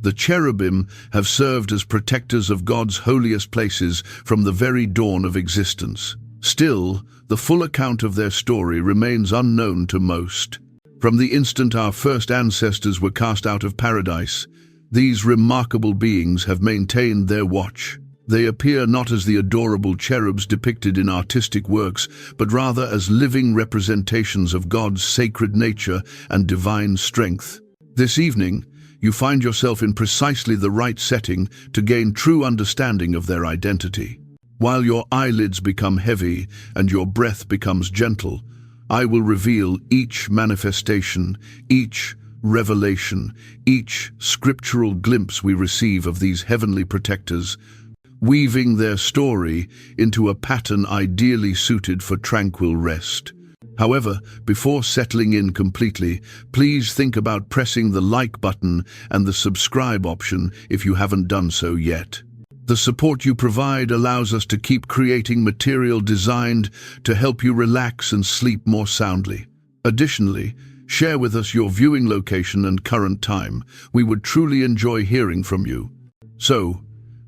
The cherubim have served as protectors of God's holiest places from the very dawn of existence. Still, the full account of their story remains unknown to most. From the instant our first ancestors were cast out of paradise, these remarkable beings have maintained their watch. They appear not as the adorable cherubs depicted in artistic works, but rather as living representations of God's sacred nature and divine strength. This evening, you find yourself in precisely the right setting to gain true understanding of their identity. While your eyelids become heavy and your breath becomes gentle, I will reveal each manifestation, each revelation, each scriptural glimpse we receive of these heavenly protectors, weaving their story into a pattern ideally suited for tranquil rest. However, before settling in completely, please think about pressing the like button and the subscribe option if you haven't done so yet. The support you provide allows us to keep creating material designed to help you relax and sleep more soundly. Additionally, share with us your viewing location and current time. We would truly enjoy hearing from you. So,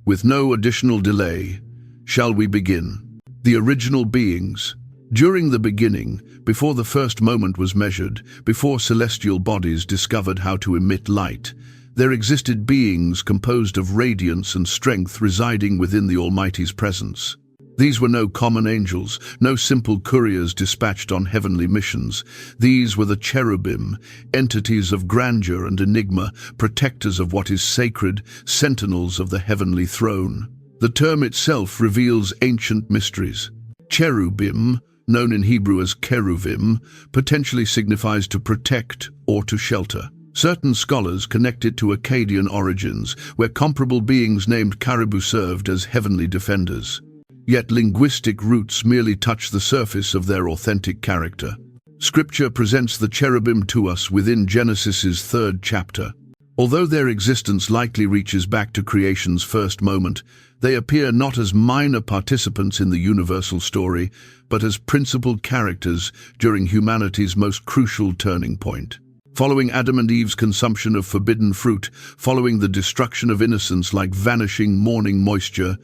with no additional delay, shall we begin? The original beings. During the beginning, before the first moment was measured, before celestial bodies discovered how to emit light, there existed beings composed of radiance and strength residing within the Almighty's presence. These were no common angels, no simple couriers dispatched on heavenly missions. These were the cherubim, entities of grandeur and enigma, protectors of what is sacred, sentinels of the heavenly throne. The term itself reveals ancient mysteries. Cherubim, known in Hebrew as cheruvim, potentially signifies to protect or to shelter. Certain scholars connect it to Akkadian origins, where comparable beings named caribou served as heavenly defenders. Yet linguistic roots merely touch the surface of their authentic character. Scripture presents the cherubim to us within Genesis's 3rd chapter. Although their existence likely reaches back to creation's first moment, they appear not as minor participants in the universal story, but as principal characters during humanity's most crucial turning point. Following Adam and Eve's consumption of forbidden fruit, following the destruction of innocence like vanishing morning moisture,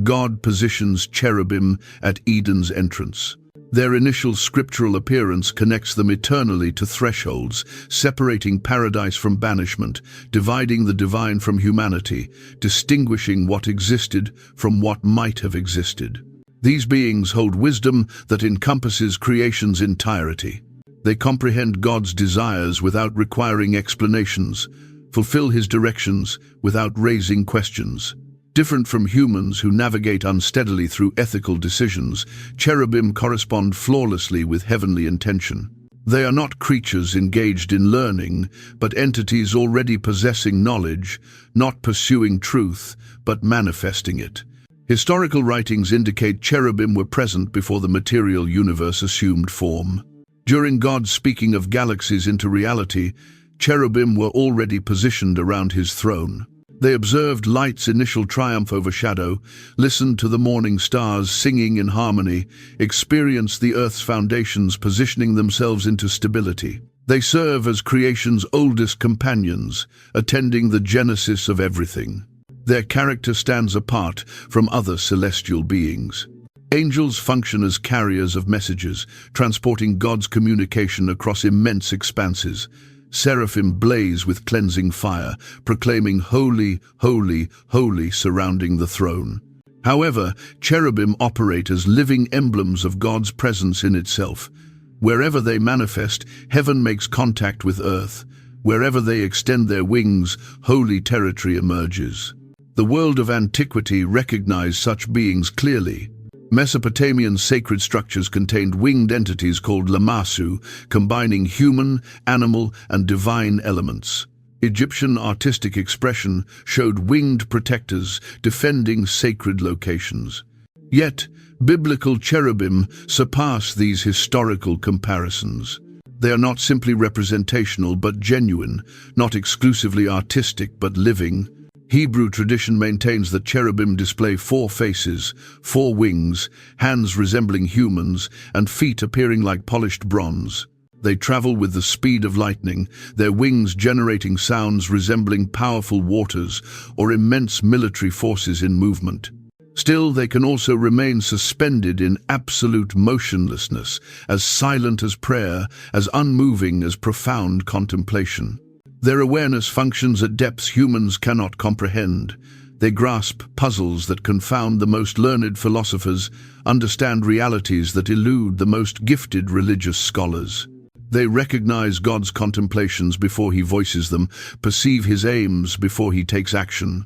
God positions cherubim at Eden's entrance. Their initial scriptural appearance connects them eternally to thresholds, separating paradise from banishment, dividing the divine from humanity, distinguishing what existed from what might have existed. These beings hold wisdom that encompasses creation's entirety. They comprehend God's desires without requiring explanations, fulfill His directions without raising questions. Different from humans who navigate unsteadily through ethical decisions, cherubim correspond flawlessly with heavenly intention. They are not creatures engaged in learning, but entities already possessing knowledge, not pursuing truth, but manifesting it. Historical writings indicate cherubim were present before the material universe assumed form. During God's speaking of galaxies into reality, cherubim were already positioned around His throne. They observed light's initial triumph over shadow, listened to the morning stars singing in harmony, experienced the earth's foundations positioning themselves into stability. They serve as creation's oldest companions, attending the genesis of everything. Their character stands apart from other celestial beings. Angels function as carriers of messages, transporting God's communication across immense expanses. Seraphim blaze with cleansing fire, proclaiming "Holy, holy, holy" surrounding the throne. However, cherubim operate as living emblems of God's presence in itself. Wherever they manifest, heaven makes contact with earth. Wherever they extend their wings, holy territory emerges. The world of antiquity recognized such beings clearly. Mesopotamian sacred structures contained winged entities called lamassu, combining human, animal, and divine elements. Egyptian artistic expression showed winged protectors defending sacred locations. Yet, biblical cherubim surpass these historical comparisons. They are not simply representational but genuine, not exclusively artistic but living. Hebrew tradition maintains that cherubim display 4 faces, 4 wings, hands resembling humans, and feet appearing like polished bronze. They travel with the speed of lightning, their wings generating sounds resembling powerful waters or immense military forces in movement. Still, they can also remain suspended in absolute motionlessness, as silent as prayer, as unmoving as profound contemplation. Their awareness functions at depths humans cannot comprehend. They grasp puzzles that confound the most learned philosophers, understand realities that elude the most gifted religious scholars. They recognize God's contemplations before he voices them, perceive his aims before he takes action.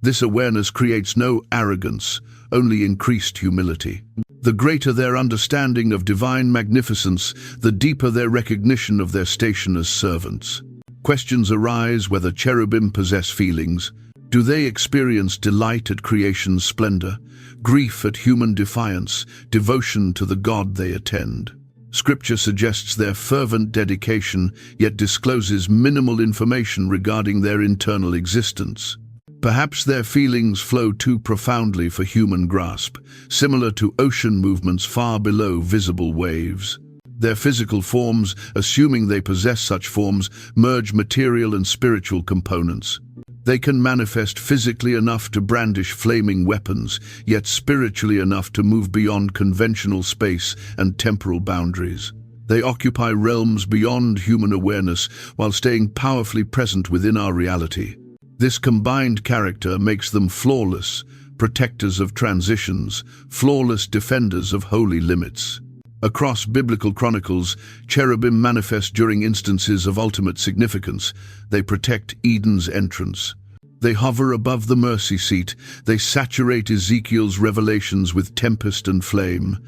This awareness creates no arrogance, only increased humility. The greater their understanding of divine magnificence, the deeper their recognition of their station as servants. Questions arise whether cherubim possess feelings. Do they experience delight at creation's splendor, grief at human defiance, devotion to the God they attend? Scripture suggests their fervent dedication, yet discloses minimal information regarding their internal existence. Perhaps their feelings flow too profoundly for human grasp, similar to ocean movements far below visible waves. Their physical forms, assuming they possess such forms, merge material and spiritual components. They can manifest physically enough to brandish flaming weapons, yet spiritually enough to move beyond conventional space and temporal boundaries. They occupy realms beyond human awareness while staying powerfully present within our reality. This combined character makes them flawless, protectors of transitions, flawless defenders of holy limits. Across biblical chronicles, cherubim manifest during instances of ultimate significance. They protect Eden's entrance. They hover above the mercy seat. They saturate Ezekiel's revelations with tempest and flame.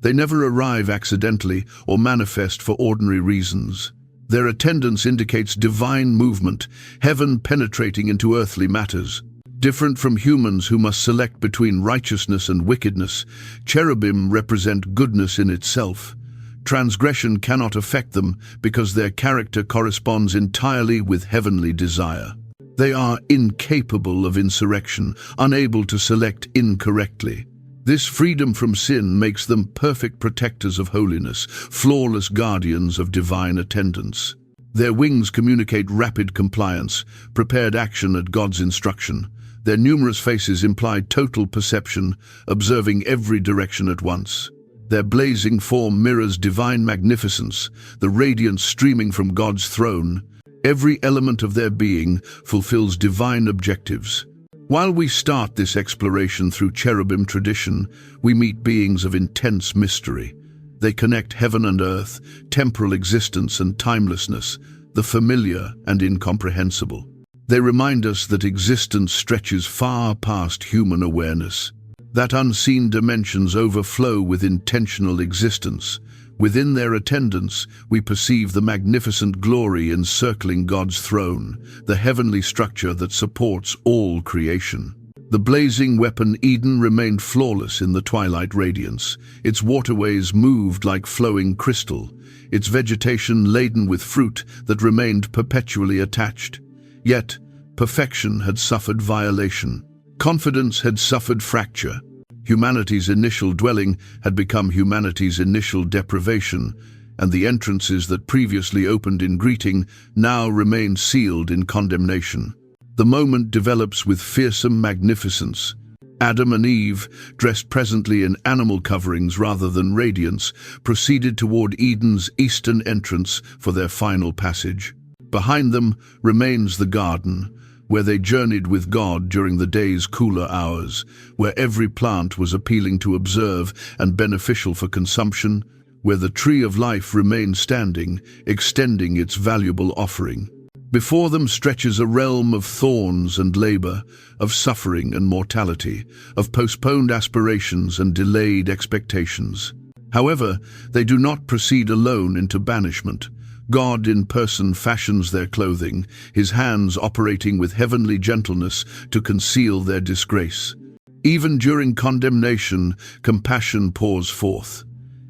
They never arrive accidentally or manifest for ordinary reasons. Their attendance indicates divine movement, heaven penetrating into earthly matters. Different from humans who must select between righteousness and wickedness, cherubim represent goodness in itself. Transgression cannot affect them because their character corresponds entirely with heavenly desire. They are incapable of insurrection, unable to select incorrectly. This freedom from sin makes them perfect protectors of holiness, flawless guardians of divine attendance. Their wings communicate rapid compliance, prepared action at God's instruction. Their numerous faces imply total perception, observing every direction at once. Their blazing form mirrors divine magnificence, the radiance streaming from God's throne. Every element of their being fulfills divine objectives. While we start this exploration through cherubim tradition, we meet beings of intense mystery. They connect heaven and earth, temporal existence and timelessness, the familiar and incomprehensible. They remind us that existence stretches far past human awareness, that unseen dimensions overflow with intentional existence. Within their attendance, we perceive the magnificent glory encircling God's throne, the heavenly structure that supports all creation. The blazing weapon Eden remained flawless in the twilight radiance. Its waterways moved like flowing crystal, its vegetation laden with fruit that remained perpetually attached. Yet, perfection had suffered violation. Confidence had suffered fracture. Humanity's initial dwelling had become humanity's initial deprivation, and the entrances that previously opened in greeting now remain sealed in condemnation. The moment develops with fearsome magnificence. Adam and Eve, dressed presently in animal coverings rather than radiance, proceeded toward Eden's eastern entrance for their final passage. Behind them remains the garden, where they journeyed with God during the day's cooler hours, where every plant was appealing to observe and beneficial for consumption, where the tree of life remained standing, extending its valuable offering. Before them stretches a realm of thorns and labor, of suffering and mortality, of postponed aspirations and delayed expectations. However, they do not proceed alone into banishment. God in person fashions their clothing, his hands operating with heavenly gentleness to conceal their disgrace. Even during condemnation, compassion pours forth.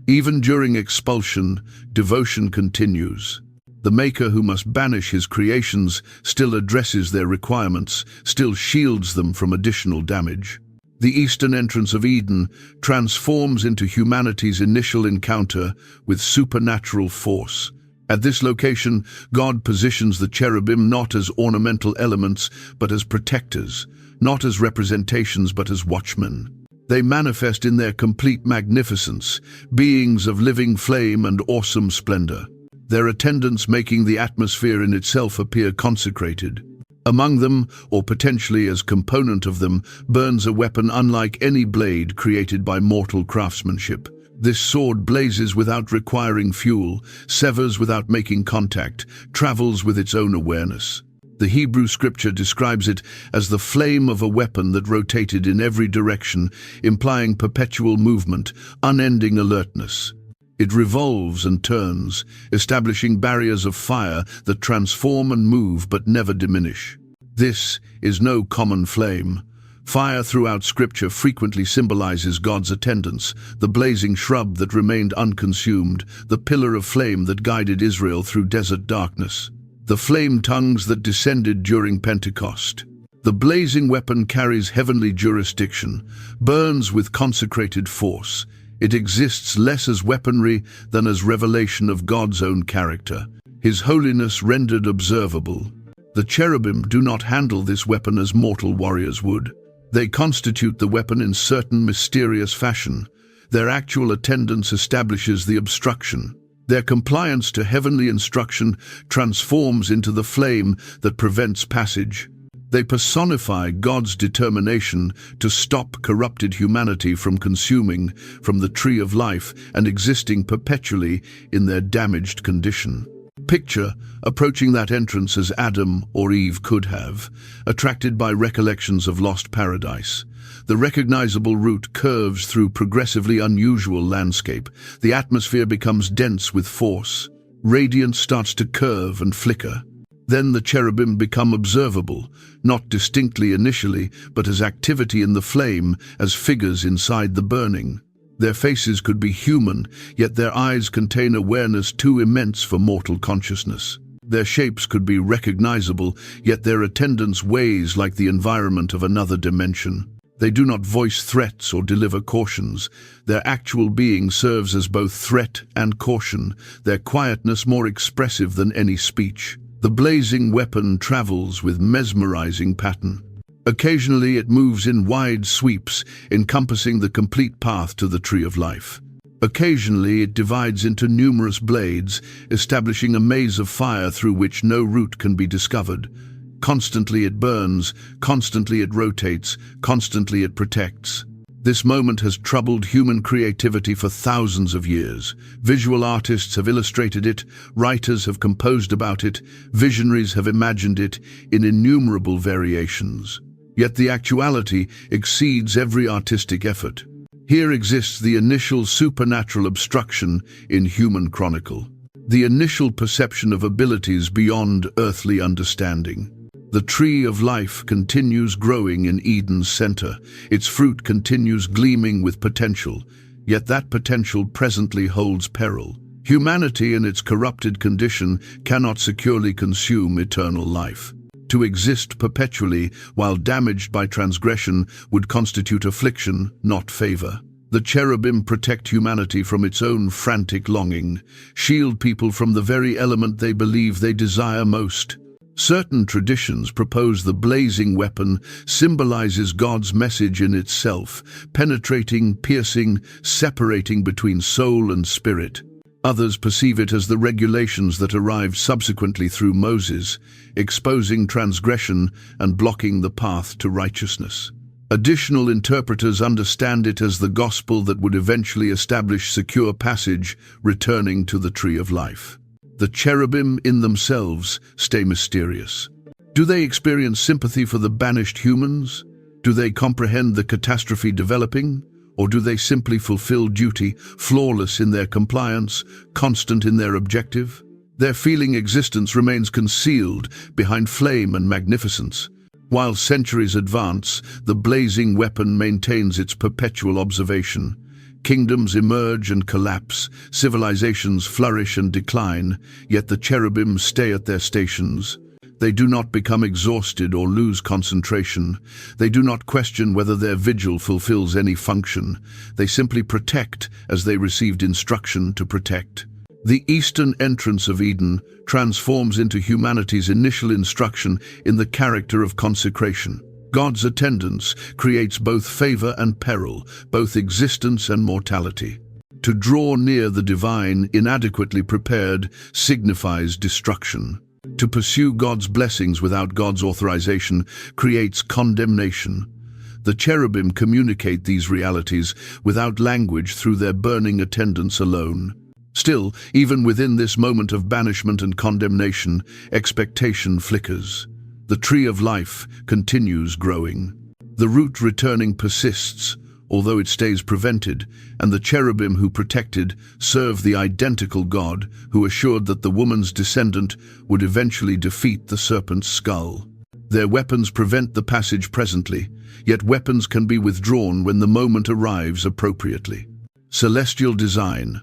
Even during expulsion, devotion continues. The Maker who must banish his creations still addresses their requirements, still shields them from additional damage. The eastern entrance of Eden transforms into humanity's initial encounter with supernatural force. At this location, God positions the cherubim not as ornamental elements, but as protectors, not as representations, but as watchmen. They manifest in their complete magnificence, beings of living flame and awesome splendor, their attendance making the atmosphere in itself appear consecrated. Among them, or potentially as component of them, burns a weapon unlike any blade created by mortal craftsmanship. This sword blazes without requiring fuel, severs without making contact, travels with its own awareness. The Hebrew scripture describes it as the flame of a weapon that rotated in every direction, implying perpetual movement, unending alertness. It revolves and turns, establishing barriers of fire that transform and move but never diminish. This is no common flame. Fire throughout Scripture frequently symbolizes God's attendance, the blazing shrub that remained unconsumed, the pillar of flame that guided Israel through desert darkness, the flame tongues that descended during Pentecost. The blazing weapon carries heavenly jurisdiction, burns with consecrated force. It exists less as weaponry than as revelation of God's own character, His holiness rendered observable. The cherubim do not handle this weapon as mortal warriors would. They constitute the weapon in certain mysterious fashion. Their actual attendance establishes the obstruction. Their compliance to heavenly instruction transforms into the flame that prevents passage. They personify God's determination to stop corrupted humanity from consuming from the tree of life and existing perpetually in their damaged condition. Picture approaching that entrance as Adam or Eve could have, attracted by recollections of lost paradise. The recognizable route curves through progressively unusual landscape. The atmosphere becomes dense with force. Radiance starts to curve and flicker. Then the cherubim become observable, not distinctly initially, but as activity in the flame, as figures inside the burning. Their faces could be human, yet their eyes contain awareness too immense for mortal consciousness. Their shapes could be recognizable, yet their attendance weighs like the environment of another dimension. They do not voice threats or deliver cautions. Their actual being serves as both threat and caution, their quietness more expressive than any speech. The blazing weapon travels with mesmerizing pattern. Occasionally it moves in wide sweeps, encompassing the complete path to the tree of life. Occasionally it divides into numerous blades, establishing a maze of fire through which no route can be discovered. Constantly it burns, constantly it rotates, constantly it protects. This moment has troubled human creativity for thousands of years. Visual artists have illustrated it, writers have composed about it, visionaries have imagined it in innumerable variations. Yet the actuality exceeds every artistic effort. Here exists the initial supernatural obstruction in human chronicle, the initial perception of abilities beyond earthly understanding. The tree of life continues growing in Eden's center. Its fruit continues gleaming with potential, yet that potential presently holds peril. Humanity in its corrupted condition cannot securely consume eternal life. To exist perpetually while damaged by transgression would constitute affliction, not favor. The cherubim protect humanity from its own frantic longing, shield people from the very element they believe they desire most. Certain traditions propose the blazing weapon symbolizes God's message in itself, penetrating, piercing, separating between soul and spirit. Others perceive it as the regulations that arrived subsequently through Moses, exposing transgression and blocking the path to righteousness. Additional interpreters understand it as the gospel that would eventually establish secure passage, returning to the tree of life. The cherubim in themselves stay mysterious. Do they experience sympathy for the banished humans? Do they comprehend the catastrophe developing? Or do they simply fulfill duty, flawless in their compliance, constant in their objective? Their feeling existence remains concealed behind flame and magnificence. While centuries advance, the blazing weapon maintains its perpetual observation. Kingdoms emerge and collapse, civilizations flourish and decline, yet the cherubim stay at their stations. They do not become exhausted or lose concentration. They do not question whether their vigil fulfills any function. They simply protect as they received instruction to protect. The eastern entrance of Eden transforms into humanity's initial instruction in the character of consecration. God's attendance creates both favor and peril, both existence and mortality. To draw near the divine, inadequately prepared, signifies destruction. To pursue God's blessings without God's authorization creates condemnation. The cherubim communicate these realities without language through their burning attendance alone. Still, even within this moment of banishment and condemnation, expectation flickers. The tree of life continues growing. The root returning persists, although it stays prevented, and the cherubim who protected serve the identical God who assured that the woman's descendant would eventually defeat the serpent's skull. Their weapons prevent the passage presently, yet weapons can be withdrawn when the moment arrives appropriately. Celestial design.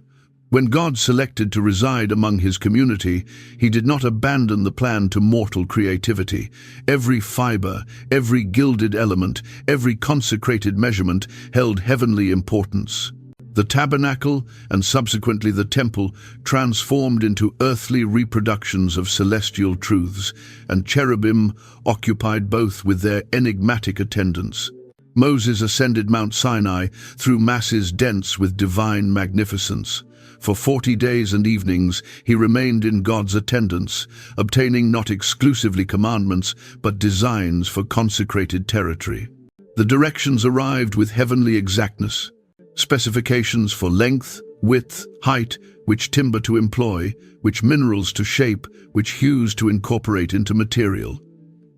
When God selected to reside among his community, he did not abandon the plan to mortal creativity. Every fiber, every gilded element, every consecrated measurement held heavenly importance. The tabernacle, and subsequently the temple, transformed into earthly reproductions of celestial truths, and cherubim occupied both with their enigmatic attendants. Moses ascended Mount Sinai through masses dense with divine magnificence. For 40 days and evenings he remained in God's attendance, obtaining not exclusively commandments, but designs for consecrated territory. The directions arrived with heavenly exactness. Specifications for length, width, height, which timber to employ, which minerals to shape, which hues to incorporate into material.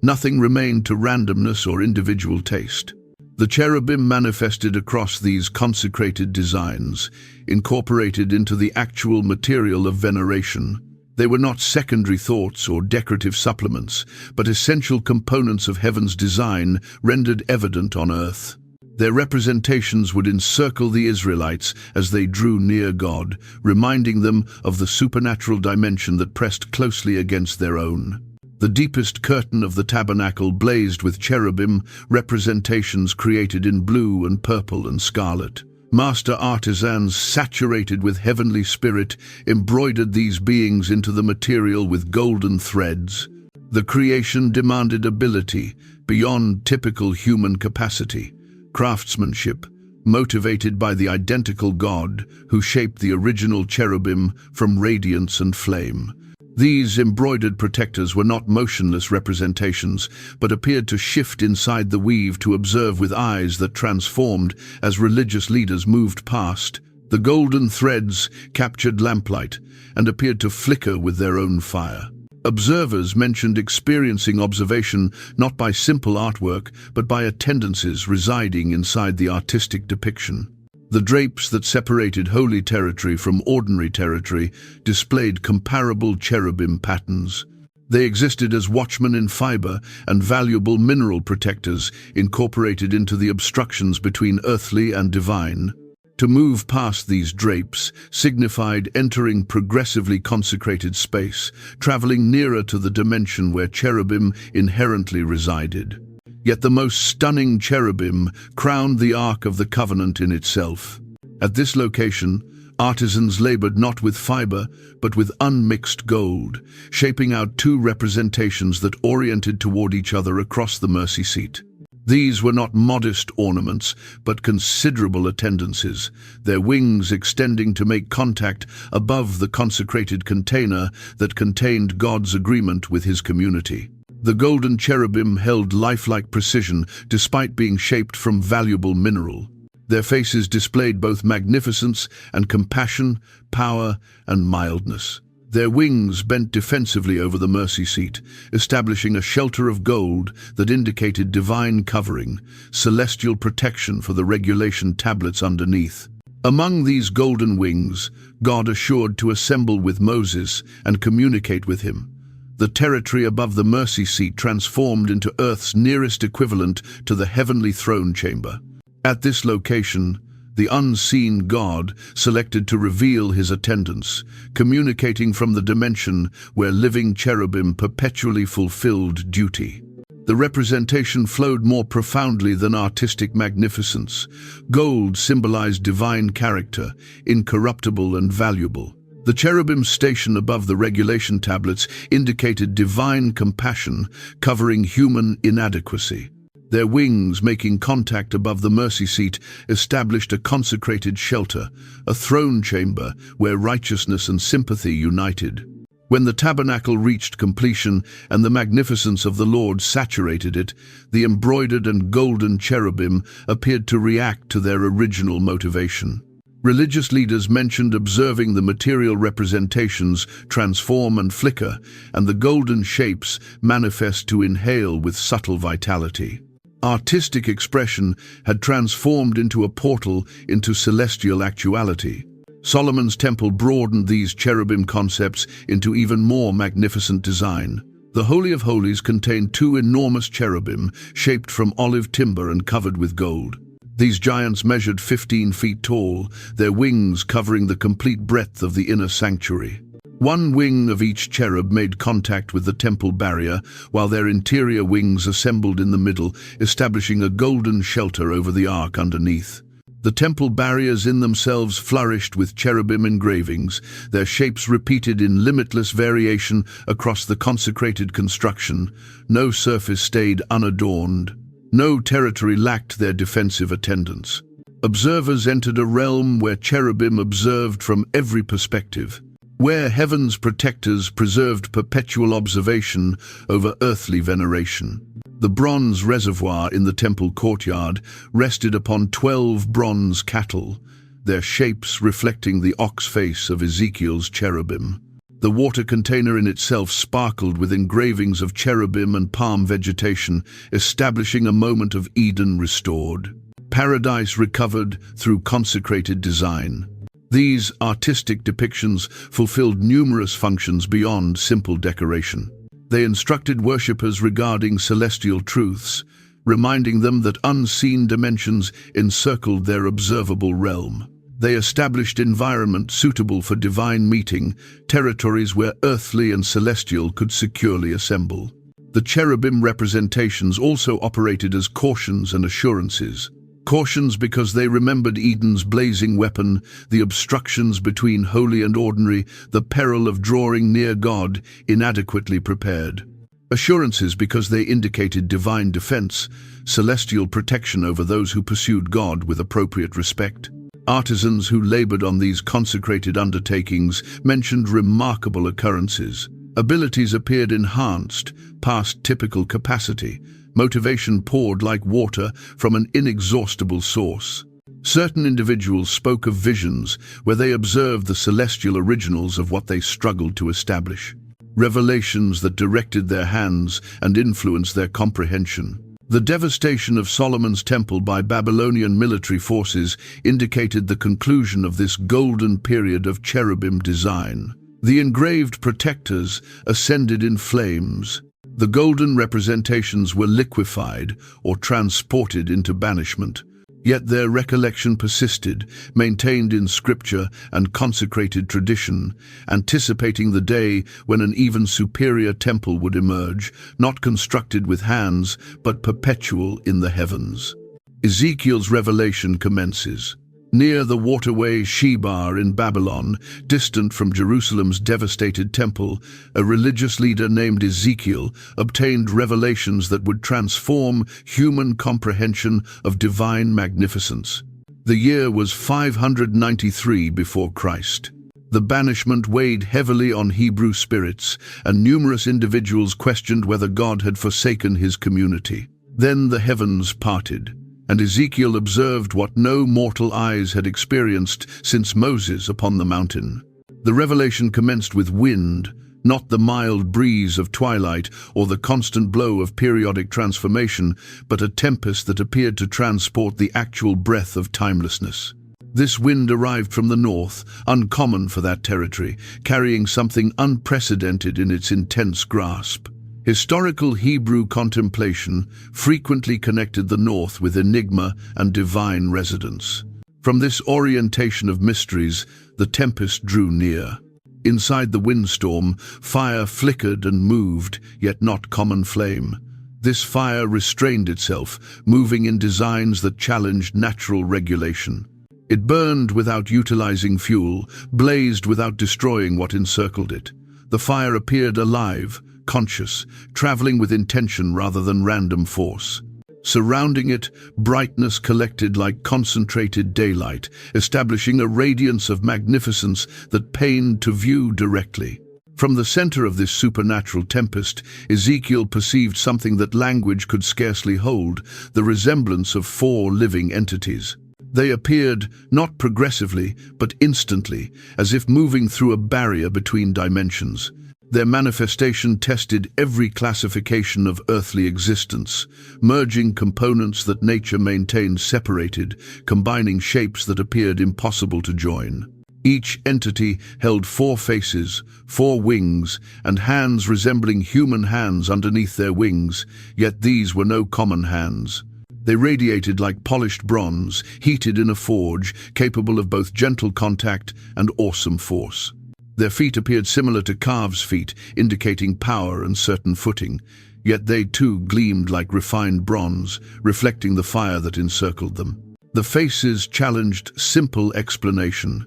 Nothing remained to randomness or individual taste. The cherubim manifested across these consecrated designs, incorporated into the actual material of veneration. They were not secondary thoughts or decorative supplements, but essential components of heaven's design rendered evident on earth. Their representations would encircle the Israelites as they drew near God, reminding them of the supernatural dimension that pressed closely against their own. The deepest curtain of the tabernacle blazed with cherubim, representations created in blue and purple and scarlet. Master artisans, saturated with heavenly spirit, embroidered these beings into the material with golden threads. The creation demanded ability beyond typical human capacity. Craftsmanship, motivated by the identical God who shaped the original cherubim from radiance and flame. These embroidered protectors were not motionless representations, but appeared to shift inside the weave to observe with eyes that transformed as religious leaders moved past. The golden threads captured lamplight and appeared to flicker with their own fire. Observers mentioned experiencing observation not by simple artwork, but by attendances residing inside the artistic depiction. The drapes that separated holy territory from ordinary territory displayed comparable cherubim patterns. They existed as watchmen in fiber and valuable mineral protectors incorporated into the obstructions between earthly and divine. To move past these drapes signified entering progressively consecrated space, traveling nearer to the dimension where cherubim inherently resided. Yet the most stunning cherubim crowned the Ark of the Covenant in itself. At this location, artisans labored not with fiber, but with unmixed gold, shaping out two representations that oriented toward each other across the mercy seat. These were not modest ornaments, but considerable attendances, their wings extending to make contact above the consecrated container that contained God's agreement with his community. The golden cherubim held lifelike precision despite being shaped from valuable mineral. Their faces displayed both magnificence and compassion, power and mildness. Their wings bent defensively over the mercy seat, establishing a shelter of gold that indicated divine covering, celestial protection for the regulation tablets underneath. Among these golden wings, God assured to assemble with Moses and communicate with him. The territory above the mercy seat transformed into Earth's nearest equivalent to the heavenly throne chamber. At this location, the unseen God selected to reveal his attendance, communicating from the dimension where living cherubim perpetually fulfilled duty. The representation flowed more profoundly than artistic magnificence. Gold symbolized divine character, incorruptible and valuable. The cherubim's station above the regulation tablets indicated divine compassion covering human inadequacy. Their wings, making contact above the mercy seat, established a consecrated shelter, a throne chamber where righteousness and sympathy united. When the tabernacle reached completion and the magnificence of the Lord saturated it, the embroidered and golden cherubim appeared to react to their original motivation. Religious leaders mentioned observing the material representations transform and flicker, and the golden shapes manifest to inhale with subtle vitality. Artistic expression had transformed into a portal into celestial actuality. Solomon's temple broadened these cherubim concepts into even more magnificent design. The Holy of Holies contained two enormous cherubim, shaped from olive timber and covered with gold. These giants measured 15 feet tall, their wings covering the complete breadth of the inner sanctuary. One wing of each cherub made contact with the temple barrier, while their interior wings assembled in the middle, establishing a golden shelter over the ark underneath. The temple barriers in themselves flourished with cherubim engravings, their shapes repeated in limitless variation across the consecrated construction. No surface stayed unadorned. No territory lacked their defensive attendants. Observers entered a realm where cherubim observed from every perspective, where heaven's protectors preserved perpetual observation over earthly veneration. The bronze reservoir in the temple courtyard rested upon 12 bronze cattle, their shapes reflecting the ox face of Ezekiel's cherubim. The water container in itself sparkled with engravings of cherubim and palm vegetation, establishing a moment of Eden restored. Paradise recovered through consecrated design. These artistic depictions fulfilled numerous functions beyond simple decoration. They instructed worshippers regarding celestial truths, reminding them that unseen dimensions encircled their observable realm. They established environment suitable for divine meeting, territories where earthly and celestial could securely assemble. The cherubim representations also operated as cautions and assurances. Cautions because they remembered Eden's blazing weapon, the obstructions between holy and ordinary, the peril of drawing near God, inadequately prepared. Assurances because they indicated divine defense, celestial protection over those who pursued God with appropriate respect. Artisans who labored on these consecrated undertakings mentioned remarkable occurrences. Abilities appeared enhanced, past typical capacity. Motivation poured like water from an inexhaustible source. Certain individuals spoke of visions where they observed the celestial originals of what they struggled to establish. Revelations that directed their hands and influenced their comprehension. The devastation of Solomon's temple by Babylonian military forces indicated the conclusion of this golden period of cherubim design. The engraved protectors ascended in flames. The golden representations were liquefied or transported into banishment. Yet their recollection persisted, maintained in scripture and consecrated tradition, anticipating the day when an even superior temple would emerge, not constructed with hands, but perpetual in the heavens. Ezekiel's revelation commences. Near the waterway Shebar in Babylon, distant from Jerusalem's devastated temple, a religious leader named Ezekiel obtained revelations that would transform human comprehension of divine magnificence. The year was 593 before Christ. The banishment weighed heavily on Hebrew spirits, and numerous individuals questioned whether God had forsaken his community. Then the heavens parted, and Ezekiel observed what no mortal eyes had experienced since Moses upon the mountain. The revelation commenced with wind, not the mild breeze of twilight or the constant blow of periodic transformation, but a tempest that appeared to transport the actual breath of timelessness. This wind arrived from the north, uncommon for that territory, carrying something unprecedented in its intense grasp. Historical Hebrew contemplation frequently connected the north with enigma and divine residence. From this orientation of mysteries, the tempest drew near. Inside the windstorm, fire flickered and moved, yet not common flame. This fire restrained itself, moving in designs that challenged natural regulation. It burned without utilizing fuel, blazed without destroying what encircled it. The fire appeared alive, conscious, traveling with intention rather than random force. Surrounding it, brightness collected like concentrated daylight, establishing a radiance of magnificence that pained to view directly. From the center of this supernatural tempest, Ezekiel perceived something that language could scarcely hold, the resemblance of 4 living entities. They appeared, not progressively, but instantly, as if moving through a barrier between dimensions. Their manifestation tested every classification of earthly existence, merging components that nature maintained separated, combining shapes that appeared impossible to join. Each entity held 4 faces, 4 wings, and hands resembling human hands underneath their wings, yet these were no common hands. They radiated like polished bronze, heated in a forge, capable of both gentle contact and awesome force. Their feet appeared similar to calves' feet, indicating power and certain footing, yet they too gleamed like refined bronze, reflecting the fire that encircled them. The faces challenged simple explanation.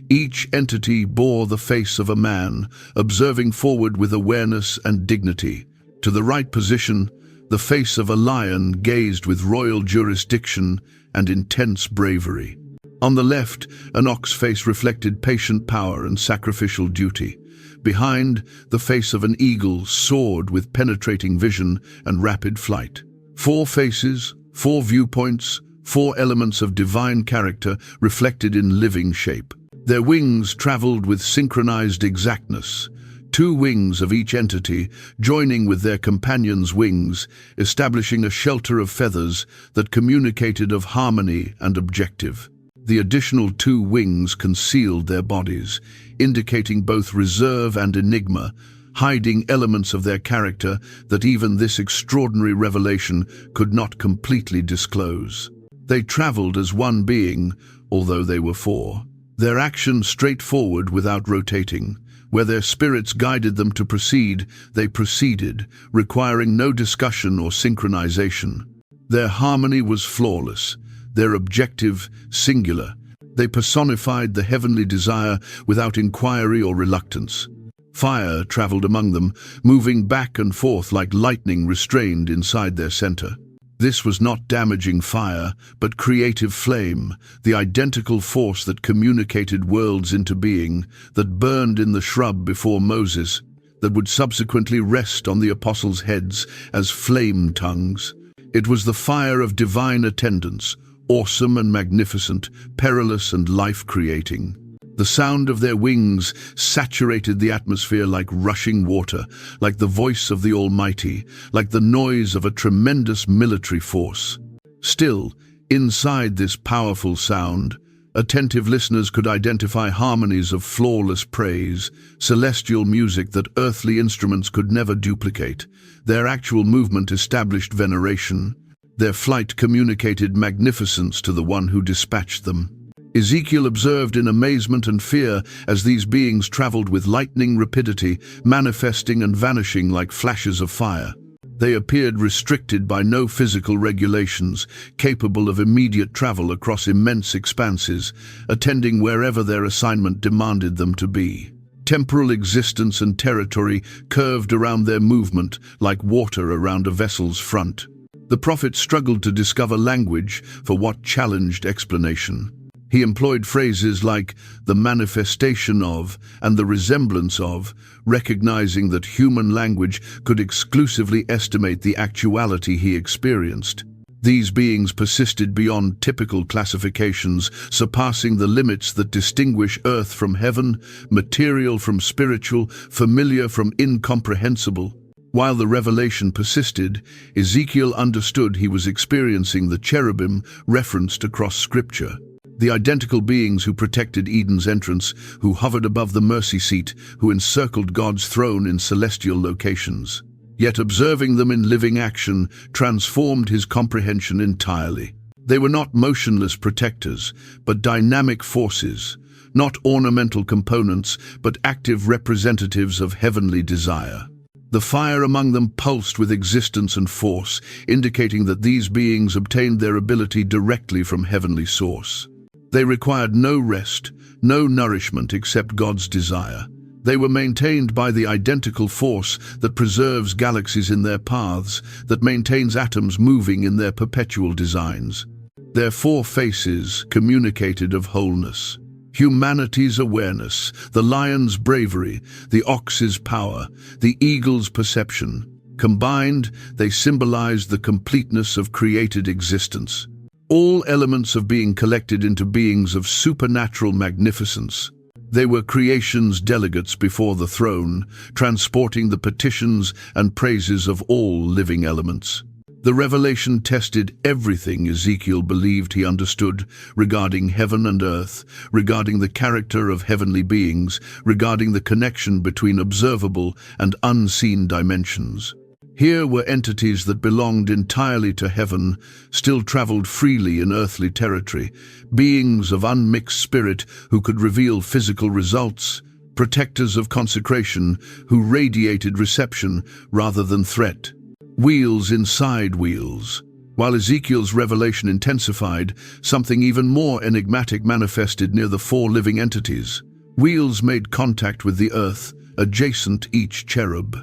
Each entity bore the face of a man, observing forward with awareness and dignity. To the right position, the face of a lion gazed with royal jurisdiction and intense bravery. On the left, an ox face reflected patient power and sacrificial duty. Behind, the face of an eagle soared with penetrating vision and rapid flight. 4 faces, 4 viewpoints, 4 elements of divine character reflected in living shape. Their wings traveled with synchronized exactness. 2 wings of each entity joining with their companions' wings, establishing a shelter of feathers that communicated of harmony and objective. The additional 2 wings concealed their bodies, indicating both reserve and enigma, hiding elements of their character that even this extraordinary revelation could not completely disclose. They traveled as one being, although they were 4. Their action straightforward without rotating. Where their spirits guided them to proceed, they proceeded, requiring no discussion or synchronization. Their harmony was flawless, their objective singular. They personified the heavenly desire without inquiry or reluctance. Fire traveled among them, moving back and forth like lightning restrained inside their center. This was not damaging fire, but creative flame, the identical force that communicated worlds into being, that burned in the shrub before Moses, that would subsequently rest on the apostles' heads as flame tongues. It was the fire of divine attendance, awesome and magnificent, perilous and life-creating. The sound of their wings saturated the atmosphere like rushing water, like the voice of the Almighty, like the noise of a tremendous military force. Still, inside this powerful sound, attentive listeners could identify harmonies of flawless praise, celestial music that earthly instruments could never duplicate. Their actual movement established veneration. Their flight communicated magnificence to the one who dispatched them. Ezekiel observed in amazement and fear as these beings traveled with lightning rapidity, manifesting and vanishing like flashes of fire. They appeared restricted by no physical regulations, capable of immediate travel across immense expanses, attending wherever their assignment demanded them to be. Temporal existence and territory curved around their movement like water around a vessel's front. The prophet struggled to discover language for what challenged explanation. He employed phrases like the manifestation of and the resemblance of, recognizing that human language could exclusively estimate the actuality he experienced. These beings persisted beyond typical classifications, surpassing the limits that distinguish earth from heaven, material from spiritual, familiar from incomprehensible. While the revelation persisted, Ezekiel understood he was experiencing the cherubim referenced across Scripture. The identical beings who protected Eden's entrance, who hovered above the mercy seat, who encircled God's throne in celestial locations. Yet observing them in living action transformed his comprehension entirely. They were not motionless protectors, but dynamic forces, not ornamental components, but active representatives of heavenly desire. The fire among them pulsed with existence and force, indicating that these beings obtained their ability directly from heavenly source. They required no rest, no nourishment except God's desire. They were maintained by the identical force that preserves galaxies in their paths, that maintains atoms moving in their perpetual designs. Their four faces communicated of wholeness. Humanity's awareness, the lion's bravery, the ox's power, the eagle's perception. Combined, they symbolized the completeness of created existence. All elements of being collected into beings of supernatural magnificence. They were creation's delegates before the throne, transporting the petitions and praises of all living elements. The revelation tested everything Ezekiel believed he understood regarding heaven and earth, regarding the character of heavenly beings, regarding the connection between observable and unseen dimensions. Here were entities that belonged entirely to heaven, still traveled freely in earthly territory, beings of unmixed spirit who could reveal physical results, protectors of consecration who radiated reception rather than threat. Wheels inside wheels. While Ezekiel's revelation intensified, something even more enigmatic manifested near the four living entities. Wheels made contact with the earth, adjacent each cherub.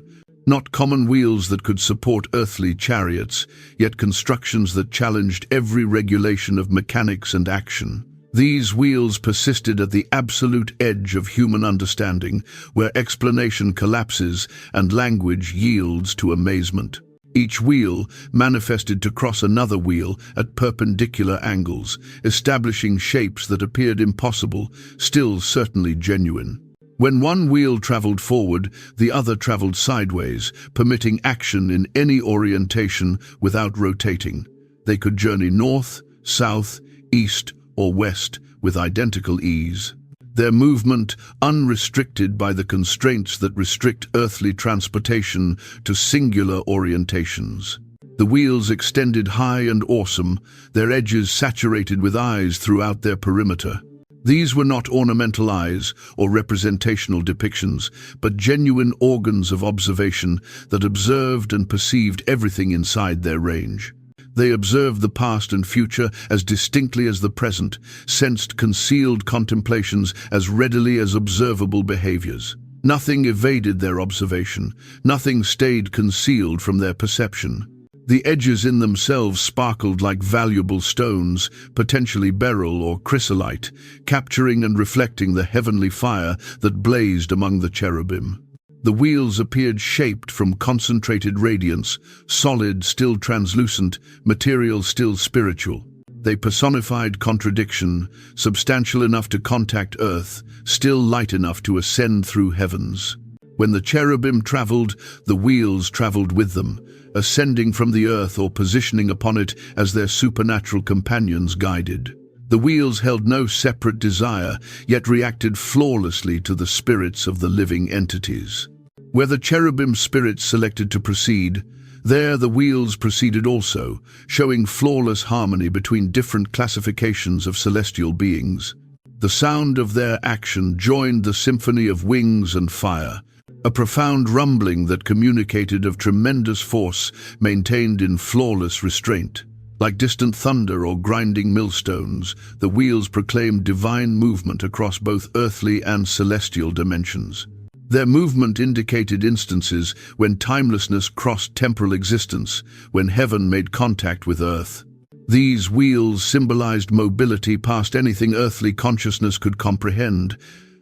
Not common wheels that could support earthly chariots, yet constructions that challenged every regulation of mechanics and action. These wheels persisted at the absolute edge of human understanding, where explanation collapses and language yields to amazement. Each wheel manifested to cross another wheel at perpendicular angles, establishing shapes that appeared impossible, still certainly genuine. When one wheel traveled forward, the other traveled sideways, permitting action in any orientation without rotating. They could journey north, south, east, or west with identical ease. Their movement unrestricted by the constraints that restrict earthly transportation to singular orientations. The wheels extended high and awesome, their edges saturated with eyes throughout their perimeter. These were not ornamental eyes or representational depictions, but genuine organs of observation that observed and perceived everything inside their range. They observed the past and future as distinctly as the present, sensed concealed contemplations as readily as observable behaviors. Nothing evaded their observation, nothing stayed concealed from their perception. The edges in themselves sparkled like valuable stones, potentially beryl or chrysolite, capturing and reflecting the heavenly fire that blazed among the cherubim. The wheels appeared shaped from concentrated radiance, solid, still translucent, material, still spiritual. They personified contradiction, substantial enough to contact earth, still light enough to ascend through heavens. When the cherubim traveled, the wheels traveled with them, ascending from the earth or positioning upon it as their supernatural companions guided. The wheels held no separate desire, yet reacted flawlessly to the spirits of the living entities. Where the cherubim spirits selected to proceed, there the wheels proceeded also, showing flawless harmony between different classifications of celestial beings. The sound of their action joined the symphony of wings and fire, a profound rumbling that communicated of tremendous force maintained in flawless restraint. Like distant thunder or grinding millstones, the wheels proclaimed divine movement across both earthly and celestial dimensions. Their movement indicated instances when timelessness crossed temporal existence, when heaven made contact with earth. These wheels symbolized mobility past anything earthly consciousness could comprehend.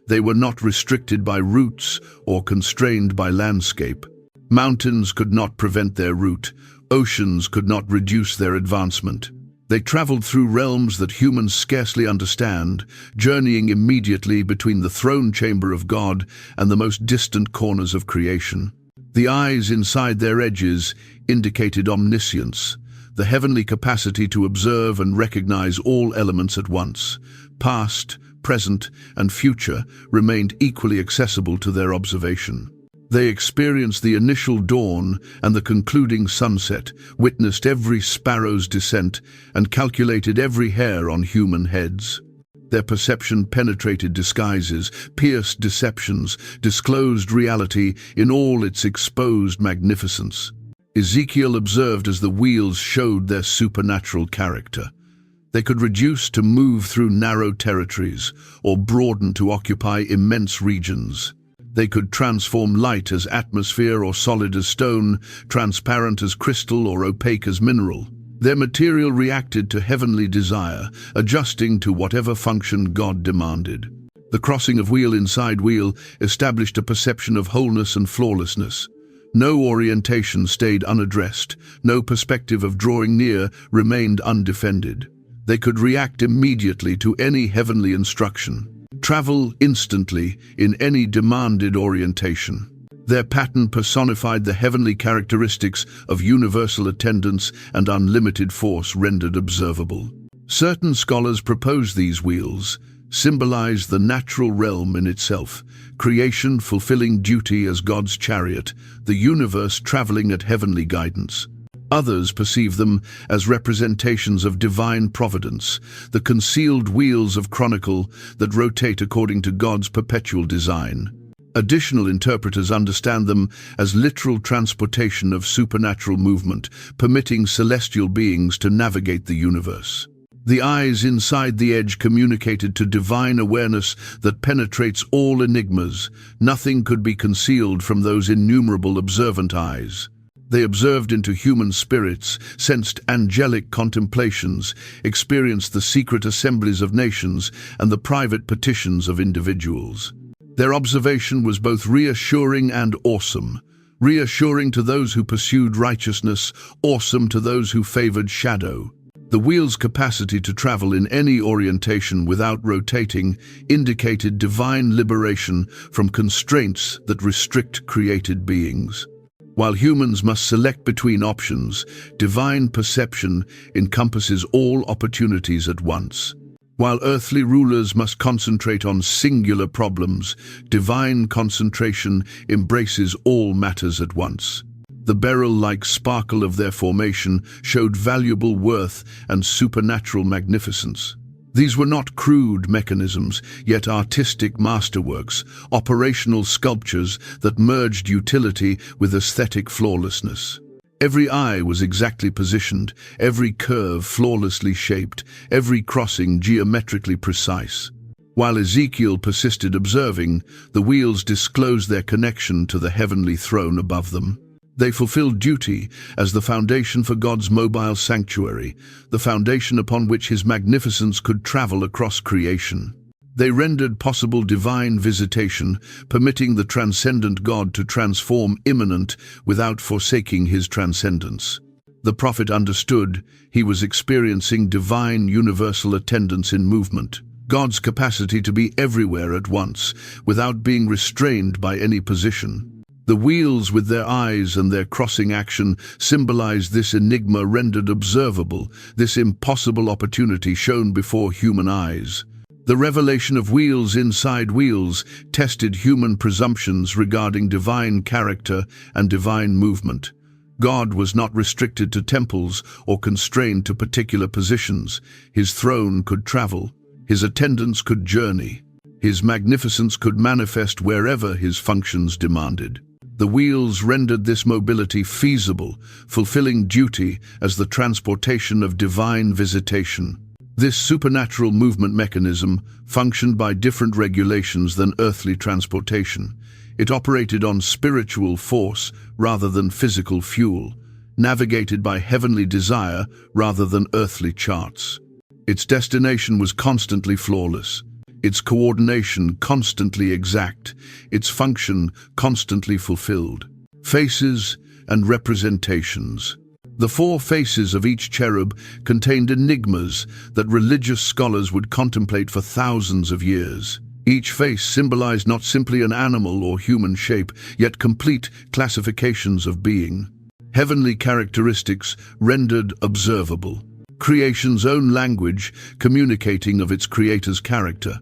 They were not restricted by routes or constrained by landscape. Mountains could not prevent their route. Oceans could not reduce their advancement. They traveled through realms that humans scarcely understand, journeying immediately between the throne chamber of God and the most distant corners of creation. The eyes inside their edges indicated omniscience, the heavenly capacity to observe and recognize all elements at once. Past, present, and future remained equally accessible to their observation. They experienced the initial dawn and the concluding sunset, witnessed every sparrow's descent, and calculated every hair on human heads. Their perception penetrated disguises, pierced deceptions, disclosed reality in all its exposed magnificence. Ezekiel observed as the wheels showed their supernatural character. They could reduce to move through narrow territories, or broaden to occupy immense regions. They could transform light as atmosphere or solid as stone, transparent as crystal or opaque as mineral. Their material reacted to heavenly desire, adjusting to whatever function God demanded. The crossing of wheel inside wheel established a perception of wholeness and flawlessness. No orientation stayed unaddressed, no perspective of drawing near remained undefended. They could react immediately to any heavenly instruction, travel instantly in any demanded orientation. Their pattern personified the heavenly characteristics of universal attendance and unlimited force rendered observable. Certain scholars propose these wheels symbolize the natural realm in itself, creation fulfilling duty as God's chariot, the universe traveling at heavenly guidance. Others perceive them as representations of divine providence, the concealed wheels of chronicle that rotate according to God's perpetual design. Additional interpreters understand them as literal transportation of supernatural movement, permitting celestial beings to navigate the universe. The eyes inside the edge communicated to divine awareness that penetrates all enigmas. Nothing could be concealed from those innumerable observant eyes. They observed into human spirits, sensed angelic contemplations, experienced the secret assemblies of nations and the private petitions of individuals. Their observation was both reassuring and awesome. Reassuring to those who pursued righteousness, awesome to those who favored shadow. The wheel's capacity to travel in any orientation without rotating indicated divine liberation from constraints that restrict created beings. While humans must select between options, divine perception encompasses all opportunities at once. While earthly rulers must concentrate on singular problems, divine concentration embraces all matters at once. The beryl-like sparkle of their formation showed valuable worth and supernatural magnificence. These were not crude mechanisms, yet artistic masterworks, operational sculptures that merged utility with aesthetic flawlessness. Every eye was exactly positioned, every curve flawlessly shaped, every crossing geometrically precise. While Ezekiel persisted observing, the wheels disclosed their connection to the heavenly throne above them. They fulfilled duty as the foundation for God's mobile sanctuary, the foundation upon which His magnificence could travel across creation. They rendered possible divine visitation, permitting the transcendent God to transform immanent without forsaking His transcendence. The prophet understood he was experiencing divine universal attendance in movement, God's capacity to be everywhere at once, without being restrained by any position. The wheels with their eyes and their crossing action symbolized this enigma rendered observable, this impossible opportunity shown before human eyes. The revelation of wheels inside wheels tested human presumptions regarding divine character and divine movement. God was not restricted to temples or constrained to particular positions. His throne could travel, His attendants could journey, His magnificence could manifest wherever His functions demanded. The wheels rendered this mobility feasible, fulfilling duty as the transportation of divine visitation. This supernatural movement mechanism functioned by different regulations than earthly transportation. It operated on spiritual force rather than physical fuel, navigated by heavenly desire rather than earthly charts. Its destination was constantly flawless, its coordination constantly exact, its function constantly fulfilled. Faces and representations. The 4 faces of each cherub contained enigmas that religious scholars would contemplate for thousands of years. Each face symbolized not simply an animal or human shape, yet complete classifications of being. Heavenly characteristics rendered observable. Creation's own language communicating of its creator's character.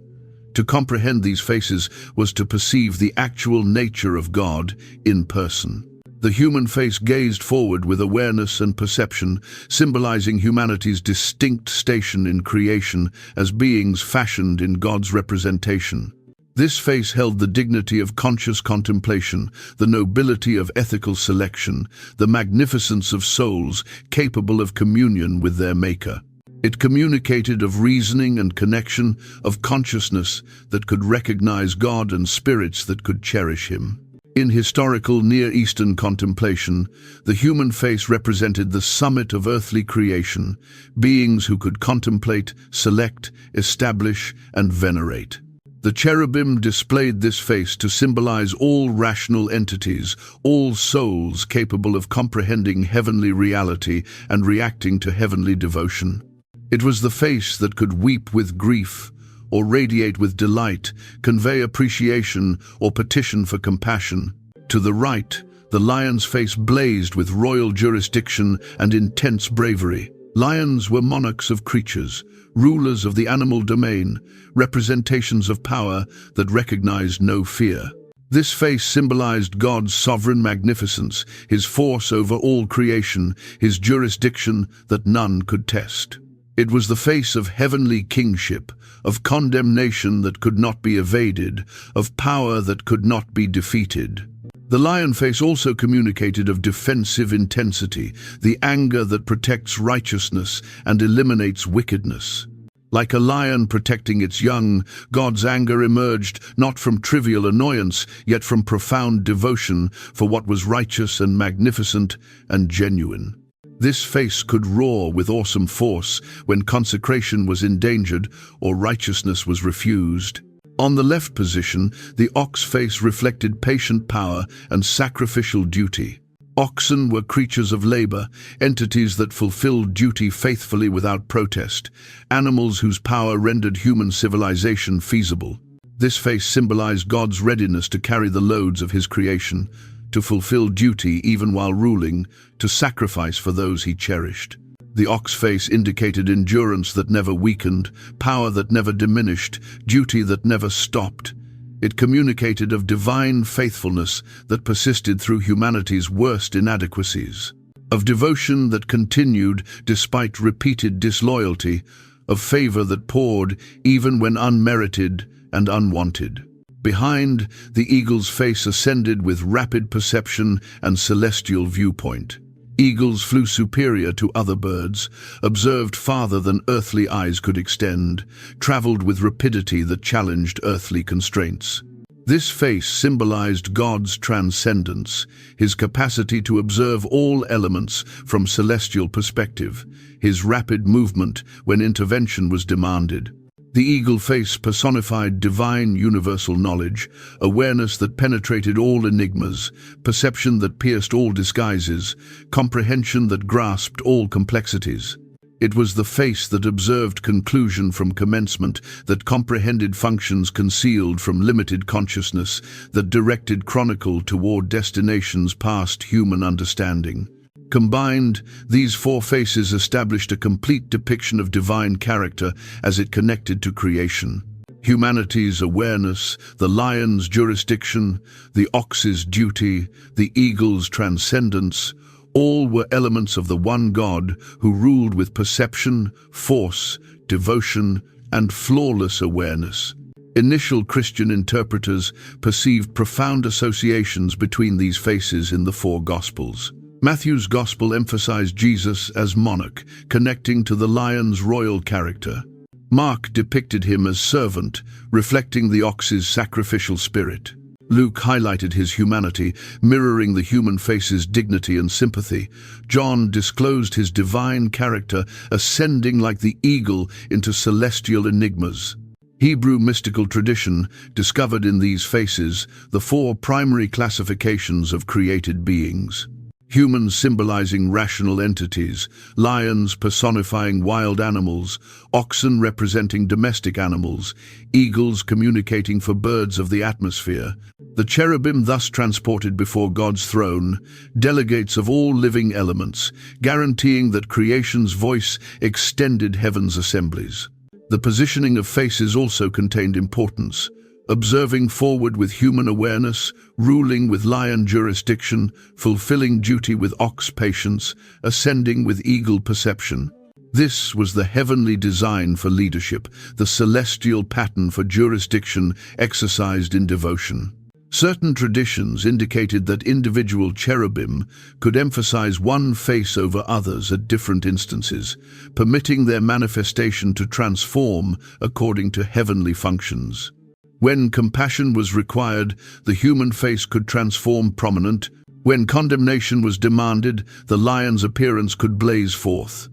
To comprehend these faces was to perceive the actual nature of God in person. The human face gazed forward with awareness and perception, symbolizing humanity's distinct station in creation as beings fashioned in God's representation. This face held the dignity of conscious contemplation, the nobility of ethical selection, the magnificence of souls capable of communion with their Maker. It communicated of reasoning and connection, of consciousness that could recognize God and spirits that could cherish him. In historical Near Eastern contemplation, the human face represented the summit of earthly creation, beings who could contemplate, select, establish, and venerate. The cherubim displayed this face to symbolize all rational entities, all souls capable of comprehending heavenly reality and reacting to heavenly devotion. It was the face that could weep with grief, or radiate with delight, convey appreciation, or petition for compassion. To the right, the lion's face blazed with royal jurisdiction and intense bravery. Lions were monarchs of creatures, rulers of the animal domain, representations of power that recognized no fear. This face symbolized God's sovereign magnificence, his force over all creation, his jurisdiction that none could test. It was the face of heavenly kingship, of condemnation that could not be evaded, of power that could not be defeated. The lion face also communicated of defensive intensity, the anger that protects righteousness and eliminates wickedness. Like a lion protecting its young, God's anger emerged not from trivial annoyance, yet from profound devotion for what was righteous and magnificent and genuine. This face could roar with awesome force when consecration was endangered or righteousness was refused. On the left position, the ox face reflected patient power and sacrificial duty. Oxen were creatures of labor, entities that fulfilled duty faithfully without protest, animals whose power rendered human civilization feasible. This face symbolized God's readiness to carry the loads of his creation, to fulfill duty even while ruling, to sacrifice for those he cherished. The ox face indicated endurance that never weakened, power that never diminished, duty that never stopped. It communicated of divine faithfulness that persisted through humanity's worst inadequacies, of devotion that continued despite repeated disloyalty, of favor that poured even when unmerited and unwanted. Behind, the eagle's face ascended with rapid perception and celestial viewpoint. Eagles flew superior to other birds, observed farther than earthly eyes could extend, traveled with rapidity that challenged earthly constraints. This face symbolized God's transcendence, his capacity to observe all elements from celestial perspective, his rapid movement when intervention was demanded. The eagle face personified divine universal knowledge, awareness that penetrated all enigmas, perception that pierced all disguises, comprehension that grasped all complexities. It was the face that observed conclusion from commencement, that comprehended functions concealed from limited consciousness, that directed chronicle toward destinations past human understanding. Combined, these four faces established a complete depiction of divine character as it connected to creation. Humanity's awareness, the lion's jurisdiction, the ox's duty, the eagle's transcendence, all were elements of the one God who ruled with perception, force, devotion, and flawless awareness. Initial Christian interpreters perceived profound associations between these faces in the four Gospels. Matthew's Gospel emphasized Jesus as monarch, connecting to the lion's royal character. Mark depicted him as servant, reflecting the ox's sacrificial spirit. Luke highlighted his humanity, mirroring the human face's dignity and sympathy. John disclosed his divine character, ascending like the eagle into celestial enigmas. Hebrew mystical tradition discovered in these faces the four primary classifications of created beings. Humans symbolizing rational entities, lions personifying wild animals, oxen representing domestic animals, eagles communicating for birds of the atmosphere. The cherubim thus transported before God's throne, delegates of all living elements, guaranteeing that creation's voice extended heaven's assemblies. The positioning of faces also contained importance. Observing forward with human awareness, ruling with lion jurisdiction, fulfilling duty with ox patience, ascending with eagle perception. This was the heavenly design for leadership, the celestial pattern for jurisdiction exercised in devotion. Certain traditions indicated that individual cherubim could emphasize one face over others at different instances, permitting their manifestation to transform according to heavenly functions. When compassion was required, the human face could transform prominent. When condemnation was demanded, the lion's appearance could blaze forth.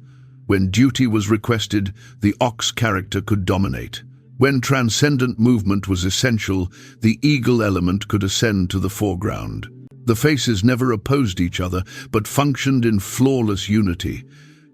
When duty was requested, the ox character could dominate. When transcendent movement was essential, the eagle element could ascend to the foreground. The faces never opposed each other, but functioned in flawless unity,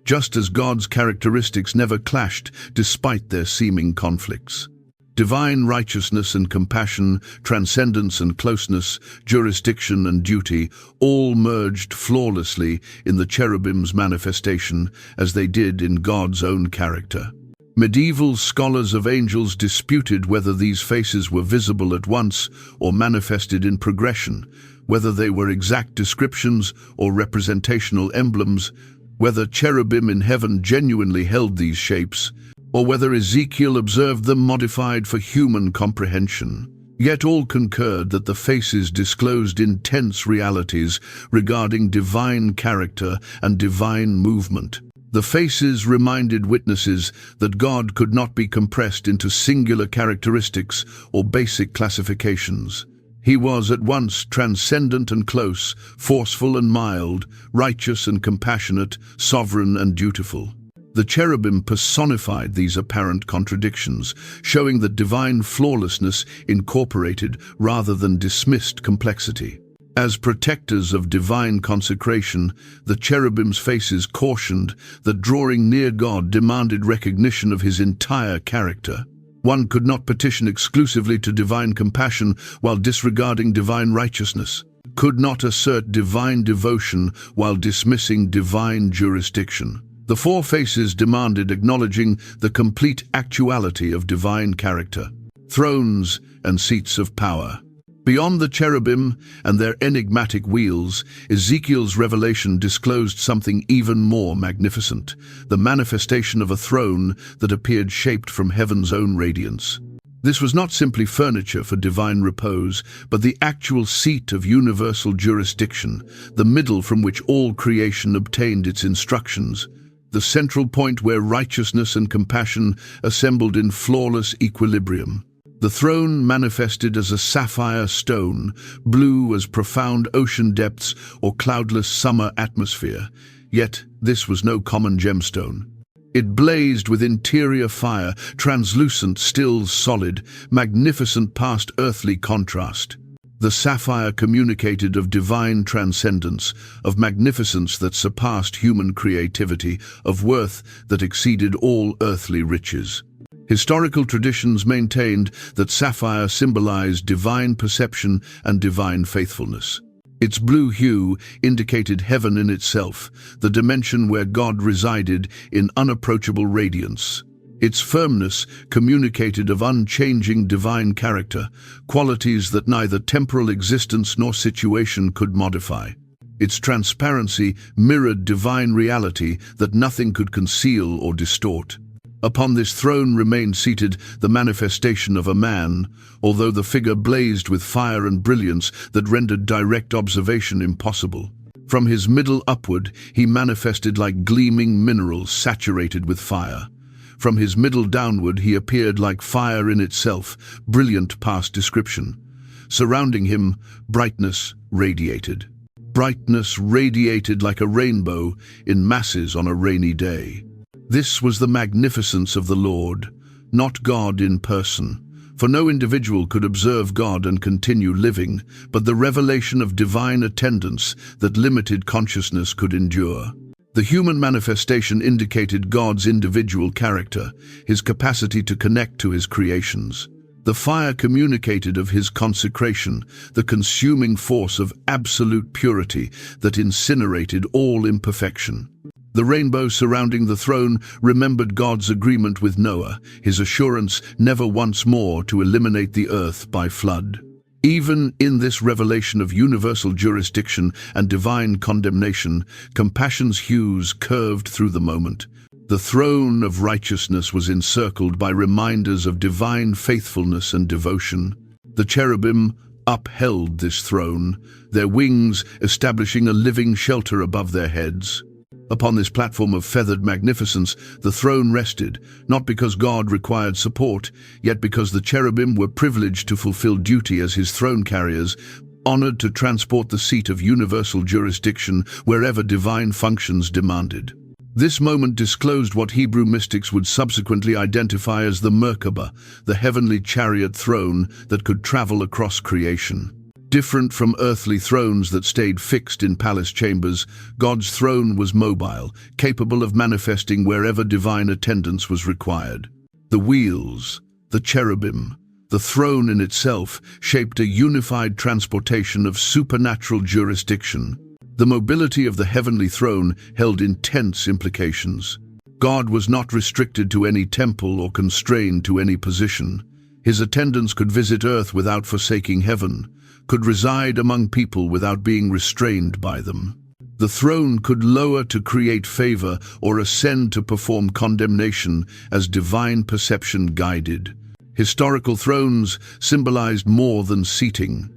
just as God's characteristics never clashed despite their seeming conflicts. Divine righteousness and compassion, transcendence and closeness, jurisdiction and duty, all merged flawlessly in the cherubim's manifestation as they did in God's own character. Medieval scholars of angels disputed whether these faces were visible at once or manifested in progression, whether they were exact descriptions or representational emblems, whether cherubim in heaven genuinely held these shapes, or whether Ezekiel observed them modified for human comprehension. Yet all concurred that the faces disclosed intense realities regarding divine character and divine movement. The faces reminded witnesses that God could not be compressed into singular characteristics or basic classifications. He was at once transcendent and close, forceful and mild, righteous and compassionate, sovereign and dutiful. The cherubim personified these apparent contradictions, showing that divine flawlessness incorporated rather than dismissed complexity. As protectors of divine consecration, the cherubim's faces cautioned that drawing near God demanded recognition of his entire character. One could not petition exclusively to divine compassion while disregarding divine righteousness, could not assert divine devotion while dismissing divine jurisdiction. The four faces demanded acknowledging the complete actuality of divine character, thrones and seats of power. Beyond the cherubim and their enigmatic wheels, Ezekiel's revelation disclosed something even more magnificent, the manifestation of a throne that appeared shaped from heaven's own radiance. This was not simply furniture for divine repose, but the actual seat of universal jurisdiction, the middle from which all creation obtained its instructions, the central point where righteousness and compassion assembled in flawless equilibrium. The throne manifested as a sapphire stone, blue as profound ocean depths or cloudless summer atmosphere. Yet this was no common gemstone. It blazed with interior fire, translucent, still solid, magnificent past earthly contrast. The sapphire communicated of divine transcendence, of magnificence that surpassed human creativity, of worth that exceeded all earthly riches. Historical traditions maintained that sapphire symbolized divine perception and divine faithfulness. Its blue hue indicated heaven in itself, the dimension where God resided in unapproachable radiance. Its firmness communicated of unchanging divine character, qualities that neither temporal existence nor situation could modify. Its transparency mirrored divine reality that nothing could conceal or distort. Upon this throne remained seated the manifestation of a man, although the figure blazed with fire and brilliance that rendered direct observation impossible. From his middle upward, he manifested like gleaming minerals saturated with fire. From his middle downward, he appeared like fire in itself, brilliant past description. Surrounding him, brightness radiated. Brightness radiated like a rainbow in masses on a rainy day. This was the magnificence of the Lord, not God in person. For no individual could observe God and continue living, but the revelation of divine attendance that limited consciousness could endure. The human manifestation indicated God's individual character, his capacity to connect to his creations. The fire communicated of his consecration, the consuming force of absolute purity that incinerated all imperfection. The rainbow surrounding the throne remembered God's agreement with Noah, his assurance never once more to eliminate the earth by flood. Even in this revelation of universal jurisdiction and divine condemnation, compassion's hues curved through the moment. The throne of righteousness was encircled by reminders of divine faithfulness and devotion. The cherubim, upheld this throne, their wings establishing a living shelter above their heads. Upon this platform of feathered magnificence, the throne rested, not because God required support, yet because the cherubim were privileged to fulfill duty as his throne carriers, honored to transport the seat of universal jurisdiction wherever divine functions demanded. This moment disclosed what Hebrew mystics would subsequently identify as the Merkabah, the heavenly chariot throne that could travel across creation. Different from earthly thrones that stayed fixed in palace chambers, God's throne was mobile, capable of manifesting wherever divine attendance was required. The wheels, the cherubim, the throne in itself shaped a unified transportation of supernatural jurisdiction. The mobility of the heavenly throne held intense implications. God was not restricted to any temple or constrained to any position. His attendants could visit earth without forsaking heaven, could reside among people without being restrained by them. The throne could lower to create favor or ascend to perform condemnation as divine perception guided. Historical thrones symbolized more than seating.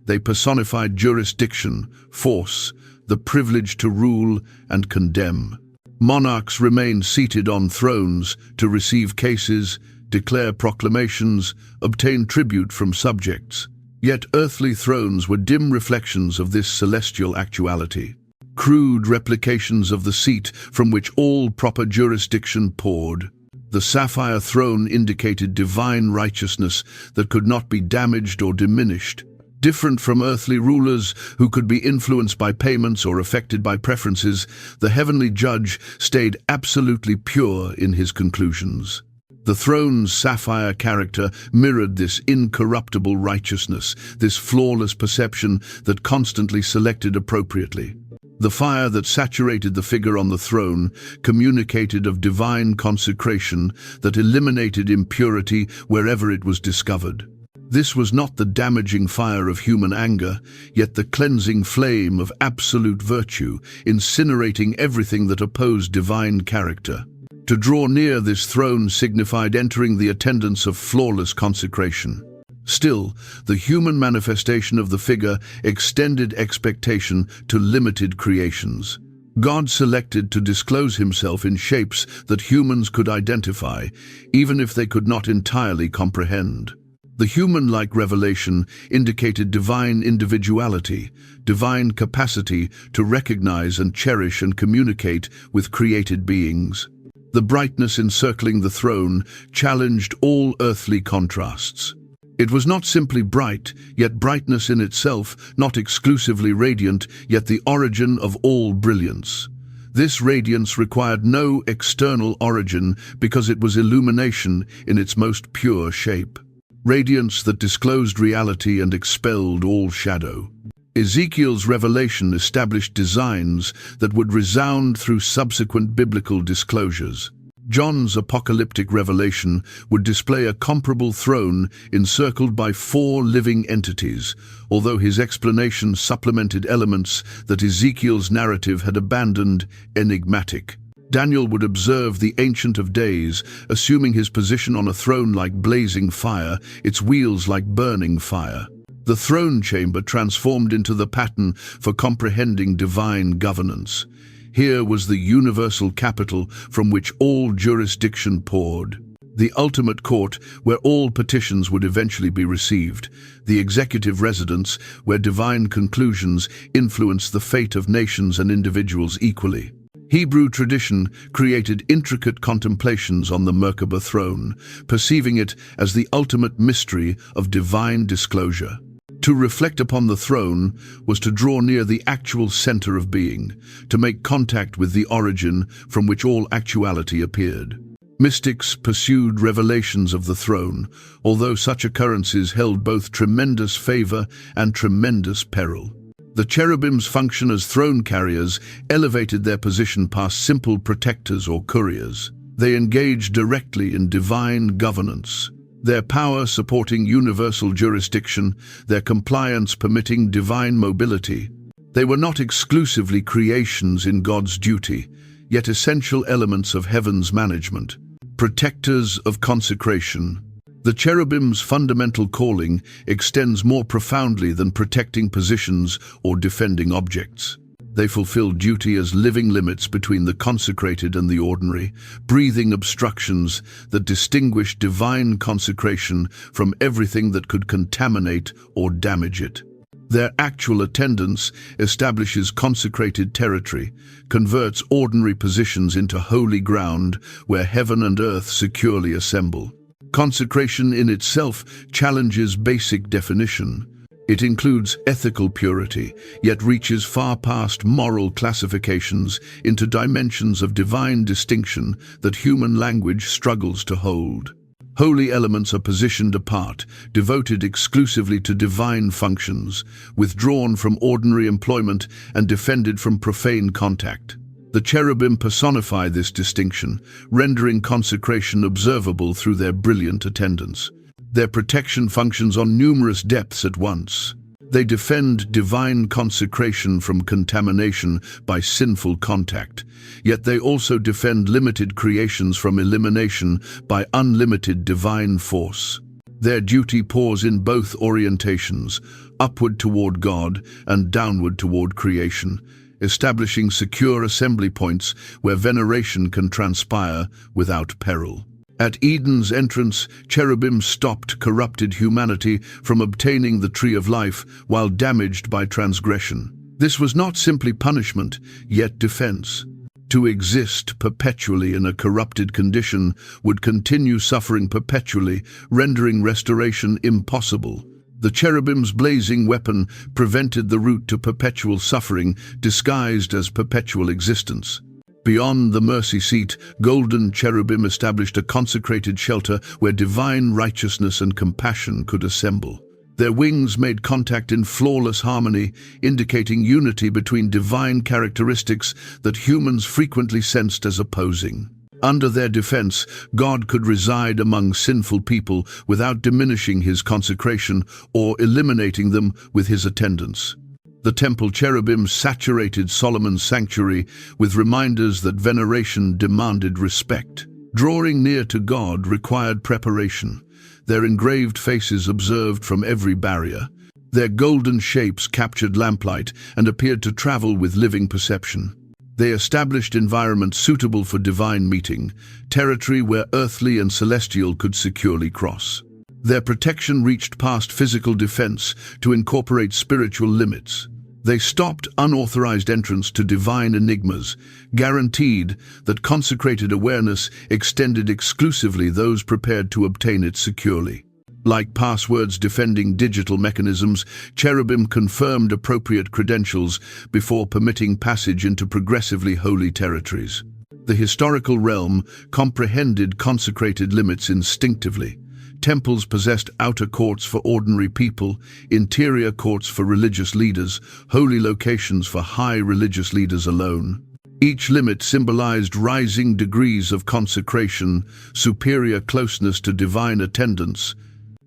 They personified jurisdiction, force, the privilege to rule and condemn. Monarchs remained seated on thrones to receive cases, declare proclamations, obtain tribute from subjects. Yet earthly thrones were dim reflections of this celestial actuality, crude replications of the seat from which all proper jurisdiction poured. The sapphire throne indicated divine righteousness that could not be damaged or diminished. Different from earthly rulers who could be influenced by payments or affected by preferences, the heavenly judge stayed absolutely pure in his conclusions. The throne's sapphire character mirrored this incorruptible righteousness, this flawless perception that constantly selected appropriately. The fire that saturated the figure on the throne communicated of divine consecration that eliminated impurity wherever it was discovered. This was not the damaging fire of human anger, yet the cleansing flame of absolute virtue, incinerating everything that opposed divine character. To draw near this throne signified entering the attendance of flawless consecration. Still, the human manifestation of the figure extended expectation to limited creations. God selected to disclose himself in shapes that humans could identify, even if they could not entirely comprehend. The human-like revelation indicated divine individuality, divine capacity to recognize and cherish and communicate with created beings. The brightness encircling the throne challenged all earthly contrasts. It was not simply bright, yet brightness in itself, not exclusively radiant, yet the origin of all brilliance. This radiance required no external origin because it was illumination in its most pure shape. Radiance that disclosed reality and expelled all shadow. Ezekiel's revelation established designs that would resound through subsequent biblical disclosures. John's apocalyptic revelation would display a comparable throne encircled by 4 living entities, although his explanation supplemented elements that Ezekiel's narrative had abandoned enigmatic. Daniel would observe the Ancient of Days, assuming his position on a throne like blazing fire, its wheels like burning fire. The throne chamber transformed into the pattern for comprehending divine governance. Here was the universal capital from which all jurisdiction poured. The ultimate court where all petitions would eventually be received. The executive residence where divine conclusions influenced the fate of nations and individuals equally. Hebrew tradition created intricate contemplations on the Merkabah throne, perceiving it as the ultimate mystery of divine disclosure. To reflect upon the throne was to draw near the actual center of being, to make contact with the origin from which all actuality appeared. Mystics pursued revelations of the throne, although such occurrences held both tremendous favor and tremendous peril. The cherubim's function as throne carriers elevated their position past simple protectors or couriers. They engaged directly in divine governance, their power supporting universal jurisdiction, their compliance permitting divine mobility. They were not exclusively creations in God's duty, yet essential elements of heaven's management. Protectors of consecration. The cherubim's fundamental calling extends more profoundly than protecting positions or defending objects. They fulfill duty as living limits between the consecrated and the ordinary, breathing obstructions that distinguish divine consecration from everything that could contaminate or damage it. Their actual attendance establishes consecrated territory, converts ordinary positions into holy ground where heaven and earth securely assemble. Consecration in itself challenges basic definition. It includes ethical purity, yet reaches far past moral classifications into dimensions of divine distinction that human language struggles to hold. Holy elements are positioned apart, devoted exclusively to divine functions, withdrawn from ordinary employment and defended from profane contact. The cherubim personify this distinction, rendering consecration observable through their brilliant attendance. Their protection functions on numerous depths at once. They defend divine consecration from contamination by sinful contact, yet they also defend limited creations from elimination by unlimited divine force. Their duty pours in both orientations, upward toward God and downward toward creation, establishing secure assembly points where veneration can transpire without peril. At Eden's entrance, cherubim stopped corrupted humanity from obtaining the tree of life while damaged by transgression. This was not simply punishment, yet defense. To exist perpetually in a corrupted condition would continue suffering perpetually, rendering restoration impossible. The cherubim's blazing weapon prevented the route to perpetual suffering, disguised as perpetual existence. Beyond the mercy seat, golden cherubim established a consecrated shelter where divine righteousness and compassion could assemble. Their wings made contact in flawless harmony, indicating unity between divine characteristics that humans frequently sensed as opposing. Under their defense, God could reside among sinful people without diminishing his consecration or eliminating them with his attendance. The temple cherubim saturated Solomon's sanctuary with reminders that veneration demanded respect. Drawing near to God required preparation, their engraved faces observed from every barrier. Their golden shapes captured lamplight and appeared to travel with living perception. They established environments suitable for divine meeting, territory where earthly and celestial could securely cross. Their protection reached past physical defense to incorporate spiritual limits. They stopped unauthorized entrance to divine enigmas, guaranteed that consecrated awareness extended exclusively those prepared to obtain it securely. Like passwords defending digital mechanisms, cherubim confirmed appropriate credentials before permitting passage into progressively holy territories. The historical realm comprehended consecrated limits instinctively. Temples possessed outer courts for ordinary people, interior courts for religious leaders, holy locations for high religious leaders alone. Each limit symbolized rising degrees of consecration, superior closeness to divine attendance.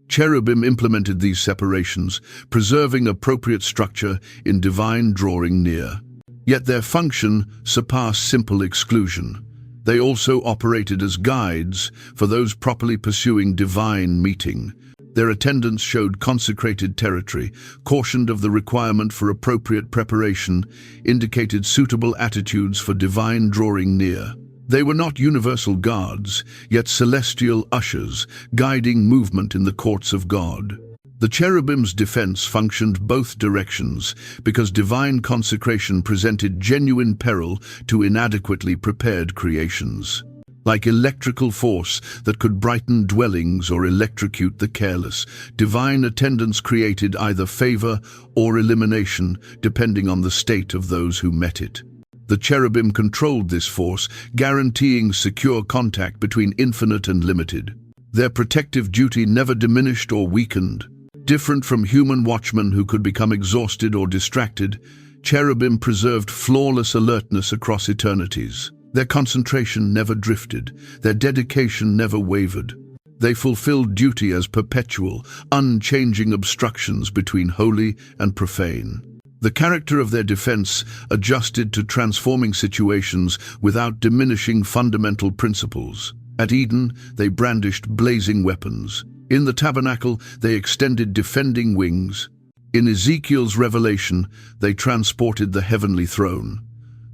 Cherubim implemented these separations, preserving appropriate structure in divine drawing near. Yet their function surpassed simple exclusion. They also operated as guides for those properly pursuing divine meeting. Their attendance showed consecrated territory, cautioned of the requirement for appropriate preparation, indicated suitable attitudes for divine drawing near. They were not universal guards, yet celestial ushers, guiding movement in the courts of God. The cherubim's defense functioned both directions because divine consecration presented genuine peril to inadequately prepared creations. Like electrical force that could brighten dwellings or electrocute the careless, divine attendance created either favor or elimination, depending on the state of those who met it. The cherubim controlled this force, guaranteeing secure contact between infinite and limited. Their protective duty never diminished or weakened. Different from human watchmen who could become exhausted or distracted, cherubim preserved flawless alertness across eternities. Their concentration never drifted, their dedication never wavered. They fulfilled duty as perpetual, unchanging obstructions between holy and profane. The character of their defense adjusted to transforming situations without diminishing fundamental principles. At Eden, they brandished blazing weapons. In the tabernacle, they extended defending wings. In Ezekiel's revelation, they transported the heavenly throne.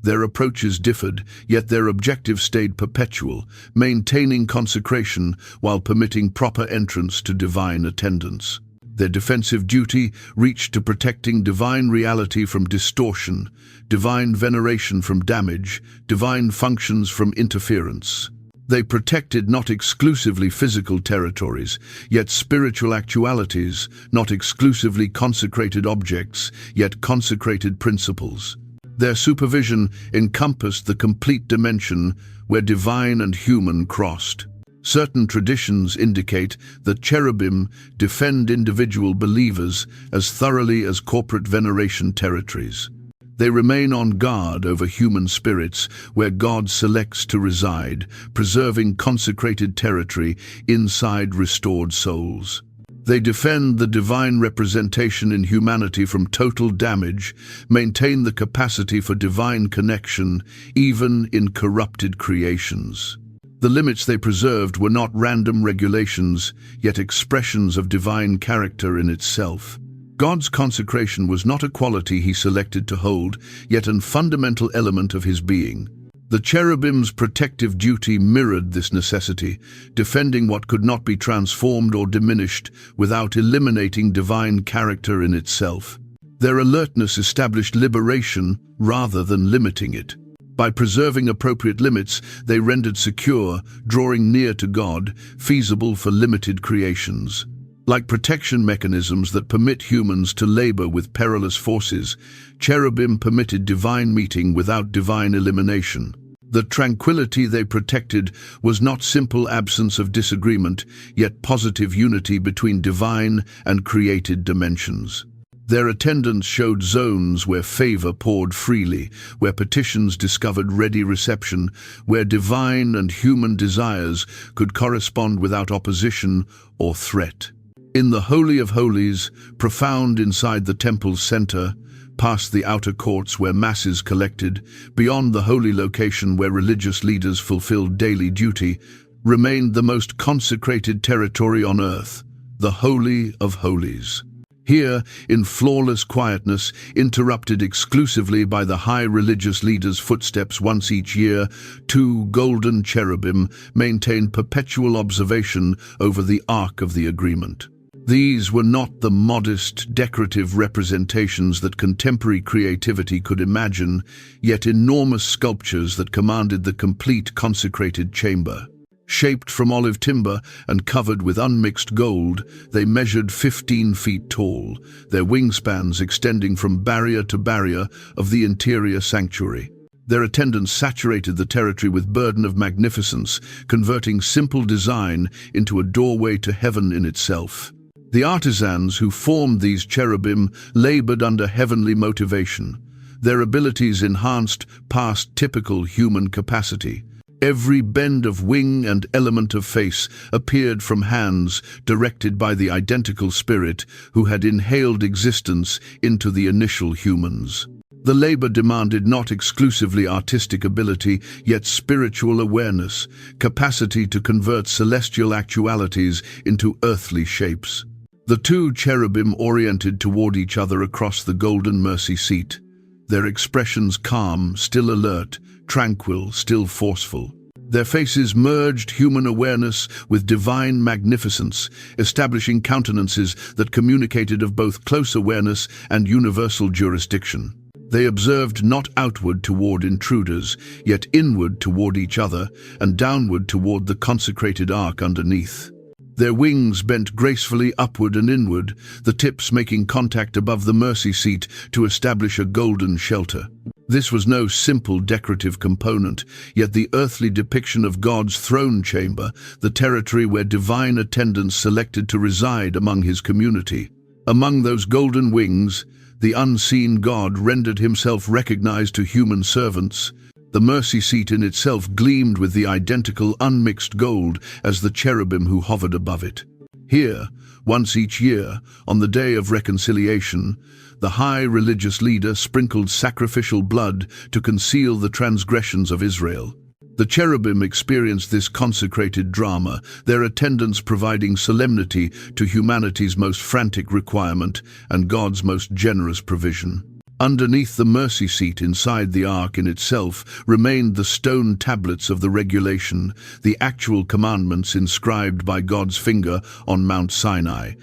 Their approaches differed, yet their objective stayed perpetual, maintaining consecration while permitting proper entrance to divine attendance. Their defensive duty reached to protecting divine reality from distortion, divine veneration from damage, divine functions from interference. They protected not exclusively physical territories, yet spiritual actualities, not exclusively consecrated objects, yet consecrated principles. Their supervision encompassed the complete dimension where divine and human crossed. Certain traditions indicate that cherubim defend individual believers as thoroughly as corporate veneration territories. They remain on guard over human spirits where God selects to reside, preserving consecrated territory inside restored souls. They defend the divine representation in humanity from total damage, maintain the capacity for divine connection, even in corrupted creations. The limits they preserved were not random regulations, yet expressions of divine character in itself. God's consecration was not a quality he selected to hold, yet a fundamental element of his being. The cherubim's protective duty mirrored this necessity, defending what could not be transformed or diminished without eliminating divine character in itself. Their alertness established liberation rather than limiting it. By preserving appropriate limits, they rendered secure, drawing near to God, feasible for limited creations. Like protection mechanisms that permit humans to labor with perilous forces, cherubim permitted divine meeting without divine elimination. The tranquility they protected was not simple absence of disagreement, yet positive unity between divine and created dimensions. Their attendance showed zones where favor poured freely, where petitions discovered ready reception, where divine and human desires could correspond without opposition or threat. In the Holy of Holies, profound inside the temple's center, past the outer courts where masses collected, beyond the holy location where religious leaders fulfilled daily duty, remained the most consecrated territory on earth, the Holy of Holies. Here, in flawless quietness, interrupted exclusively by the high religious leader's footsteps once each year, two golden cherubim maintained perpetual observation over the Ark of the Agreement. These were not the modest, decorative representations that contemporary creativity could imagine, yet enormous sculptures that commanded the complete consecrated chamber. Shaped from olive timber and covered with unmixed gold, they measured 15 feet tall, their wingspans extending from barrier to barrier of the interior sanctuary. Their attendance saturated the territory with burden of magnificence, converting simple design into a doorway to heaven in itself. The artisans who formed these cherubim labored under heavenly motivation. Their abilities enhanced past typical human capacity. Every bend of wing and element of face appeared from hands directed by the identical spirit who had inhaled existence into the initial humans. The labor demanded not exclusively artistic ability, yet spiritual awareness, capacity to convert celestial actualities into earthly shapes. The two cherubim oriented toward each other across the golden mercy seat, their expressions calm, still alert, tranquil, still forceful. Their faces merged human awareness with divine magnificence, establishing countenances that communicated of both close awareness and universal jurisdiction. They observed not outward toward intruders, yet inward toward each other, and downward toward the consecrated ark underneath. Their wings bent gracefully upward and inward, the tips making contact above the mercy seat to establish a golden shelter. This was no simple decorative component, yet the earthly depiction of God's throne chamber, the territory where divine attendants selected to reside among his community. Among those golden wings, the unseen God rendered himself recognized to human servants. The mercy seat in itself gleamed with the identical unmixed gold as the cherubim who hovered above it. Here, once each year, on the day of reconciliation, the high religious leader sprinkled sacrificial blood to conceal the transgressions of Israel. The cherubim experienced this consecrated drama, their attendance providing solemnity to humanity's most frantic requirement and God's most generous provision. Underneath the mercy seat inside the ark in itself remained the stone tablets of the regulation, the actual commandments inscribed by God's finger on Mount Sinai.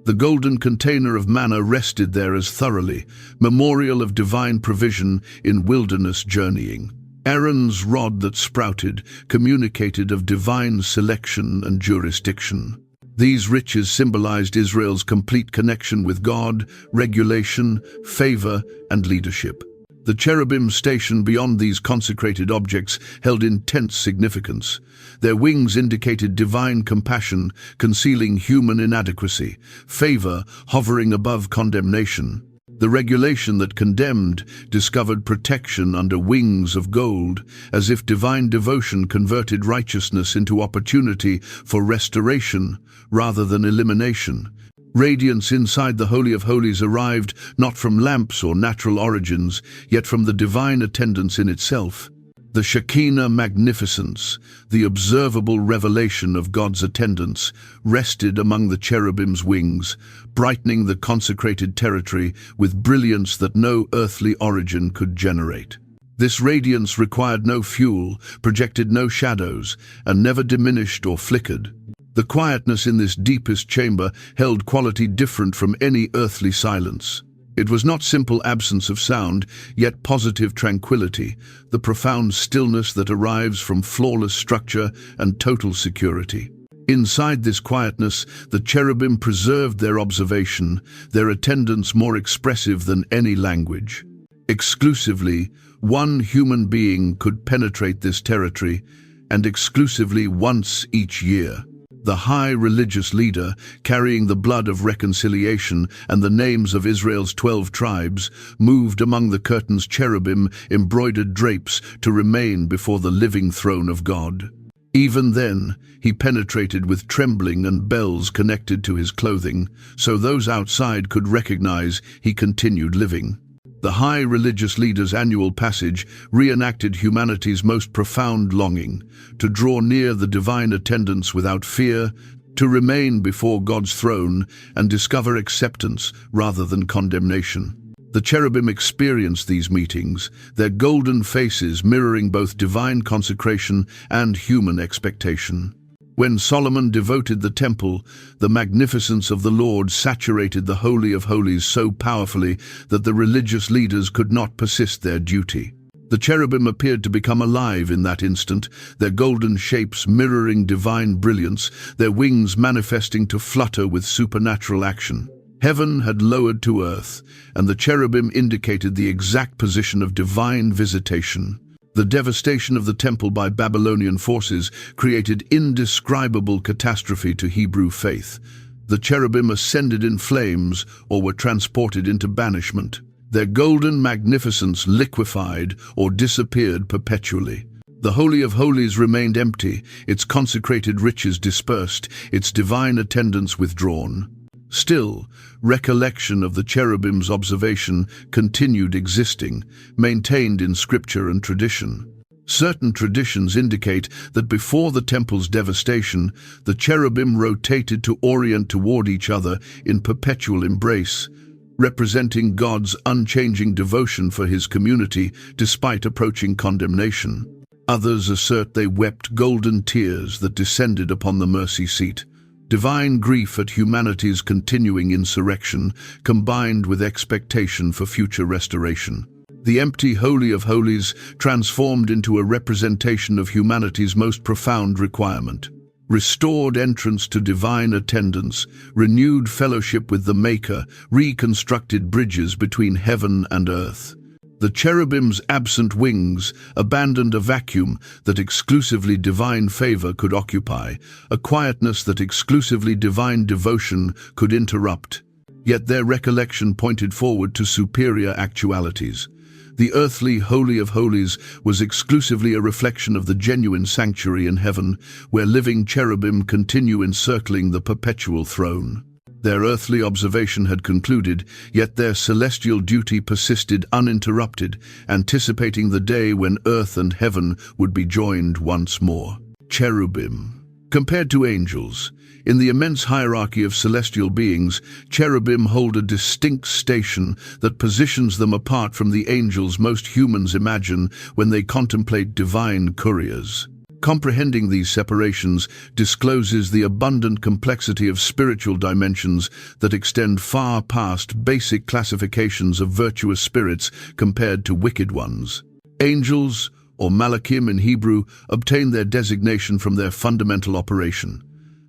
The golden container of manna rested there as thoroughly, memorial of divine provision in wilderness journeying. Aaron's rod that sprouted communicated of divine selection and jurisdiction. These riches symbolized Israel's complete connection with God, regulation, favor, and leadership. The cherubim stationed beyond these consecrated objects held intense significance. Their wings indicated divine compassion, concealing human inadequacy, favor hovering above condemnation. The regulation that condemned discovered protection under wings of gold, as if divine devotion converted righteousness into opportunity for restoration rather than elimination. Radiance inside the Holy of Holies arrived not from lamps or natural origins, yet from the divine attendance in itself. The Shekinah magnificence, the observable revelation of God's attendance, rested among the cherubim's wings, brightening the consecrated territory with brilliance that no earthly origin could generate. This radiance required no fuel, projected no shadows, and never diminished or flickered. The quietness in this deepest chamber held quality different from any earthly silence. It was not simple absence of sound, yet positive tranquility, the profound stillness that arrives from flawless structure and total security. Inside this quietness, the cherubim preserved their observation, their attendance more expressive than any language. Exclusively, one human being could penetrate this territory, and exclusively once each year. The high religious leader, carrying the blood of reconciliation and the names of Israel's 12 tribes, moved among the curtain's cherubim embroidered drapes to remain before the living throne of God. Even then, he penetrated with trembling and bells connected to his clothing, so those outside could recognize he continued living. The high religious leader's annual passage reenacted humanity's most profound longing, to draw near the divine attendance without fear, to remain before God's throne and discover acceptance rather than condemnation. The cherubim experienced these meetings, their golden faces mirroring both divine consecration and human expectation. When Solomon devoted the temple, the magnificence of the Lord saturated the Holy of Holies so powerfully that the religious leaders could not persist their duty. The cherubim appeared to become alive in that instant, their golden shapes mirroring divine brilliance, their wings manifesting to flutter with supernatural action. Heaven had lowered to earth, and the cherubim indicated the exact position of divine visitation. The devastation of the temple by Babylonian forces created indescribable catastrophe to Hebrew faith. The cherubim ascended in flames or were transported into banishment. Their golden magnificence liquefied or disappeared perpetually. The Holy of Holies remained empty, its consecrated riches dispersed, its divine attendance withdrawn. Still, recollection of the cherubim's observation continued existing, maintained in scripture and tradition. Certain traditions indicate that before the temple's devastation, the cherubim rotated to orient toward each other in perpetual embrace, representing God's unchanging devotion for his community despite approaching condemnation. Others assert they wept golden tears that descended upon the mercy seat. Divine grief at humanity's continuing insurrection, combined with expectation for future restoration. The empty Holy of Holies transformed into a representation of humanity's most profound requirement. Restored entrance to divine attendance, renewed fellowship with the Maker, reconstructed bridges between heaven and earth. The cherubim's absent wings abandoned a vacuum that exclusively divine favor could occupy, a quietness that exclusively divine devotion could interrupt. Yet their recollection pointed forward to superior actualities. The earthly Holy of Holies was exclusively a reflection of the genuine sanctuary in heaven, where living cherubim continue encircling the perpetual throne. Their earthly observation had concluded, yet their celestial duty persisted uninterrupted, anticipating the day when earth and heaven would be joined once more. Cherubim. Compared to angels, in the immense hierarchy of celestial beings, cherubim hold a distinct station that positions them apart from the angels most humans imagine when they contemplate divine couriers. Comprehending these separations discloses the abundant complexity of spiritual dimensions that extend far past basic classifications of virtuous spirits compared to wicked ones. Angels, or malachim in Hebrew, obtain their designation from their fundamental operation.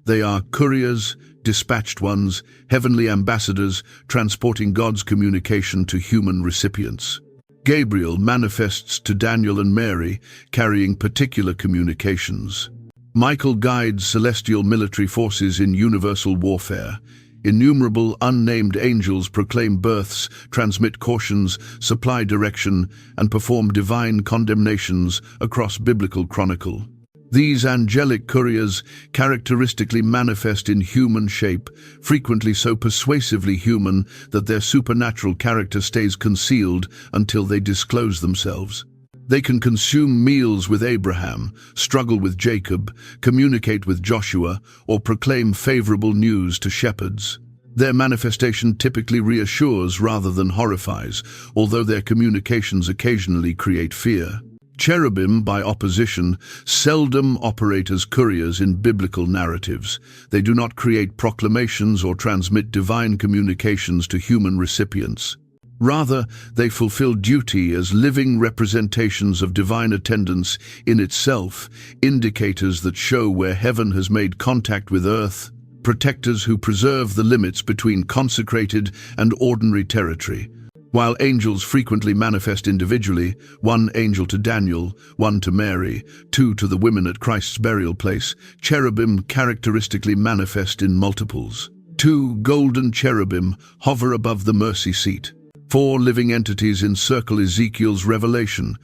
They are couriers, dispatched ones, heavenly ambassadors, transporting God's communication to human recipients. Gabriel manifests to Daniel and Mary, carrying particular communications. Michael guides celestial military forces in universal warfare. Innumerable unnamed angels proclaim births, transmit cautions, supply direction, and perform divine condemnations across biblical chronicle. These angelic couriers characteristically manifest in human shape, frequently so persuasively human that their supernatural character stays concealed until they disclose themselves. They can consume meals with Abraham, struggle with Jacob, communicate with Joshua, or proclaim favorable news to shepherds. Their manifestation typically reassures rather than horrifies, although their communications occasionally create fear. Cherubim, by opposition, seldom operate as couriers in biblical narratives. They do not create proclamations or transmit divine communications to human recipients. Rather, they fulfill duty as living representations of divine attendance in itself, indicators that show where heaven has made contact with earth, protectors who preserve the limits between consecrated and ordinary territory. While angels frequently manifest individually, one angel to Daniel, one to Mary, two to the women at Christ's burial place, cherubim characteristically manifest in multiples. 2 golden cherubim hover above the mercy seat. 4 living entities encircle Ezekiel's revelation.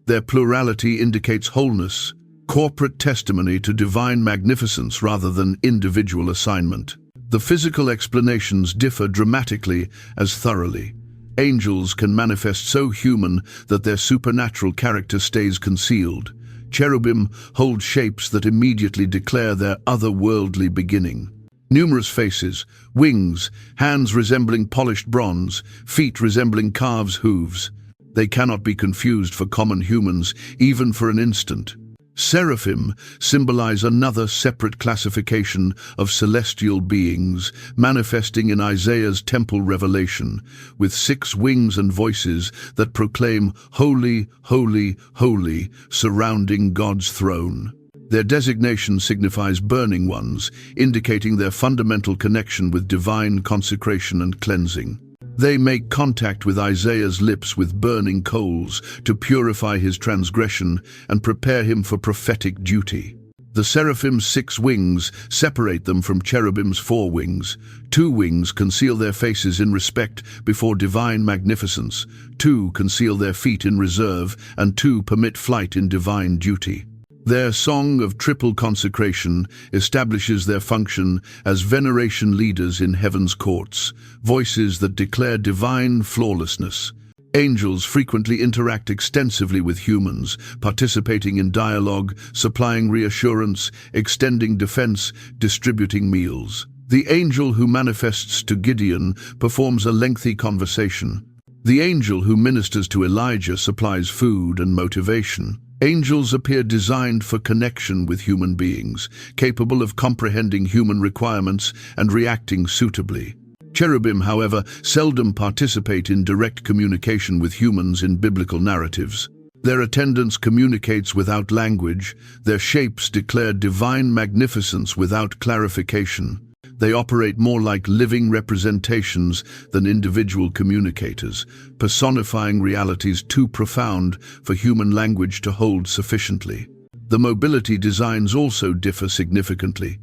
Their plurality indicates wholeness, corporate testimony to divine magnificence rather than individual assignment. The physical explanations differ dramatically as thoroughly. Angels can manifest so human that their supernatural character stays concealed. Cherubim hold shapes that immediately declare their otherworldly beginning. Numerous faces, wings, hands resembling polished bronze, feet resembling calves' hooves. They cannot be confused for common humans, even for an instant. Seraphim symbolize another separate classification of celestial beings, manifesting in Isaiah's temple revelation, with 6 wings and voices that proclaim, "Holy, holy, holy," surrounding God's throne. Their designation signifies burning ones, indicating their fundamental connection with divine consecration and cleansing. They make contact with Isaiah's lips with burning coals to purify his transgression and prepare him for prophetic duty. The seraphim's 6 wings separate them from cherubim's 4 wings. 2 wings conceal their faces in respect before divine magnificence, 2 conceal their feet in reserve, and 2 permit flight in divine duty. Their song of triple consecration establishes their function as veneration leaders in heaven's courts, voices that declare divine flawlessness. Angels frequently interact extensively with humans, participating in dialogue, supplying reassurance, extending defense, distributing meals. The angel who manifests to Gideon performs a lengthy conversation. The angel who ministers to Elijah supplies food and motivation. Angels appear designed for connection with human beings, capable of comprehending human requirements and reacting suitably. Cherubim, however, seldom participate in direct communication with humans in biblical narratives. Their attendance communicates without language, their shapes declare divine magnificence without clarification. They operate more like living representations than individual communicators, personifying realities too profound for human language to hold sufficiently. The mobility designs also differ significantly.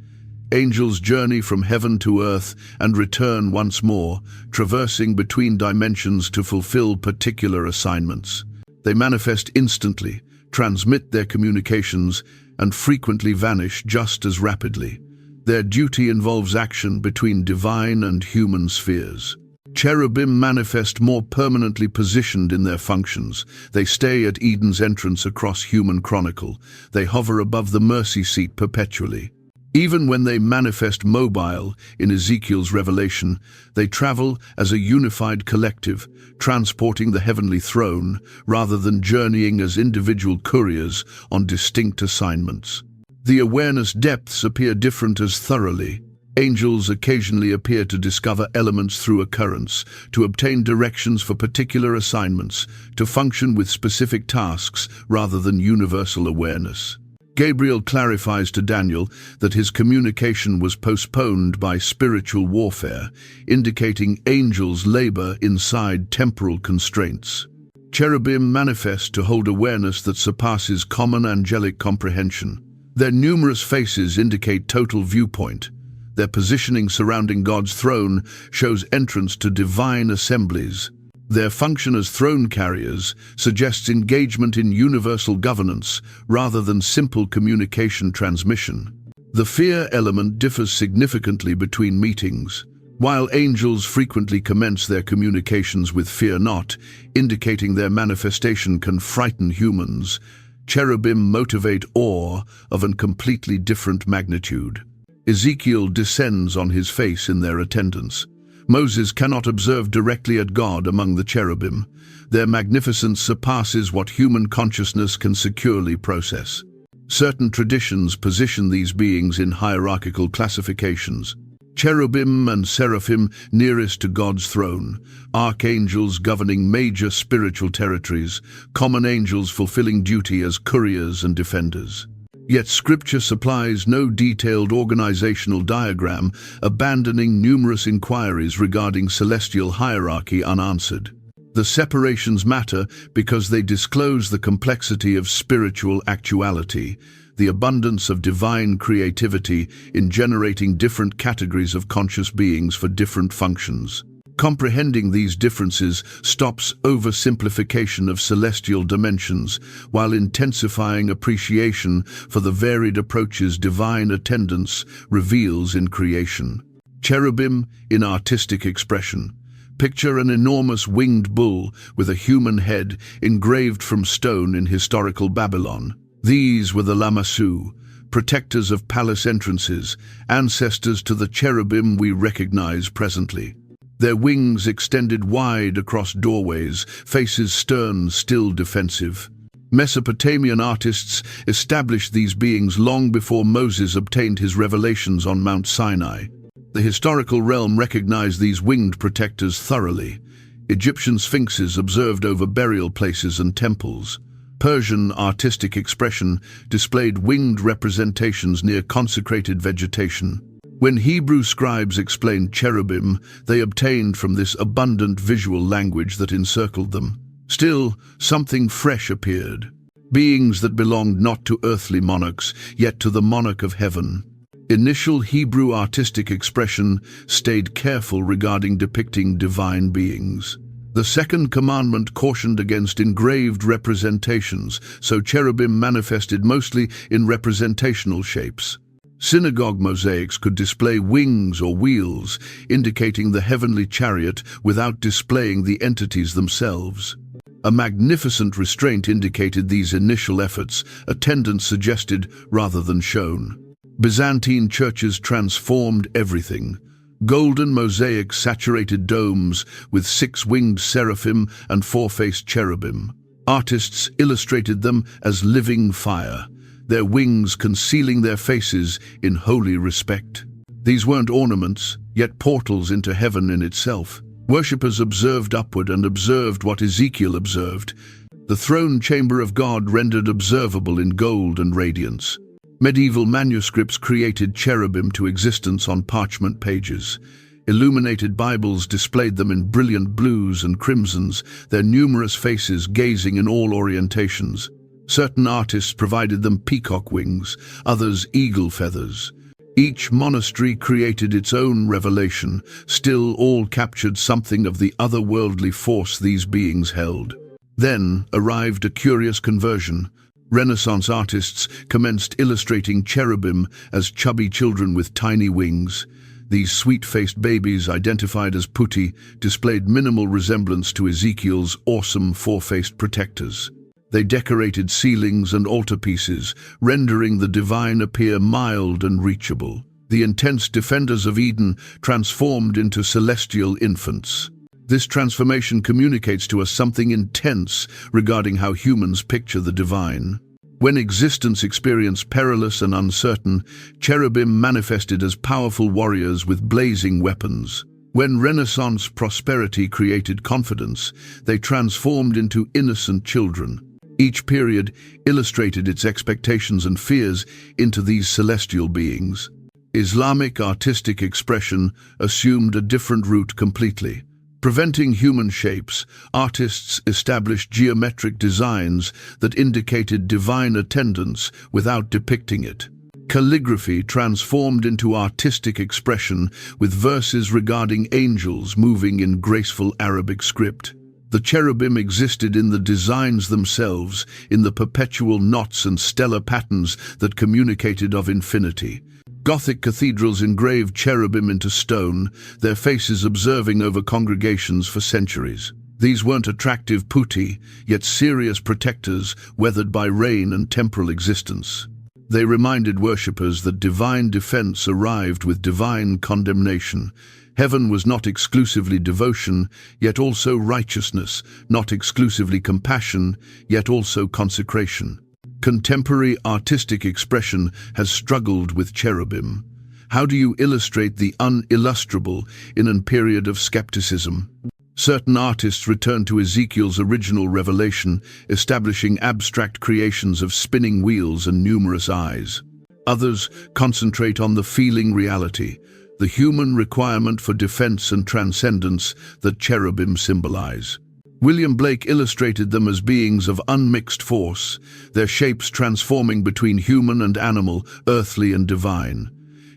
Angels journey from heaven to earth and return once more, traversing between dimensions to fulfill particular assignments. They manifest instantly, transmit their communications, and frequently vanish just as rapidly. Their duty involves action between divine and human spheres. Cherubim manifest more permanently positioned in their functions. They stay at Eden's entrance across human chronicle. They hover above the mercy seat perpetually. Even when they manifest mobile, in Ezekiel's revelation, they travel as a unified collective, transporting the heavenly throne, rather than journeying as individual couriers on distinct assignments. The awareness depths appear different as thoroughly. Angels occasionally appear to discover elements through occurrence, to obtain directions for particular assignments, to function with specific tasks rather than universal awareness. Gabriel clarifies to Daniel that his communication was postponed by spiritual warfare, indicating angels labor inside temporal constraints. Cherubim manifest to hold awareness that surpasses common angelic comprehension. Their numerous faces indicate total viewpoint. Their positioning surrounding God's throne shows entrance to divine assemblies. Their function as throne carriers suggests engagement in universal governance rather than simple communication transmission. The fear element differs significantly between meetings. While angels frequently commence their communications with "fear not," indicating their manifestation can frighten humans, cherubim motivate awe of a completely different magnitude. Ezekiel descends on his face in their attendance. Moses cannot observe directly at God among the cherubim. Their magnificence surpasses what human consciousness can securely process. Certain traditions position these beings in hierarchical classifications. Cherubim and seraphim nearest to God's throne, archangels governing major spiritual territories, common angels fulfilling duty as couriers and defenders. Yet Scripture supplies no detailed organizational diagram, abandoning numerous inquiries regarding celestial hierarchy unanswered. The separations matter because they disclose the complexity of spiritual actuality, the abundance of divine creativity in generating different categories of conscious beings for different functions. Comprehending these differences stops oversimplification of celestial dimensions while intensifying appreciation for the varied approaches divine attendance reveals in creation. Cherubim in artistic expression. Picture an enormous winged bull with a human head engraved from stone in historical Babylon. These were the Lamassu, protectors of palace entrances, ancestors to the cherubim we recognize presently. Their wings extended wide across doorways, faces stern, still defensive. Mesopotamian artists established these beings long before Moses obtained his revelations on Mount Sinai. The historical realm recognized these winged protectors thoroughly. Egyptian sphinxes observed over burial places and temples. Persian artistic expression displayed winged representations near consecrated vegetation. When Hebrew scribes explained cherubim, they obtained from this abundant visual language that encircled them. Still, something fresh appeared. Beings that belonged not to earthly monarchs, yet to the monarch of heaven. Initial Hebrew artistic expression stayed careful regarding depicting divine beings. The second commandment cautioned against engraved representations, so cherubim manifested mostly in representational shapes. Synagogue mosaics could display wings or wheels, indicating the heavenly chariot without displaying the entities themselves. A magnificent restraint indicated these initial efforts, attendance suggested rather than shown. Byzantine churches transformed everything. Golden mosaic saturated domes with 6-winged seraphim and 4-faced cherubim. Artists illustrated them as living fire, their wings concealing their faces in holy respect. These weren't ornaments, yet portals into heaven in itself. Worshippers observed upward and observed what Ezekiel observed, the throne chamber of God rendered observable in gold and radiance. Medieval manuscripts created cherubim to existence on parchment pages. Illuminated Bibles displayed them in brilliant blues and crimsons, their numerous faces gazing in all orientations. Certain artists provided them peacock wings, others eagle feathers. Each monastery created its own revelation, still all captured something of the otherworldly force these beings held. Then arrived a curious conversion. Renaissance artists commenced illustrating cherubim as chubby children with tiny wings. These sweet-faced babies, identified as putti, displayed minimal resemblance to Ezekiel's awesome four-faced protectors. They decorated ceilings and altarpieces, rendering the divine appear mild and reachable. The intense defenders of Eden transformed into celestial infants. This transformation communicates to us something intense regarding how humans picture the divine. When existence experienced perilous and uncertain, cherubim manifested as powerful warriors with blazing weapons. When Renaissance prosperity created confidence, they transformed into innocent children. Each period illustrated its expectations and fears into these celestial beings. Islamic artistic expression assumed a different route completely. Preventing human shapes, artists established geometric designs that indicated divine attendance without depicting it. Calligraphy transformed into artistic expression with verses regarding angels moving in graceful Arabic script. The cherubim existed in the designs themselves, in the perpetual knots and stellar patterns that communicated of infinity. Gothic cathedrals engraved cherubim into stone, their faces observing over congregations for centuries. These weren't attractive putti, yet serious protectors weathered by rain and temporal existence. They reminded worshippers that divine defense arrived with divine condemnation. Heaven was not exclusively devotion, yet also righteousness, not exclusively compassion, yet also consecration. Contemporary artistic expression has struggled with cherubim. How do you illustrate the unillustrable in a period of skepticism? Certain artists return to Ezekiel's original revelation, establishing abstract creations of spinning wheels and numerous eyes. Others concentrate on the feeling reality, the human requirement for defense and transcendence that cherubim symbolize. William Blake illustrated them as beings of unmixed force, their shapes transforming between human and animal, earthly and divine.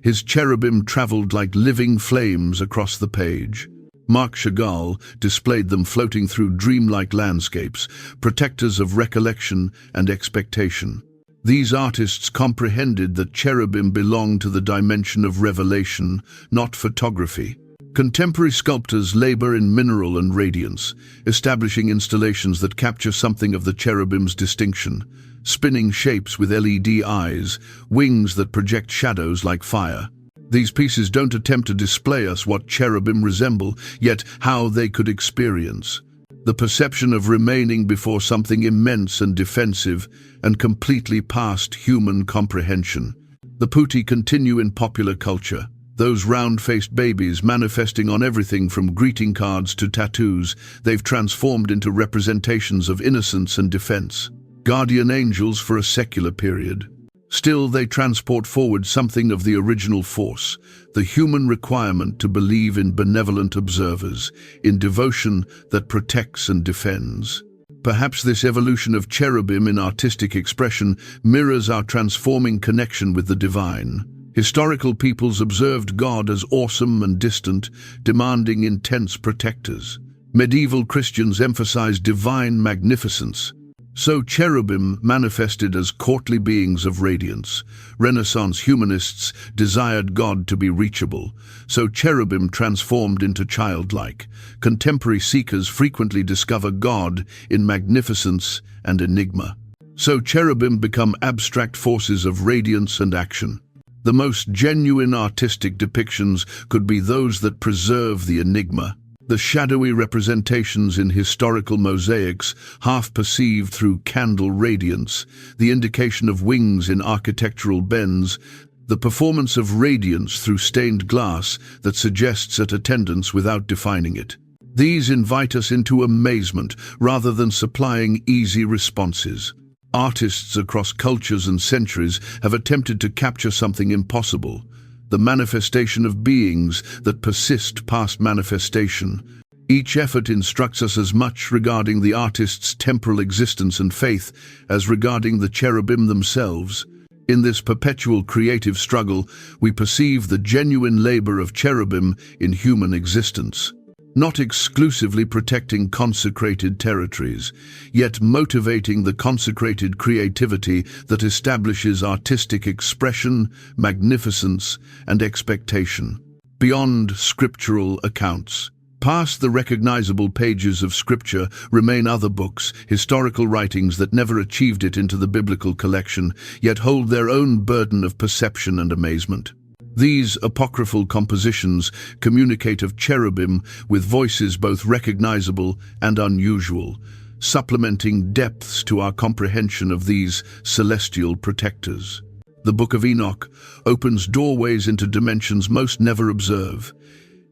His cherubim traveled like living flames across the page. Marc Chagall displayed them floating through dreamlike landscapes, protectors of recollection and expectation. These artists comprehended that cherubim belonged to the dimension of revelation, not photography. Contemporary sculptors labor in mineral and radiance, establishing installations that capture something of the cherubim's distinction, spinning shapes with LED eyes, wings that project shadows like fire. These pieces don't attempt to display us what cherubim resemble, yet how they could experience. The perception of remaining before something immense and defensive and completely past human comprehension. The putti continue in popular culture. Those round-faced babies manifesting on everything from greeting cards to tattoos, they've transformed into representations of innocence and defense. Guardian angels for a secular period. Still, they transport forward something of the original force, the human requirement to believe in benevolent observers, in devotion that protects and defends. Perhaps this evolution of cherubim in artistic expression mirrors our transforming connection with the divine. Historical peoples observed God as awesome and distant, demanding intense protectors. Medieval Christians emphasized divine magnificence. So cherubim manifested as courtly beings of radiance. Renaissance humanists desired God to be reachable, so cherubim transformed into childlike. Contemporary seekers frequently discover God in magnificence and enigma. So cherubim become abstract forces of radiance and action. The most genuine artistic depictions could be those that preserve the enigma. The shadowy representations in historical mosaics, half perceived through candle radiance, the indication of wings in architectural bends, the performance of radiance through stained glass that suggests at attendance without defining it. These invite us into amazement rather than supplying easy responses. Artists across cultures and centuries have attempted to capture something impossible, the manifestation of beings that persist past manifestation. Each effort instructs us as much regarding the artist's temporal existence and faith as regarding the cherubim themselves. In this perpetual creative struggle, we perceive the genuine labor of cherubim in human existence. not exclusively protecting consecrated territories, yet motivating the consecrated creativity that establishes artistic expression, magnificence, and expectation. Beyond scriptural accounts, past the recognizable pages of Scripture remain other books, historical writings that never achieved it into the biblical collection, yet hold their own burden of perception and amazement. These apocryphal compositions communicate of cherubim with voices both recognizable and unusual, supplementing depths to our comprehension of these celestial protectors. The Book of Enoch opens doorways into dimensions most never observe.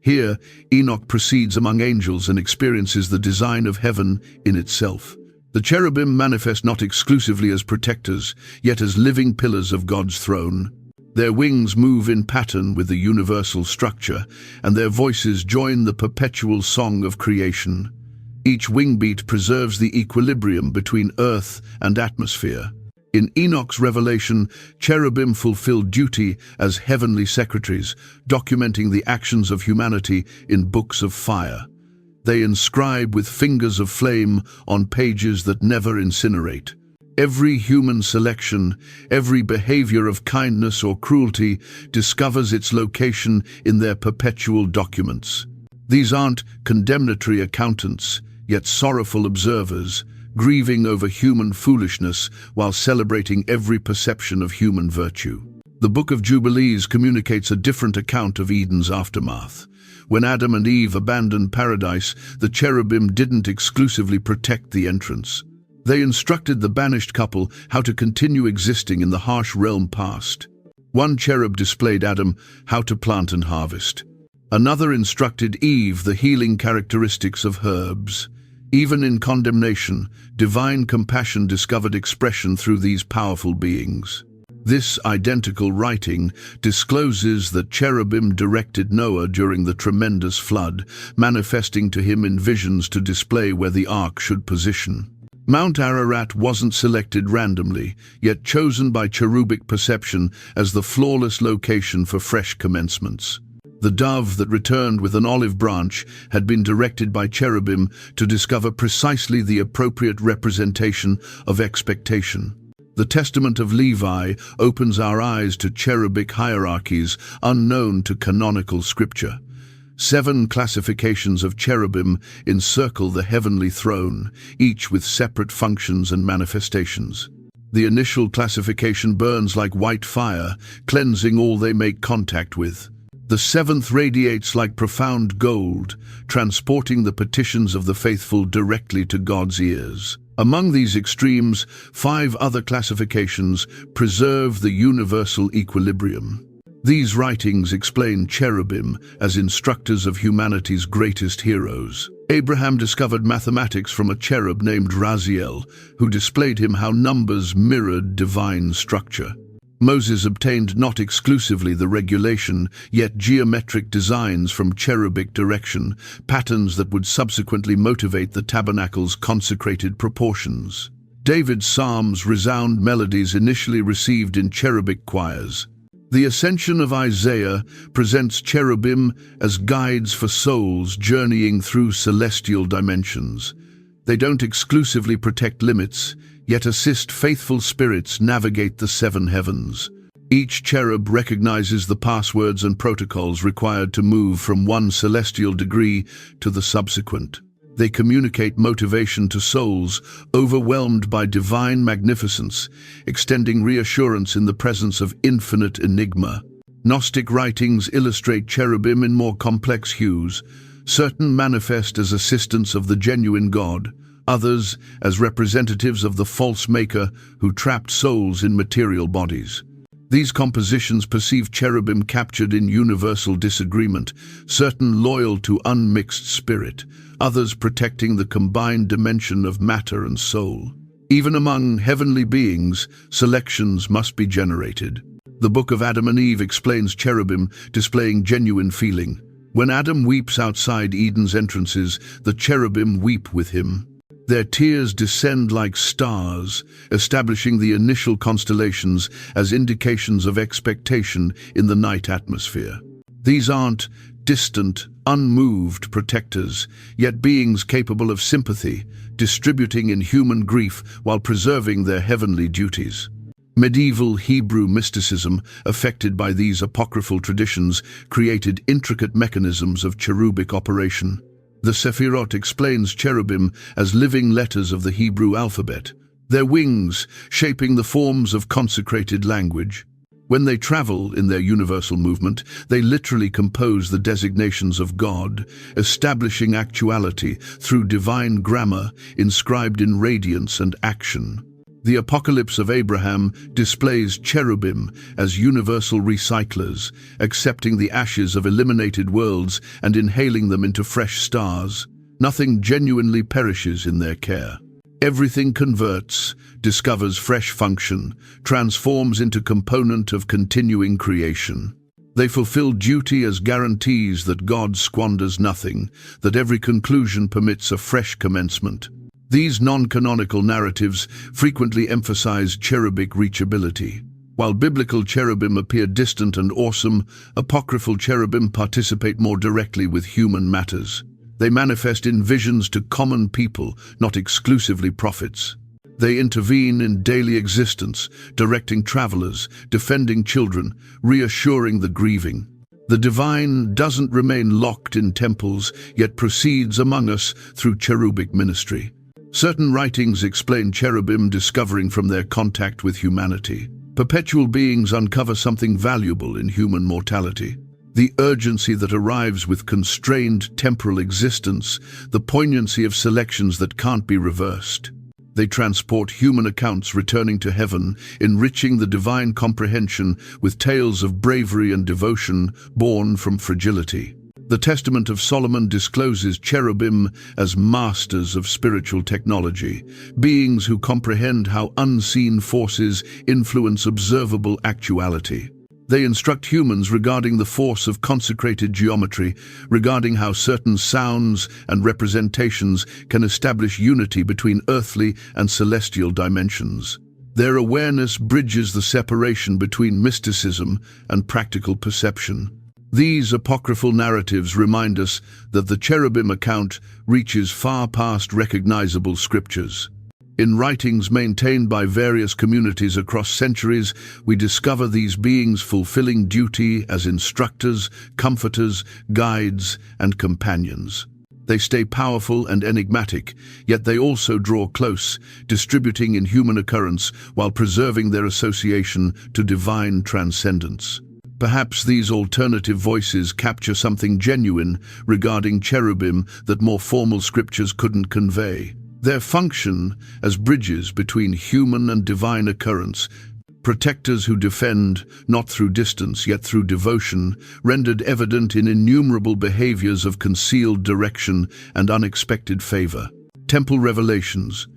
Here, Enoch proceeds among angels and experiences the design of heaven in itself. The cherubim manifest not exclusively as protectors, yet as living pillars of God's throne. Their wings move in pattern with the universal structure, and their voices join the perpetual song of creation. Each wingbeat preserves the equilibrium between earth and atmosphere. In Enoch's revelation, cherubim fulfill duty as heavenly secretaries, documenting the actions of humanity in books of fire. They inscribe with fingers of flame on pages that never incinerate. Every human selection, every behavior of kindness or cruelty discovers its location in their perpetual documents. These aren't condemnatory accountants, yet sorrowful observers, grieving over human foolishness while celebrating every perception of human virtue. The Book of Jubilees communicates a different account of Eden's aftermath. When Adam and Eve abandoned paradise, the cherubim didn't exclusively protect the entrance. They instructed the banished couple how to continue existing in the harsh realm past. One cherub displayed Adam how to plant and harvest. Another instructed Eve the healing characteristics of herbs. Even in condemnation, divine compassion discovered expression through these powerful beings. This identical writing discloses that cherubim directed Noah during the tremendous flood, manifesting to him in visions to display where the ark should position. Mount Ararat wasn't selected randomly, yet chosen by cherubic perception as the flawless location for fresh commencements. The dove that returned with an olive branch had been directed by cherubim to discover precisely the appropriate representation of expectation. The Testament of Levi opens our eyes to cherubic hierarchies unknown to canonical scripture. 7 classifications of cherubim encircle the heavenly throne, each with separate functions and manifestations. The initial classification burns like white fire, cleansing all they make contact with. The 7th radiates like profound gold, transporting the petitions of the faithful directly to God's ears. Among these extremes, 5 other classifications preserve the universal equilibrium. These writings explain cherubim as instructors of humanity's greatest heroes. Abraham discovered mathematics from a cherub named Raziel, who displayed him how numbers mirrored divine structure. Moses obtained not exclusively the regulation, yet geometric designs from cherubic direction, patterns that would subsequently motivate the tabernacle's consecrated proportions. David's psalms resound melodies initially received in cherubic choirs. The Ascension of Isaiah presents cherubim as guides for souls journeying through celestial dimensions. They don't exclusively protect limits, yet assist faithful spirits navigate the 7 heavens. Each cherub recognizes the passwords and protocols required to move from one celestial degree to the subsequent. They communicate motivation to souls overwhelmed by divine magnificence, extending reassurance in the presence of infinite enigma. Gnostic writings illustrate cherubim in more complex hues. Certain manifest as assistants of the genuine God, others as representatives of the false maker who trapped souls in material bodies. These compositions perceive cherubim captured in universal disagreement, certain loyal to unmixed spirit, others protecting the combined dimension of matter and soul. Even among heavenly beings, selections must be generated. The Book of Adam and Eve explains cherubim displaying genuine feeling. When Adam weeps outside Eden's entrances, the cherubim weep with him. Their tears descend like stars, establishing the initial constellations as indications of expectation in the night atmosphere. These aren't distant, unmoved protectors, yet beings capable of sympathy, distributing in human grief while preserving their heavenly duties. Medieval Hebrew mysticism, affected by these apocryphal traditions, created intricate mechanisms of cherubic operation. The Sephirot explains cherubim as living letters of the Hebrew alphabet, their wings shaping the forms of consecrated language. When they travel in their universal movement, they literally compose the designations of God, establishing actuality through divine grammar inscribed in radiance and action. The Apocalypse of Abraham displays cherubim as universal recyclers, accepting the ashes of eliminated worlds and inhaling them into fresh stars. Nothing genuinely perishes in their care. Everything converts, discovers fresh function, transforms into component of continuing creation. They fulfill duty as guarantees that God squanders nothing, that every conclusion permits a fresh commencement. These non-canonical narratives frequently emphasize cherubic reachability. While biblical cherubim appear distant and awesome, apocryphal cherubim participate more directly with human matters. They manifest in visions to common people, not exclusively prophets. They intervene in daily existence, directing travelers, defending children, reassuring the grieving. The divine doesn't remain locked in temples, yet proceeds among us through cherubic ministry. Certain writings explain cherubim discovering from their contact with humanity. Perpetual beings uncover something valuable in human mortality. The urgency that arrives with constrained temporal existence, the poignancy of selections that can't be reversed. They transport human accounts returning to heaven, enriching the divine comprehension with tales of bravery and devotion born from fragility. The Testament of Solomon discloses cherubim as masters of spiritual technology, beings who comprehend how unseen forces influence observable actuality. They instruct humans regarding the force of consecrated geometry, regarding how certain sounds and representations can establish unity between earthly and celestial dimensions. Their awareness bridges the separation between mysticism and practical perception. These apocryphal narratives remind us that the cherubim account reaches far past recognizable scriptures. In writings maintained by various communities across centuries, we discover these beings fulfilling duty as instructors, comforters, guides, and companions. They stay powerful and enigmatic, yet they also draw close, distributing in human occurrence while preserving their association to divine transcendence. Perhaps these alternative voices capture something genuine regarding cherubim that more formal scriptures couldn't convey. Their function as bridges between human and divine occurrence, protectors who defend, not through distance yet through devotion, rendered evident in innumerable behaviors of concealed direction and unexpected favor. Temple revelations.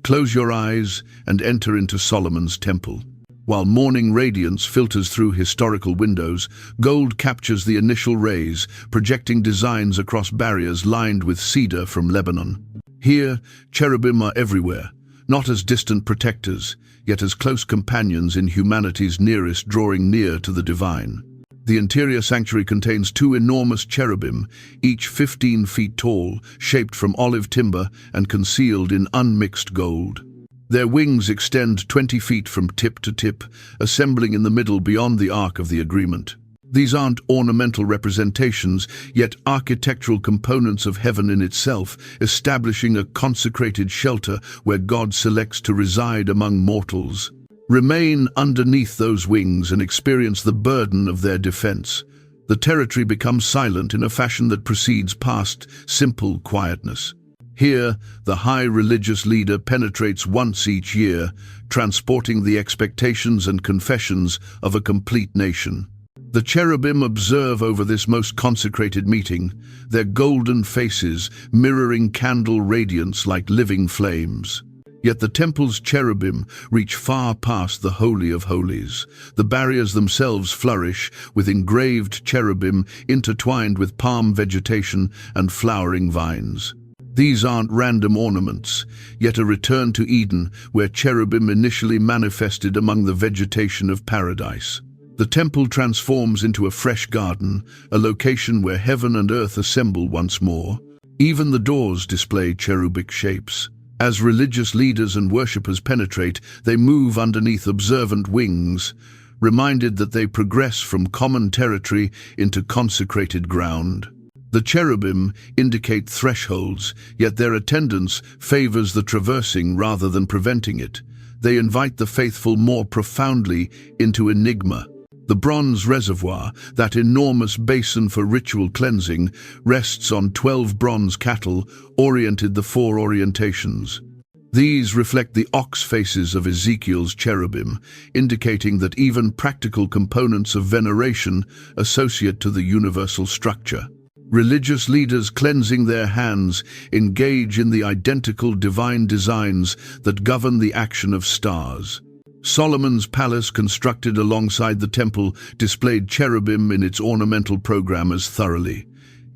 Close your eyes and enter into Solomon's temple. While morning radiance filters through historical windows, gold captures the initial rays, projecting designs across barriers lined with cedar from Lebanon. Here, cherubim are everywhere, not as distant protectors, yet as close companions in humanity's nearest, drawing near to the divine. The interior sanctuary contains two enormous cherubim, each 15 feet tall, shaped from olive timber and concealed in unmixed gold. Their wings extend 20 feet from tip to tip, assembling in the middle beyond the Ark of the Agreement. These aren't ornamental representations, yet architectural components of heaven in itself, establishing a consecrated shelter where God selects to reside among mortals. Remain underneath those wings and experience the burden of their defense. The territory becomes silent in a fashion that proceeds past simple quietness. Here, the high religious leader penetrates once each year, transporting the expectations and confessions of a complete nation. The cherubim observe over this most consecrated meeting, their golden faces mirroring candle radiance like living flames. Yet the temple's cherubim reach far past the Holy of Holies. The barriers themselves flourish, with engraved cherubim intertwined with palm vegetation and flowering vines. These aren't random ornaments, yet a return to Eden where cherubim initially manifested among the vegetation of paradise. The temple transforms into a fresh garden, a location where heaven and earth assemble once more. Even the doors display cherubic shapes. As religious leaders and worshippers penetrate, they move underneath observant wings, reminded that they progress from common territory into consecrated ground. The cherubim indicate thresholds, yet their attendance favors the traversing rather than preventing it. They invite the faithful more profoundly into enigma. The bronze reservoir, that enormous basin for ritual cleansing, rests on 12 bronze cattle, oriented the four orientations. These reflect the ox faces of Ezekiel's cherubim, indicating that even practical components of veneration associate to the universal structure. Religious leaders cleansing their hands engage in the identical divine designs that govern the action of stars. Solomon's palace, constructed alongside the temple, displayed cherubim in its ornamental program as thoroughly.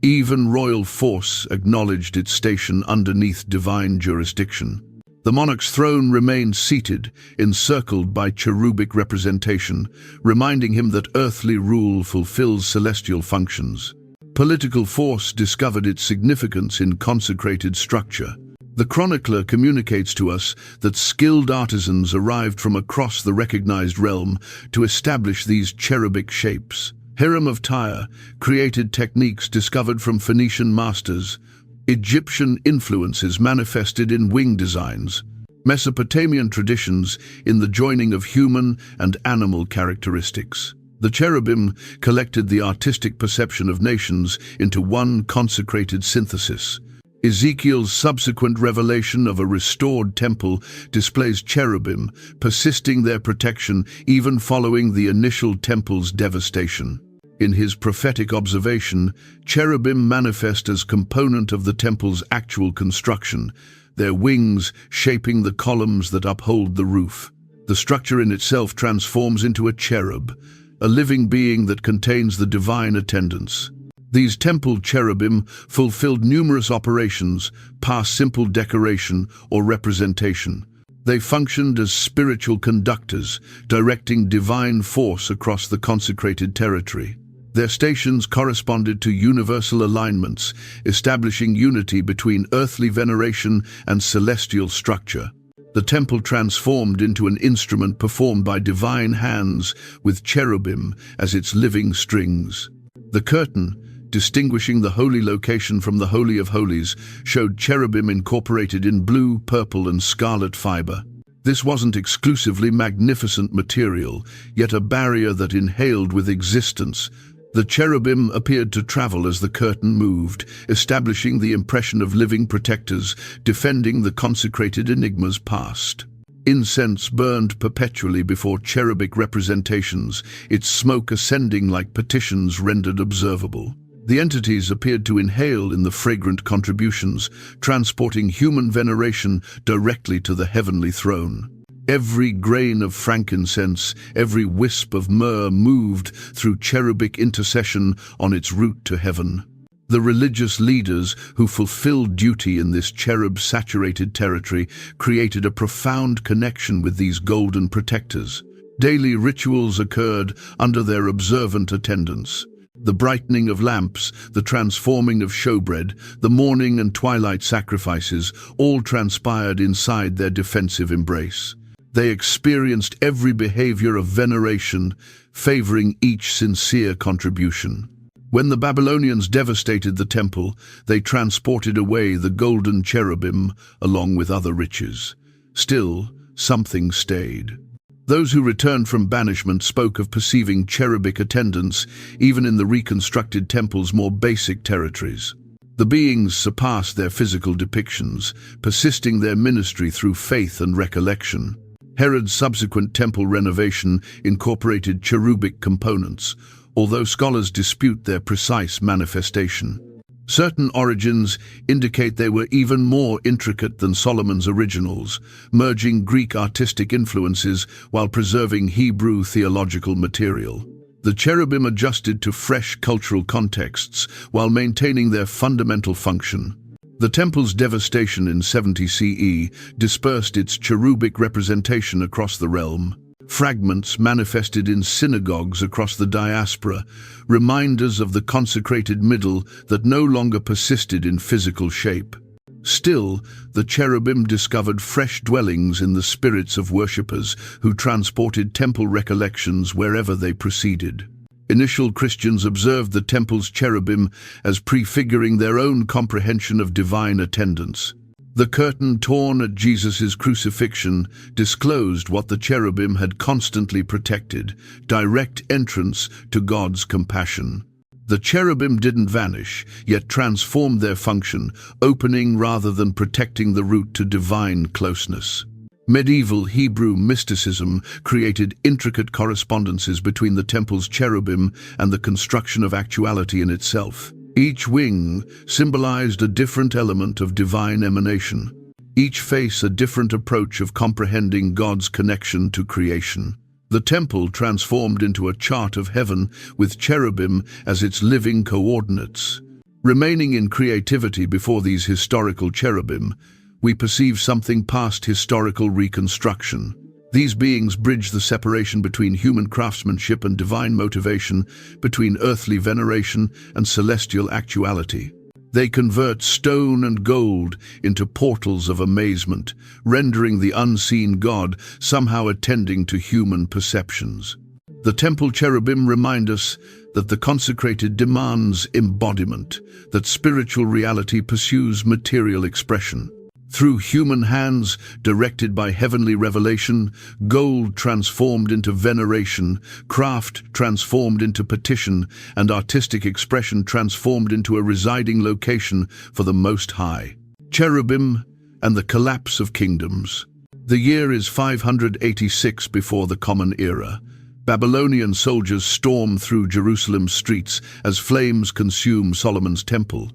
Even royal force acknowledged its station underneath divine jurisdiction. The monarch's throne remained seated, encircled by cherubic representation, reminding him that earthly rule fulfills celestial functions. Political force discovered its significance in consecrated structure. The chronicler communicates to us that skilled artisans arrived from across the recognized realm to establish these cherubic shapes. Hiram of Tyre created techniques discovered from Phoenician masters. Egyptian influences manifested in wing designs. Mesopotamian traditions in the joining of human and animal characteristics. The cherubim collected the artistic perception of nations into one consecrated synthesis. Ezekiel's subsequent revelation of a restored temple displays cherubim, persisting their protection even following the initial temple's devastation. In his prophetic observation, cherubim manifest as component of the temple's actual construction, their wings shaping the columns that uphold the roof. The structure in itself transforms into a cherub, a living being that contains the divine attendance. These temple cherubim fulfilled numerous operations, past simple decoration or representation. They functioned as spiritual conductors, directing divine force across the consecrated territory. Their stations corresponded to universal alignments, establishing unity between earthly veneration and celestial structure. The temple transformed into an instrument performed by divine hands, with cherubim as its living strings. The curtain, distinguishing the holy location from the Holy of Holies, showed cherubim incorporated in blue, purple, and scarlet fiber. This wasn't exclusively magnificent material, yet a barrier that inhaled with existence. The cherubim appeared to travel as the curtain moved, establishing the impression of living protectors, defending the consecrated enigmas past. Incense burned perpetually before cherubic representations, its smoke ascending like petitions rendered observable. The entities appeared to inhale in the fragrant contributions, transporting human veneration directly to the heavenly throne. Every grain of frankincense, every wisp of myrrh moved through cherubic intercession on its route to heaven. The religious leaders who fulfilled duty in this cherub-saturated territory created a profound connection with these golden protectors. Daily rituals occurred under their observant attendance. The brightening of lamps, the transforming of showbread, the morning and twilight sacrifices, all transpired inside their defensive embrace. They experienced every behavior of veneration, favoring each sincere contribution. When the Babylonians devastated the temple, they transported away the golden cherubim along with other riches. Still, something stayed. Those who returned from banishment spoke of perceiving cherubic attendance even in the reconstructed temple's more basic territories. The beings surpassed their physical depictions, persisting their ministry through faith and recollection. Herod's subsequent temple renovation incorporated cherubic components, although scholars dispute their precise manifestation. Certain origins indicate they were even more intricate than Solomon's originals, merging Greek artistic influences while preserving Hebrew theological material. The cherubim adjusted to fresh cultural contexts while maintaining their fundamental function. The temple's devastation in 70 CE dispersed its cherubic representation across the realm. Fragments manifested in synagogues across the diaspora, reminders of the consecrated middle that no longer persisted in physical shape. Still, the cherubim discovered fresh dwellings in the spirits of worshippers who transported temple recollections wherever they proceeded. Initial Christians observed the temple's cherubim as prefiguring their own comprehension of divine attendance. The curtain torn at Jesus' crucifixion disclosed what the cherubim had constantly protected: direct entrance to God's compassion. The cherubim didn't vanish, yet transformed their function, opening rather than protecting the route to divine closeness. Medieval Hebrew mysticism created intricate correspondences between the temple's cherubim and the construction of actuality in itself. Each wing symbolized a different element of divine emanation, each face a different approach of comprehending God's connection to creation. The temple transformed into a chart of heaven with cherubim as its living coordinates. Remaining in creativity before these historical cherubim, we perceive something past historical reconstruction. These beings bridge the separation between human craftsmanship and divine motivation, between earthly veneration and celestial actuality. They convert stone and gold into portals of amazement, rendering the unseen God somehow attending to human perceptions. The temple cherubim remind us that the consecrated demands embodiment, that spiritual reality pursues material expression. Through human hands, directed by heavenly revelation, gold transformed into veneration, craft transformed into petition, and artistic expression transformed into a residing location for the Most High. Cherubim and the collapse of kingdoms. The year is 586 before the Common Era. Babylonian soldiers storm through Jerusalem's streets as flames consume Solomon's temple.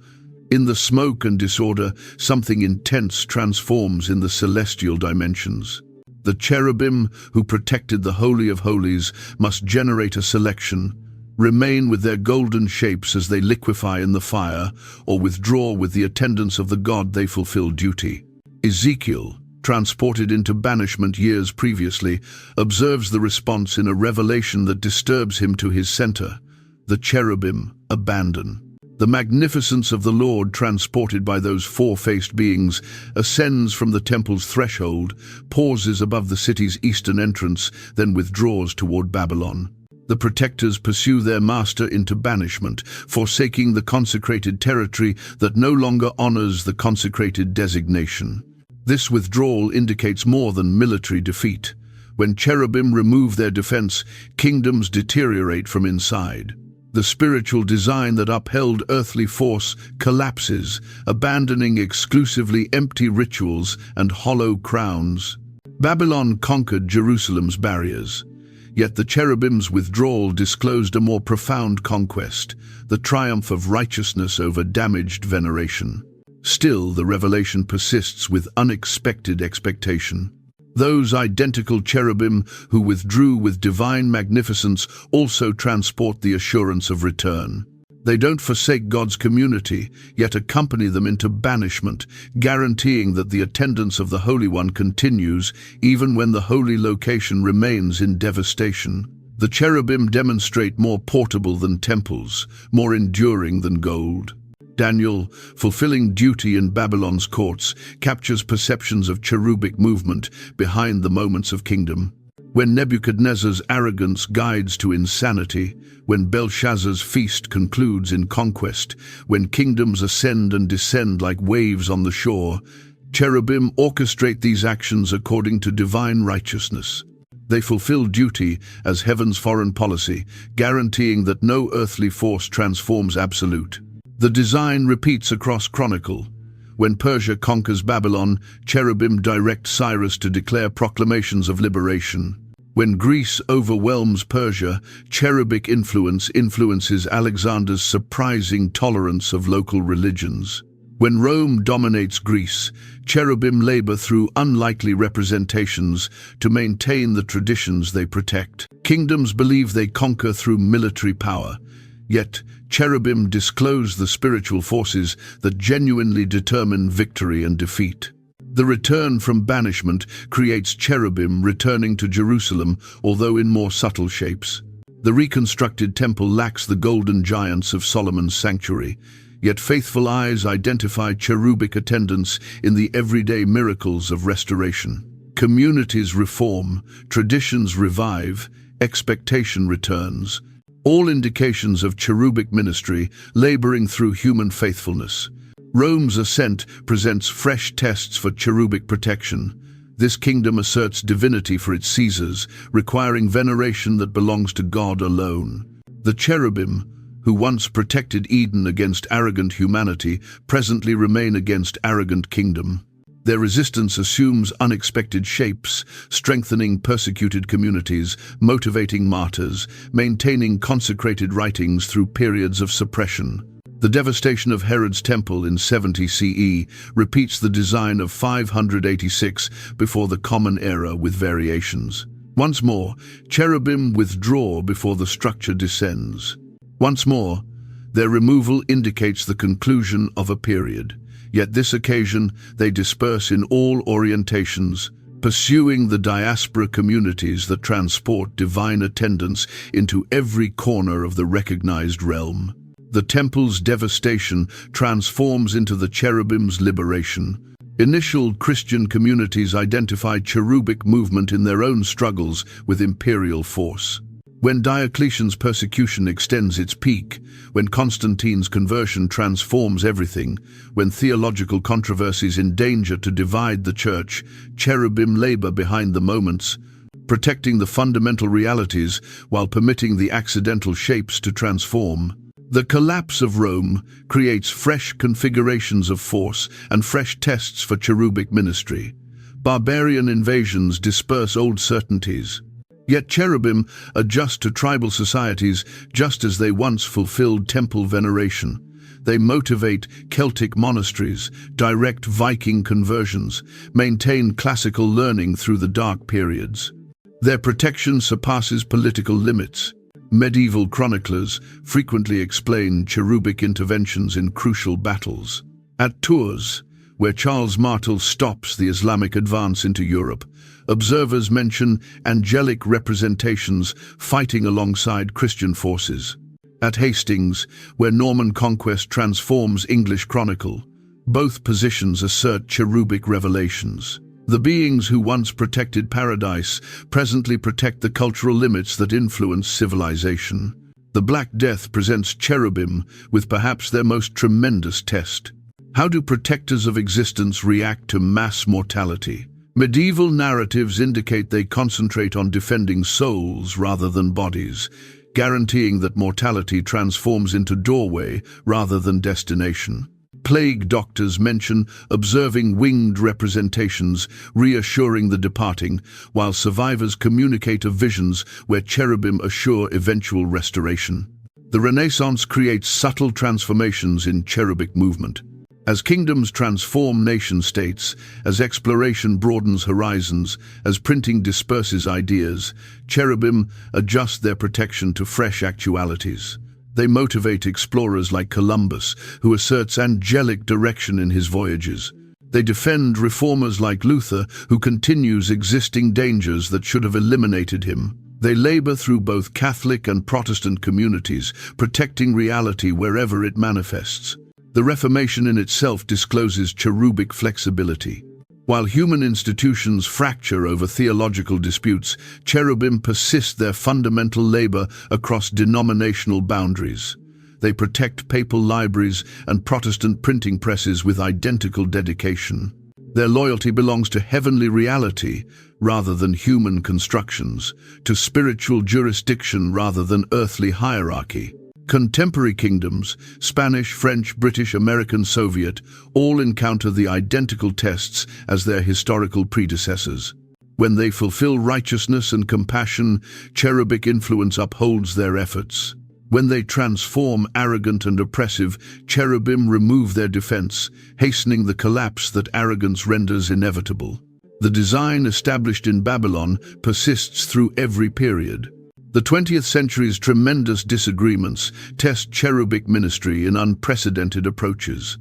In the smoke and disorder, something intense transforms in the celestial dimensions. The cherubim, who protected the Holy of Holies, must generate a selection, remain with their golden shapes as they liquefy in the fire, or withdraw with the attendance of the God they fulfill duty. Ezekiel, transported into banishment years previously, observes the response in a revelation that disturbs him to his center. The cherubim abandon. The magnificence of the Lord, transported by those four-faced beings, ascends from the temple's threshold, pauses above the city's eastern entrance, then withdraws toward Babylon. The protectors pursue their master into banishment, forsaking the consecrated territory that no longer honors the consecrated designation. This withdrawal indicates more than military defeat. When cherubim remove their defense, kingdoms deteriorate from inside. The spiritual design that upheld earthly force collapses, abandoning exclusively empty rituals and hollow crowns. Babylon conquered Jerusalem's barriers, yet the cherubim's withdrawal disclosed a more profound conquest, the triumph of righteousness over damaged veneration. Still, the revelation persists with unexpected expectation. Those identical cherubim who withdrew with divine magnificence also transport the assurance of return. They don't forsake God's community, yet accompany them into banishment, guaranteeing that the attendance of the Holy One continues even when the holy location remains in devastation. The cherubim demonstrate more portable than temples, more enduring than gold. Daniel, fulfilling duty in Babylon's courts, captures perceptions of cherubic movement behind the moments of kingdom. When Nebuchadnezzar's arrogance guides to insanity, when Belshazzar's feast concludes in conquest, when kingdoms ascend and descend like waves on the shore, cherubim orchestrate these actions according to divine righteousness. They fulfill duty as heaven's foreign policy, guaranteeing that no earthly force transforms absolute. The design repeats across Chronicle. When Persia conquers Babylon, cherubim direct Cyrus to declare proclamations of liberation. When Greece overwhelms Persia, cherubic influence influences Alexander's surprising tolerance of local religions. When Rome dominates Greece, cherubim labor through unlikely representations to maintain the traditions they protect. Kingdoms believe they conquer through military power, yet cherubim disclose the spiritual forces that genuinely determine victory and defeat. The return from banishment creates cherubim returning to Jerusalem, although in more subtle shapes. The reconstructed temple lacks the golden giants of Solomon's sanctuary, yet faithful eyes identify cherubic attendance in the everyday miracles of restoration. Communities reform, traditions revive, expectation returns, all indications of cherubic ministry laboring through human faithfulness. Rome's ascent presents fresh tests for cherubic protection. This kingdom asserts divinity for its Caesars, requiring veneration that belongs to God alone. The cherubim, who once protected Eden against arrogant humanity, presently remain against arrogant kingdom. Their resistance assumes unexpected shapes, strengthening persecuted communities, motivating martyrs, maintaining consecrated writings through periods of suppression. The devastation of Herod's temple in 70 CE repeats the design of 586 before the Common Era with variations. Once more, cherubim withdraw before the structure descends. Once more, their removal indicates the conclusion of a period. Yet this occasion, they disperse in all orientations, pursuing the diaspora communities that transport divine attendance into every corner of the recognized realm. The temple's devastation transforms into the cherubim's liberation. Initial Christian communities identified cherubic movement in their own struggles with imperial force. When Diocletian's persecution extends its peak, when Constantine's conversion transforms everything, when theological controversies endanger to divide the church, cherubim labor behind the moments, protecting the fundamental realities while permitting the accidental shapes to transform. The collapse of Rome creates fresh configurations of force and fresh tests for cherubic ministry. Barbarian invasions disperse old certainties. Yet cherubim adjust to tribal societies just as they once fulfilled temple veneration. They motivate Celtic monasteries, direct Viking conversions, maintain classical learning through the dark periods. Their protection surpasses political limits. Medieval chroniclers frequently explain cherubic interventions in crucial battles. At Tours, where Charles Martel stops the Islamic advance into Europe, observers mention angelic representations fighting alongside Christian forces. At Hastings, where Norman conquest transforms English chronicle, both positions assert cherubic revelations. The beings who once protected paradise presently protect the cultural limits that influence civilization. The Black Death presents cherubim with perhaps their most tremendous test. How do protectors of existence react to mass mortality? Medieval narratives indicate they concentrate on defending souls rather than bodies, guaranteeing that mortality transforms into doorway rather than destination. Plague doctors mention observing winged representations, reassuring the departing, while survivors communicate of visions where cherubim assure eventual restoration. The Renaissance creates subtle transformations in cherubic movement. As kingdoms transform nation-states, as exploration broadens horizons, as printing disperses ideas, cherubim adjust their protection to fresh actualities. They motivate explorers like Columbus, who asserts angelic direction in his voyages. They defend reformers like Luther, who continues existing dangers that should have eliminated him. They labor through both Catholic and Protestant communities, protecting reality wherever it manifests. The Reformation in itself discloses cherubic flexibility. While human institutions fracture over theological disputes, cherubim persist their fundamental labor across denominational boundaries. They protect papal libraries and Protestant printing presses with identical dedication. Their loyalty belongs to heavenly reality rather than human constructions, to spiritual jurisdiction rather than earthly hierarchy. Contemporary kingdoms, Spanish, French, British, American, Soviet, all encounter the identical tests as their historical predecessors. When they fulfill righteousness and compassion, cherubic influence upholds their efforts. When they transform arrogant and oppressive, cherubim remove their defense, hastening the collapse that arrogance renders inevitable. The design established in Babylon persists through every period. The 20th century's tremendous disagreements test cherubic ministry in unprecedented approaches.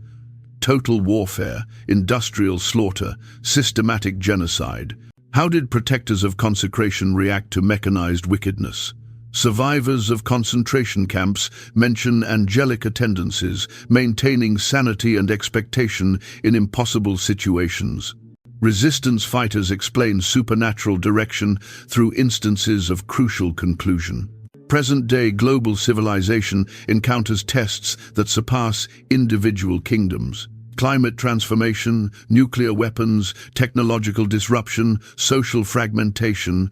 total warfare, industrial slaughter, systematic genocide. How did protectors of consecration react to mechanized wickedness? Survivors of concentration camps mention angelic attendances, maintaining sanity and expectation in impossible situations. Resistance fighters explain supernatural direction through instances of crucial conclusion. Present-day global civilization encounters tests that surpass individual kingdoms. Climate transformation, nuclear weapons, technological disruption, social fragmentation.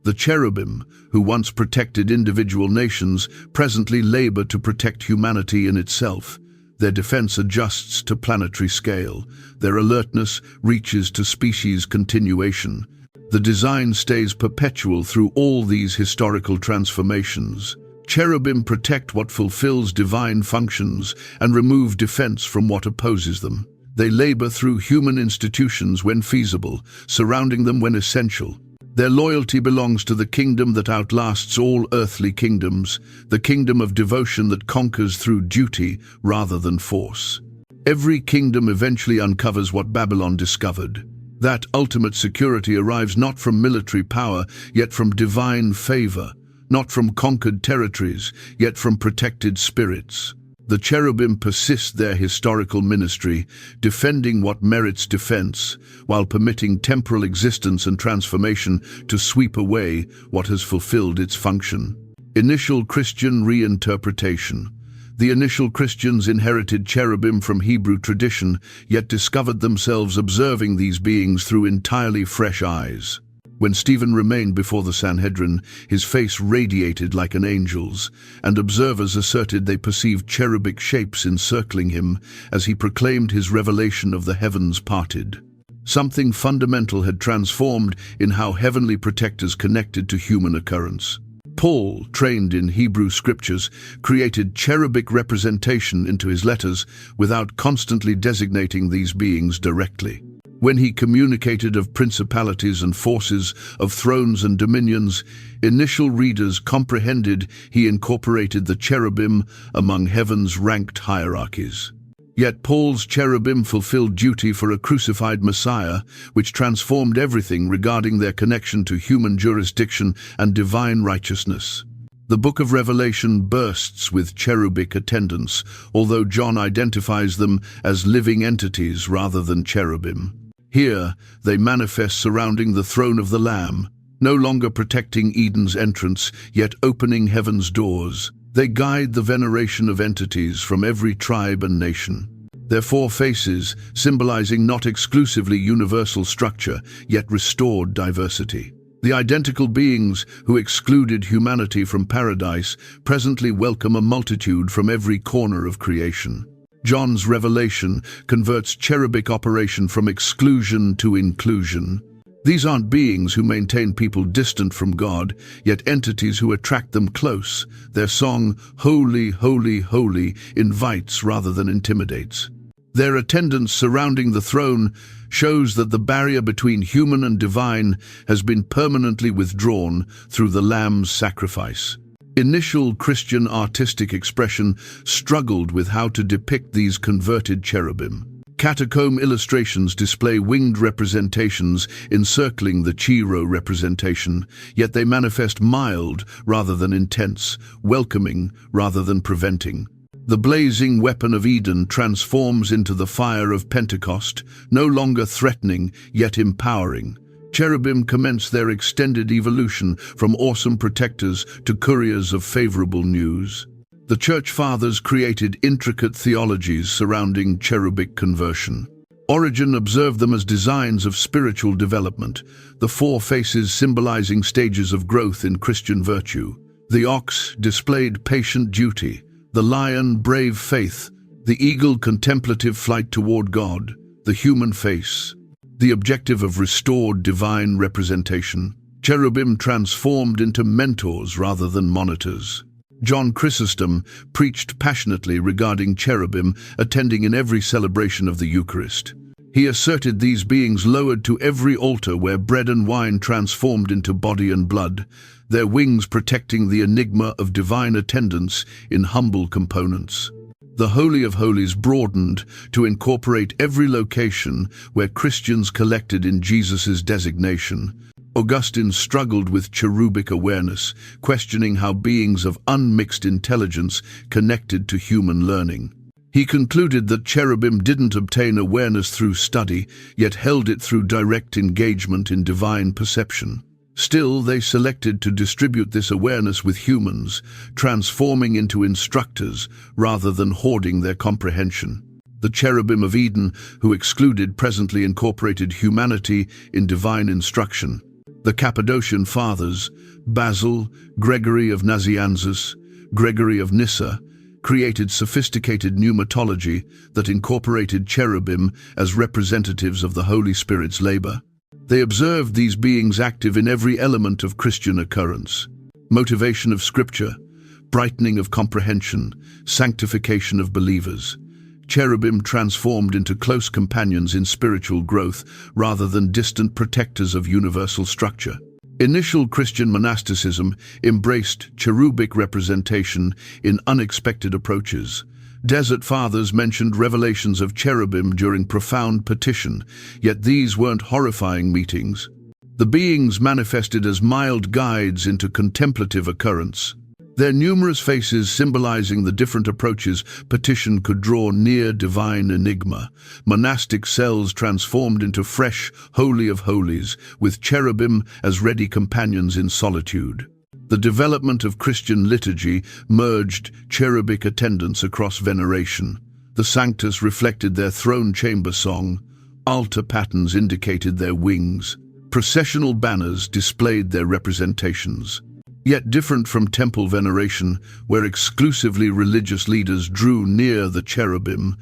The cherubim, who once protected individual nations, presently labor to protect humanity in itself. Their defense adjusts to planetary scale. Their alertness reaches to species continuation. The design stays perpetual through all these historical transformations. Cherubim protect what fulfills divine functions and remove defense from what opposes them. They labor through human institutions when feasible, surrounding them when essential. Their loyalty belongs to the kingdom that outlasts all earthly kingdoms, the kingdom of devotion that conquers through duty rather than force. Every kingdom eventually uncovers what Babylon discovered. That ultimate security arrives not from military power, yet from divine favor, not from conquered territories, yet from protected spirits. The cherubim persist their historical ministry, defending what merits defense, while permitting temporal existence and transformation to sweep away what has fulfilled its function. Initial Christian reinterpretation. The initial Christians inherited cherubim from Hebrew tradition, yet discovered themselves observing these beings through entirely fresh eyes. When Stephen remained before the Sanhedrin, his face radiated like an angel's, and observers asserted they perceived cherubic shapes encircling him as he proclaimed his revelation of the heavens parted. Something fundamental had transformed in how heavenly protectors connected to human occurrence. Paul, trained in Hebrew scriptures, created cherubic representation into his letters without constantly designating these beings directly. When he communicated of principalities and forces, of thrones and dominions, initial readers comprehended he incorporated the cherubim among heaven's ranked hierarchies. Yet Paul's cherubim fulfilled duty for a crucified Messiah, which transformed everything regarding their connection to human jurisdiction and divine righteousness. The book of Revelation bursts with cherubic attendants, although John identifies them as living entities rather than cherubim. Here, they manifest surrounding the throne of the Lamb, no longer protecting Eden's entrance, yet opening heaven's doors. They guide the veneration of entities from every tribe and nation. Their four faces, symbolizing not exclusively universal structure, yet restored diversity. The identical beings who excluded humanity from paradise presently welcome a multitude from every corner of creation. John's revelation converts cherubic operation from exclusion to inclusion. These aren't beings who maintain people distant from God, yet entities who attract them close. Their song, "Holy, Holy, Holy," invites rather than intimidates. Their attendance surrounding the throne shows that the barrier between human and divine has been permanently withdrawn through the Lamb's sacrifice. Initial Christian artistic expression struggled with how to depict these converted cherubim. Catacomb illustrations display winged representations encircling the Chiro representation, yet they manifest mild rather than intense, welcoming rather than preventing. The blazing weapon of Eden transforms into the fire of Pentecost, no longer threatening yet empowering. Cherubim commence their extended evolution from awesome protectors to couriers of favorable news. The Church Fathers created intricate theologies surrounding cherubic conversion. Origen observed them as designs of spiritual development, the four faces symbolizing stages of growth in Christian virtue. The ox displayed patient duty, the lion brave faith, the eagle contemplative flight toward God, the human face the objective of restored divine representation. Cherubim transformed into mentors rather than monitors. John Chrysostom preached passionately regarding cherubim attending in every celebration of the Eucharist. He asserted these beings lowered to every altar where bread and wine transformed into body and blood, their wings protecting the enigma of divine attendance in humble components. The Holy of Holies broadened to incorporate every location where Christians collected in Jesus' designation. Augustine struggled with cherubic awareness, questioning how beings of unmixed intelligence connected to human learning. He concluded that cherubim didn't obtain awareness through study, yet held it through direct engagement in divine perception. Still, they selected to distribute this awareness with humans, transforming into instructors rather than hoarding their comprehension. The cherubim of Eden, who excluded, presently incorporated humanity in divine instruction. The Cappadocian Fathers, Basil, Gregory of Nazianzus, Gregory of Nyssa, created sophisticated pneumatology that incorporated cherubim as representatives of the Holy Spirit's labor. They observed these beings active in every element of Christian occurrence: motivation of Scripture, brightening of comprehension, sanctification of believers. Cherubim transformed into close companions in spiritual growth rather than distant protectors of universal structure. Initial Christian monasticism embraced cherubic representation in unexpected approaches. Desert Fathers mentioned revelations of cherubim during profound petition, yet these weren't horrifying meetings. The beings manifested as mild guides into contemplative occurrence. Their numerous faces symbolizing the different approaches petition could draw near divine enigma. Monastic cells transformed into fresh Holy of Holies, with cherubim as ready companions in solitude. The development of Christian liturgy merged cherubic attendance across veneration. The Sanctus reflected their throne chamber song. Altar patterns indicated their wings. Processional banners displayed their representations. Yet different from temple veneration, where exclusively religious leaders drew near the cherubim,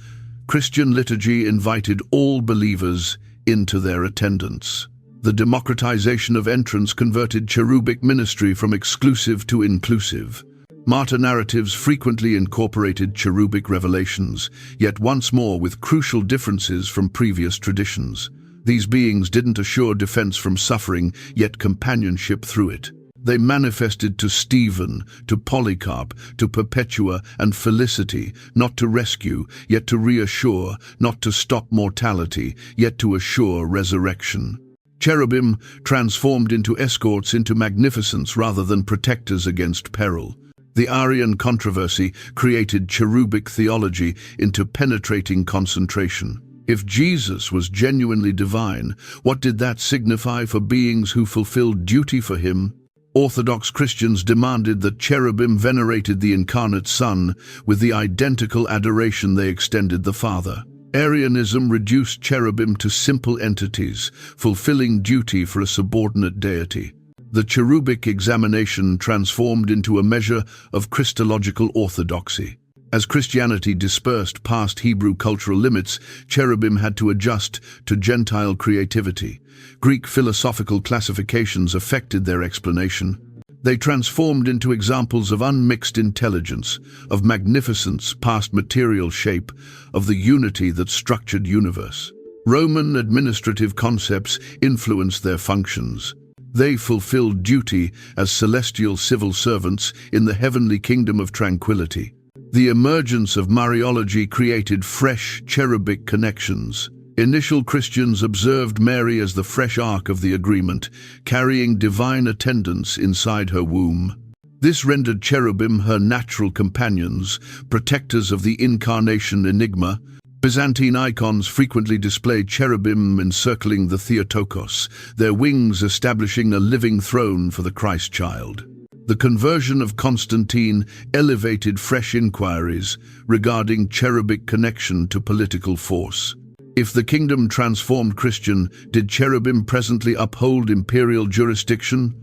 Christian liturgy invited all believers into their attendance. The democratization of entrance converted cherubic ministry from exclusive to inclusive. Martyr narratives frequently incorporated cherubic revelations, yet once more with crucial differences from previous traditions. These beings didn't assure defense from suffering, yet companionship through it. They manifested to Stephen, to Polycarp, to Perpetua and Felicity, not to rescue, yet to reassure, not to stop mortality, yet to assure resurrection. Cherubim transformed into escorts into magnificence rather than protectors against peril. The Arian controversy created cherubic theology into penetrating concentration. If Jesus was genuinely divine, what did that signify for beings who fulfilled duty for him? Orthodox Christians demanded that cherubim venerated the incarnate Son with the identical adoration they extended the Father. Arianism reduced cherubim to simple entities, fulfilling duty for a subordinate deity. The cherubic examination transformed into a measure of Christological orthodoxy. As Christianity dispersed past Hebrew cultural limits, cherubim had to adjust to Gentile creativity. Greek philosophical classifications affected their explanation. They transformed into examples of unmixed intelligence, of magnificence past material shape, of the unity that structured universe. Roman administrative concepts influenced their functions. They fulfilled duty as celestial civil servants in the heavenly kingdom of tranquility. The emergence of Mariology created fresh cherubic connections. Initial Christians observed Mary as the fresh ark of the agreement, carrying divine attendance inside her womb. This rendered cherubim her natural companions, protectors of the incarnation enigma. Byzantine icons frequently displayed cherubim encircling the Theotokos, their wings establishing a living throne for the Christ child. The conversion of Constantine elevated fresh inquiries regarding cherubic connection to political force. If the kingdom transformed Christian, did cherubim presently uphold imperial jurisdiction?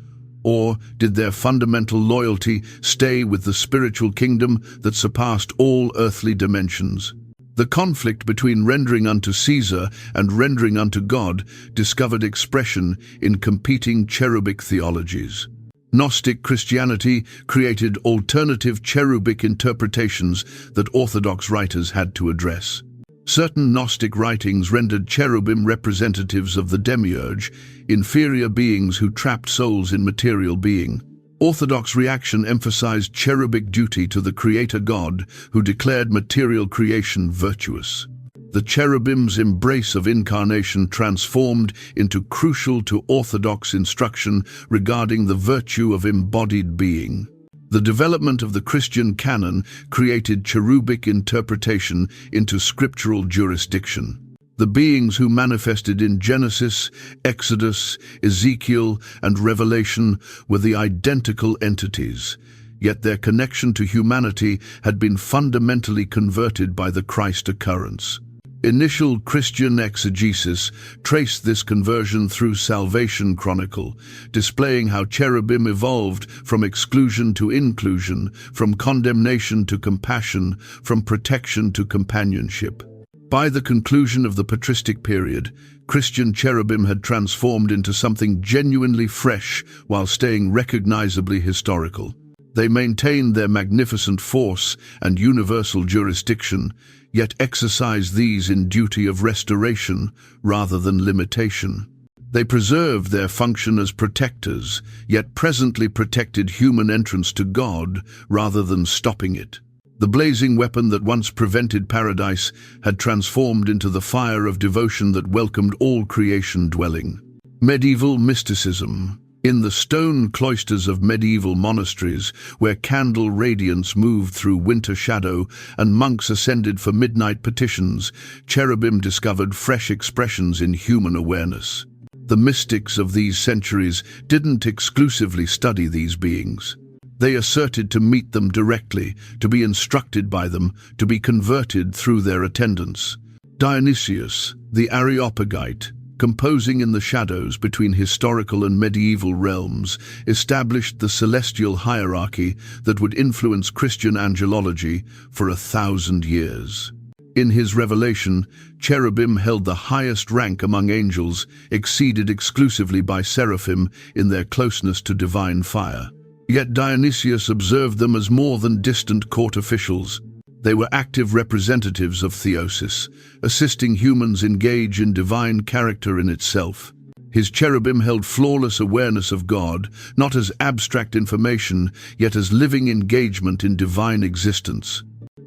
Or did their fundamental loyalty stay with the spiritual kingdom that surpassed all earthly dimensions? The conflict between rendering unto Caesar and rendering unto God discovered expression in competing cherubic theologies. Gnostic Christianity created alternative cherubic interpretations that Orthodox writers had to address. Certain Gnostic writings rendered cherubim representatives of the demiurge, inferior beings who trapped souls in material being. Orthodox reaction emphasized cherubic duty to the Creator God, who declared material creation virtuous. The cherubim's embrace of incarnation transformed into crucial to Orthodox instruction regarding the virtue of embodied being. The development of the Christian canon created cherubic interpretation into scriptural jurisdiction. The beings who manifested in Genesis, Exodus, Ezekiel, and Revelation were the identical entities, yet their connection to humanity had been fundamentally converted by the Christ occurrence. Initial Christian exegesis traced this conversion through Salvation Chronicle, displaying how cherubim evolved from exclusion to inclusion, from condemnation to compassion, from protection to companionship. By the conclusion of the patristic period, Christian cherubim had transformed into something genuinely fresh while staying recognizably historical. They maintained their magnificent force and universal jurisdiction, yet exercised these in duty of restoration rather than limitation. They preserved their function as protectors, yet presently protected human entrance to God rather than stopping it. The blazing weapon that once prevented paradise had transformed into the fire of devotion that welcomed all creation dwelling. Medieval mysticism. In the stone cloisters of medieval monasteries, where candle radiance moved through winter shadow and monks ascended for midnight petitions, cherubim discovered fresh expressions in human awareness. The mystics of these centuries didn't exclusively study these beings. They asserted to meet them directly, to be instructed by them, to be converted through their attendance. Dionysius, the Areopagite, composing in the shadows between historical and medieval realms, established the celestial hierarchy that would influence Christian angelology for 1,000 years. In his revelation, cherubim held the highest rank among angels, exceeded exclusively by seraphim in their closeness to divine fire. Yet Dionysius observed them as more than distant court officials. They were active representatives of theosis, assisting humans engage in divine character in itself. His cherubim held flawless awareness of God, not as abstract information, yet as living engagement in divine existence.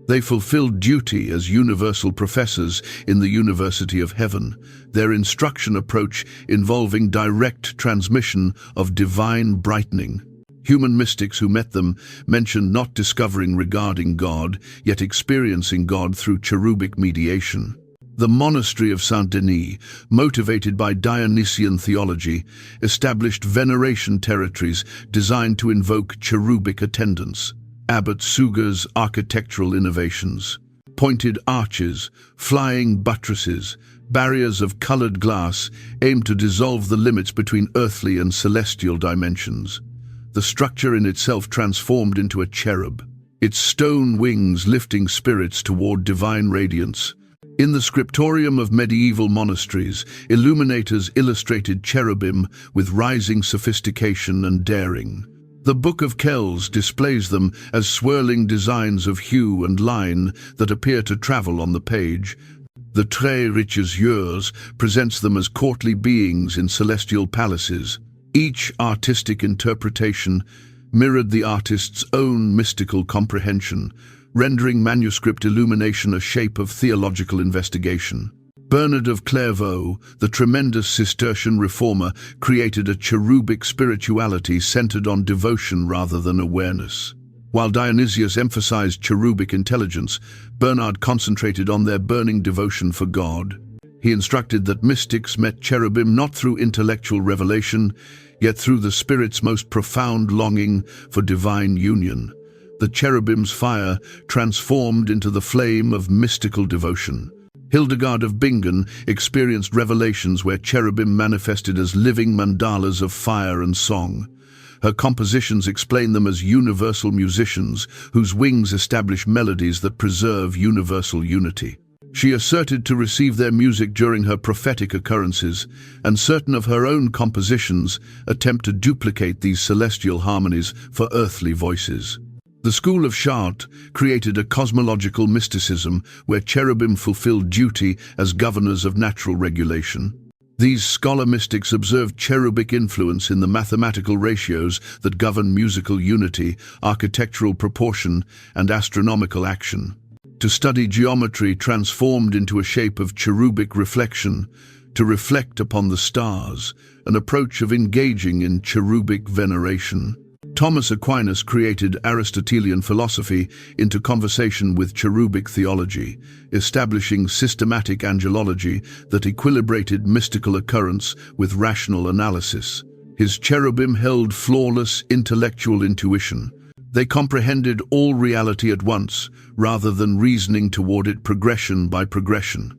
They fulfilled duty as universal professors in the University of Heaven, their instruction approach involving direct transmission of divine brightening. Human mystics who met them mentioned not discovering regarding God, yet experiencing God through cherubic mediation. The monastery of Saint-Denis, motivated by Dionysian theology, established veneration territories designed to invoke cherubic attendance. Abbot Suger's architectural innovations. Pointed arches, flying buttresses, barriers of colored glass aimed to dissolve the limits between earthly and celestial dimensions. The structure in itself transformed into a cherub, its stone wings lifting spirits toward divine radiance. In the scriptorium of medieval monasteries, illuminators illustrated cherubim with rising sophistication and daring. The Book of Kells displays them as swirling designs of hue and line that appear to travel on the page. The Très Riches Yeux presents them as courtly beings in celestial palaces. Each artistic interpretation mirrored the artist's own mystical comprehension, rendering manuscript illumination a shape of theological investigation. Bernard of Clairvaux, the tremendous Cistercian reformer, created a cherubic spirituality centered on devotion rather than awareness. While Dionysius emphasized cherubic intelligence, Bernard concentrated on their burning devotion for God. He instructed that mystics met cherubim not through intellectual revelation, yet through the spirit's most profound longing for divine union. The cherubim's fire transformed into the flame of mystical devotion. Hildegard of Bingen experienced revelations where cherubim manifested as living mandalas of fire and song. Her compositions explain them as universal musicians whose wings establish melodies that preserve universal unity. She asserted to receive their music during her prophetic occurrences, and certain of her own compositions attempt to duplicate these celestial harmonies for earthly voices. The school of Chartres created a cosmological mysticism where cherubim fulfilled duty as governors of natural regulation. These scholar mystics observed cherubic influence in the mathematical ratios that govern musical unity, architectural proportion, and astronomical action. To study geometry transformed into a shape of cherubic reflection, to reflect upon the stars, an approach of engaging in cherubic veneration. Thomas Aquinas created Aristotelian philosophy into conversation with cherubic theology, establishing systematic angelology that equilibrated mystical occurrence with rational analysis. His cherubim held flawless intellectual intuition. They comprehended all reality at once, rather than reasoning toward it progression by progression.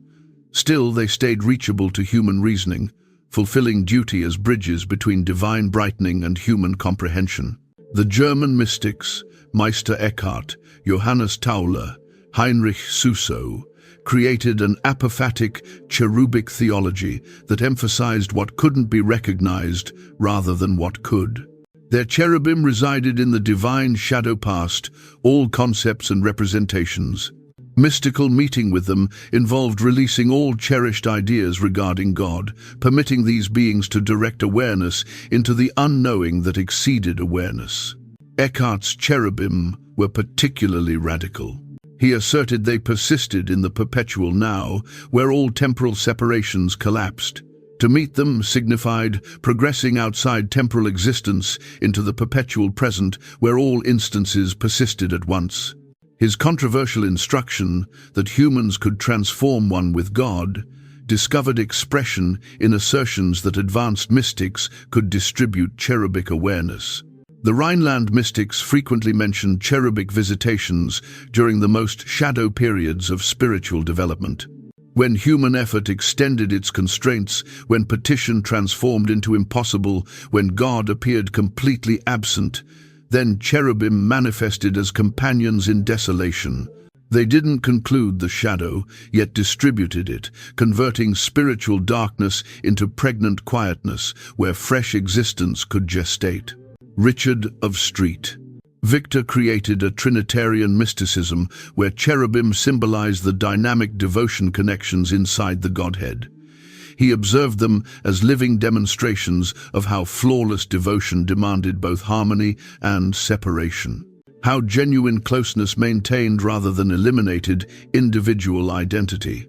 Still, they stayed reachable to human reasoning, fulfilling duty as bridges between divine brightening and human comprehension. The German mystics, Meister Eckhart, Johannes Tauler, Heinrich Suso, created an apophatic, cherubic theology that emphasized what couldn't be recognized rather than what could. Their cherubim resided in the divine shadow past, all concepts and representations. Mystical meeting with them involved releasing all cherished ideas regarding God, permitting these beings to direct awareness into the unknowing that exceeded awareness. Eckhart's cherubim were particularly radical. He asserted they persisted in the perpetual now, where all temporal separations collapsed. To meet them signified progressing outside temporal existence into the perpetual present, where all instances persisted at once. His controversial instruction that humans could transform one with God discovered expression in assertions that advanced mystics could distribute cherubic awareness. The Rhineland mystics frequently mentioned cherubic visitations during the most shadow periods of spiritual development. When human effort extended its constraints, when petition transformed into impossible, when God appeared completely absent, then cherubim manifested as companions in desolation. They didn't conclude the shadow, yet distributed it, converting spiritual darkness into pregnant quietness, where fresh existence could gestate. Richard of Street. Victor created a Trinitarian mysticism where cherubim symbolized the dynamic devotion connections inside the Godhead. He observed them as living demonstrations of how flawless devotion demanded both harmony and separation. How genuine closeness maintained rather than eliminated individual identity.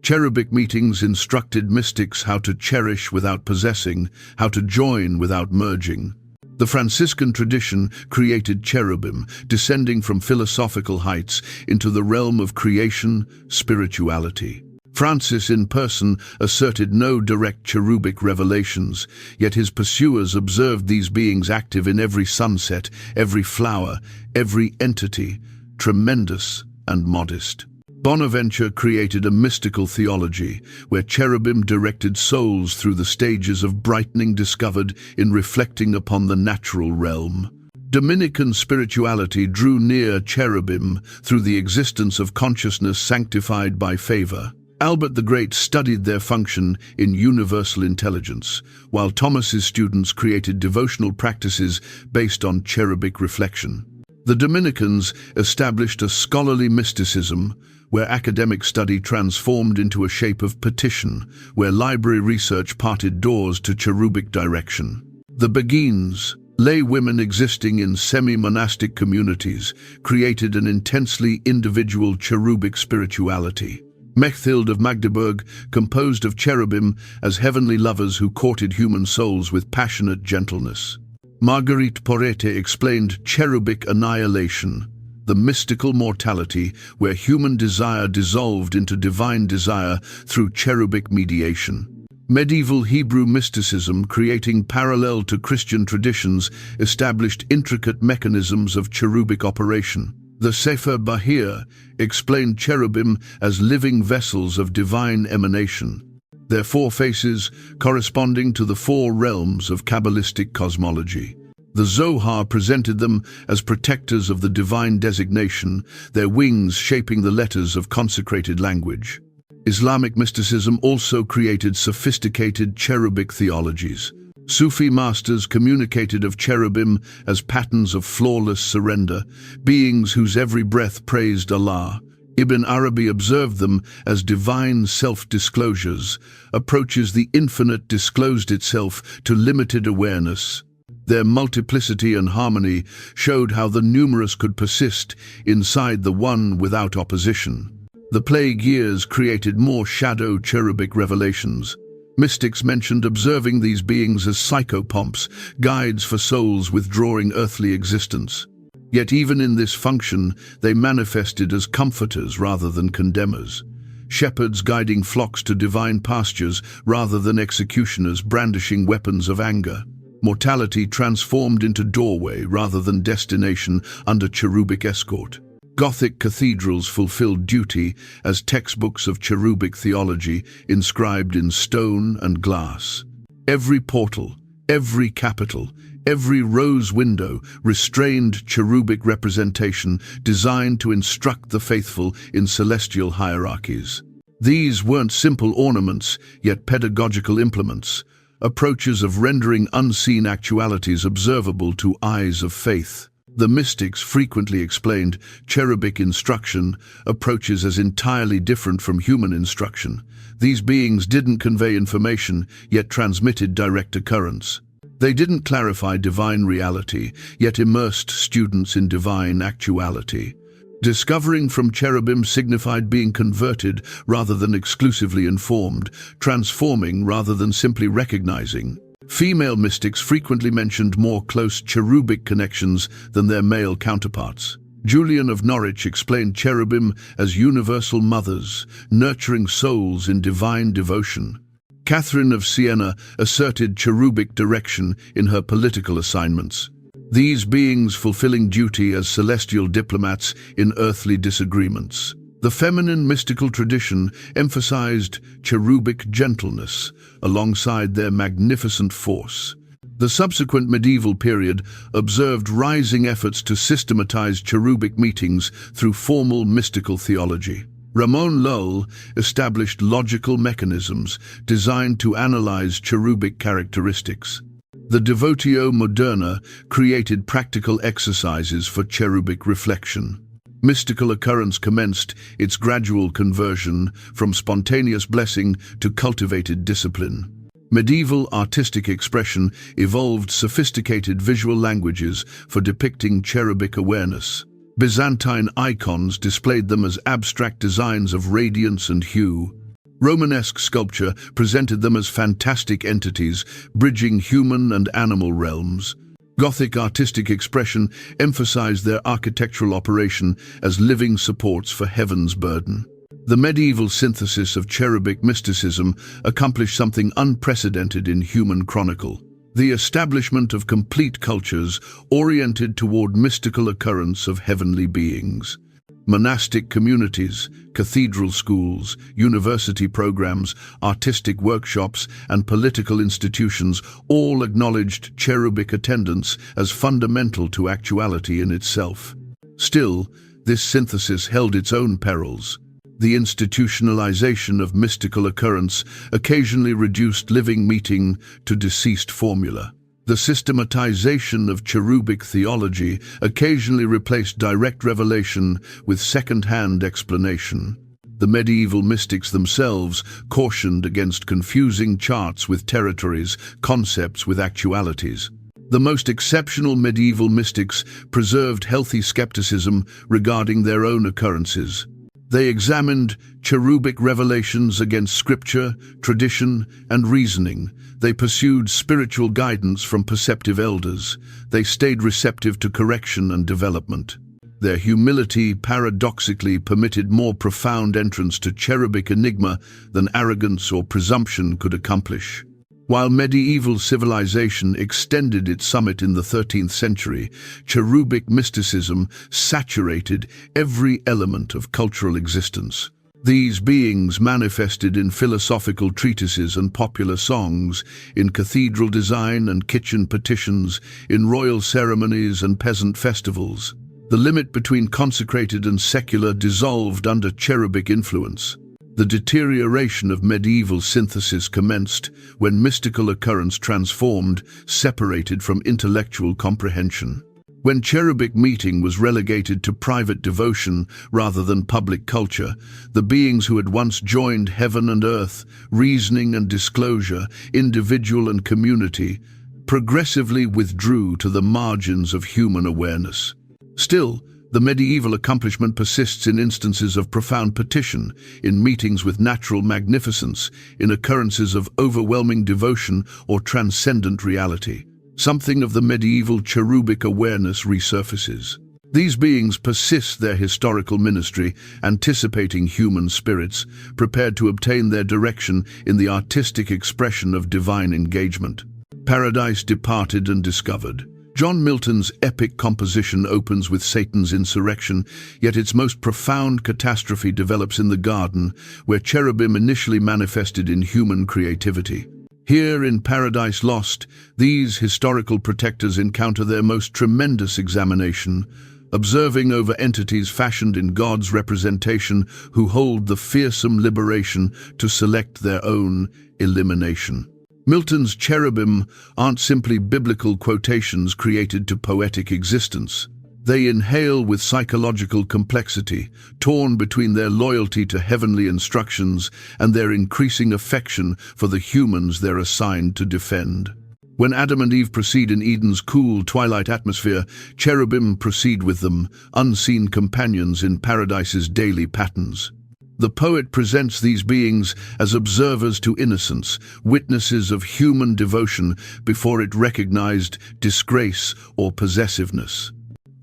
Cherubic meetings instructed mystics how to cherish without possessing, how to join without merging. The Franciscan tradition created cherubim, descending from philosophical heights into the realm of creation, spirituality. Francis in person asserted no direct cherubic revelations, yet his pursuers observed these beings active in every sunset, every flower, every entity, tremendous and modest. Bonaventure created a mystical theology where cherubim directed souls through the stages of brightening discovered in reflecting upon the natural realm. Dominican spirituality drew near cherubim through the existence of consciousness sanctified by favor. Albert the Great studied their function in universal intelligence, while Thomas's students created devotional practices based on cherubic reflection. The Dominicans established a scholarly mysticism where academic study transformed into a shape of petition, where library research parted doors to cherubic direction. The Beguines, lay women existing in semi-monastic communities, created an intensely individual cherubic spirituality. Mechthild of Magdeburg composed of cherubim as heavenly lovers who courted human souls with passionate gentleness. Marguerite Porete explained cherubic annihilation, the mystical mortality where human desire dissolved into divine desire through cherubic mediation. Medieval Hebrew mysticism, creating parallel to Christian traditions, established intricate mechanisms of cherubic operation. The Sefer Bahir explained cherubim as living vessels of divine emanation, their four faces corresponding to the four realms of Kabbalistic cosmology. The Zohar presented them as protectors of the divine designation, their wings shaping the letters of consecrated language. Islamic mysticism also created sophisticated cherubic theologies. Sufi masters communicated of cherubim as patterns of flawless surrender, beings whose every breath praised Allah, Ibn Arabi observed them as divine self-disclosures, approaches the infinite disclosed itself to limited awareness. Their multiplicity and harmony showed how the numerous could persist inside the one without opposition. The plague years created more shadow cherubic revelations. Mystics mentioned observing these beings as psychopomps, guides for souls withdrawing earthly existence. Yet even in this function, they manifested as comforters rather than condemners. Shepherds guiding flocks to divine pastures rather than executioners brandishing weapons of anger. Mortality transformed into doorway rather than destination under cherubic escort. Gothic cathedrals fulfilled duty as textbooks of cherubic theology inscribed in stone and glass. Every portal, every capital, every rose window restrained cherubic representation designed to instruct the faithful in celestial hierarchies. These weren't simple ornaments, yet pedagogical implements, approaches of rendering unseen actualities observable to eyes of faith. The mystics frequently explained cherubic instruction approaches as entirely different from human instruction. These beings didn't convey information, yet transmitted direct occurrence. They didn't clarify divine reality, yet immersed students in divine actuality. Discovering from cherubim signified being converted rather than exclusively informed, transforming rather than simply recognizing. Female mystics frequently mentioned more close cherubic connections than their male counterparts. Julian of Norwich explained cherubim as universal mothers, nurturing souls in divine devotion. Catherine of Siena asserted cherubic direction in her political assignments. These beings fulfilling duty as celestial diplomats in earthly disagreements. The feminine mystical tradition emphasized cherubic gentleness alongside their magnificent force. The subsequent medieval period observed rising efforts to systematize cherubic meetings through formal mystical theology. Ramon Lull established logical mechanisms designed to analyze cherubic characteristics. The Devotio Moderna created practical exercises for cherubic reflection. Mystical occurrence commenced its gradual conversion from spontaneous blessing to cultivated discipline. Medieval artistic expression evolved sophisticated visual languages for depicting cherubic awareness. Byzantine icons displayed them as abstract designs of radiance and hue. Romanesque sculpture presented them as fantastic entities, bridging human and animal realms. Gothic artistic expression emphasized their architectural operation as living supports for heaven's burden. The medieval synthesis of cherubic mysticism accomplished something unprecedented in human chronicle. The establishment of complete cultures oriented toward mystical occurrence of heavenly beings. Monastic communities, cathedral schools, university programs, artistic workshops, and political institutions all acknowledged cherubic attendance as fundamental to actuality in itself. Still, this synthesis held its own perils. The institutionalization of mystical occurrence occasionally reduced living meeting to deceased formula. The systematization of cherubic theology occasionally replaced direct revelation with second-hand explanation. The medieval mystics themselves cautioned against confusing charts with territories, concepts with actualities. The most exceptional medieval mystics preserved healthy skepticism regarding their own occurrences. They examined cherubic revelations against scripture, tradition, and reasoning. They pursued spiritual guidance from perceptive elders. They stayed receptive to correction and development. Their humility paradoxically permitted more profound entrance to cherubic enigma than arrogance or presumption could accomplish. While medieval civilization extended its summit in the 13th century, cherubic mysticism saturated every element of cultural existence. These beings manifested in philosophical treatises and popular songs, in cathedral design and kitchen petitions, in royal ceremonies and peasant festivals. The limit between consecrated and secular dissolved under cherubic influence. The deterioration of medieval synthesis commenced when mystical occurrence transformed, separated from intellectual comprehension. When cherubic meeting was relegated to private devotion rather than public culture, the beings who had once joined heaven and earth, reasoning and disclosure, individual and community, progressively withdrew to the margins of human awareness. Still, the medieval accomplishment persists in instances of profound petition, in meetings with natural magnificence, in occurrences of overwhelming devotion or transcendent reality. Something of the medieval cherubic awareness resurfaces. These beings persist their historical ministry, anticipating human spirits, prepared to obtain their direction in the artistic expression of divine engagement. Paradise departed and discovered. John Milton's epic composition opens with Satan's insurrection, yet its most profound catastrophe develops in the garden, where cherubim initially manifested in human creativity. Here in Paradise Lost, these historical protectors encounter their most tremendous examination, observing over entities fashioned in God's representation who hold the fearsome liberation to select their own elimination. Milton's cherubim aren't simply biblical quotations created to poetic existence. They inhale with psychological complexity, torn between their loyalty to heavenly instructions and their increasing affection for the humans they're assigned to defend. When Adam and Eve proceed in Eden's cool twilight atmosphere, cherubim proceed with them, unseen companions in Paradise's daily patterns. The poet presents these beings as observers to innocence, witnesses of human devotion before it recognized disgrace or possessiveness.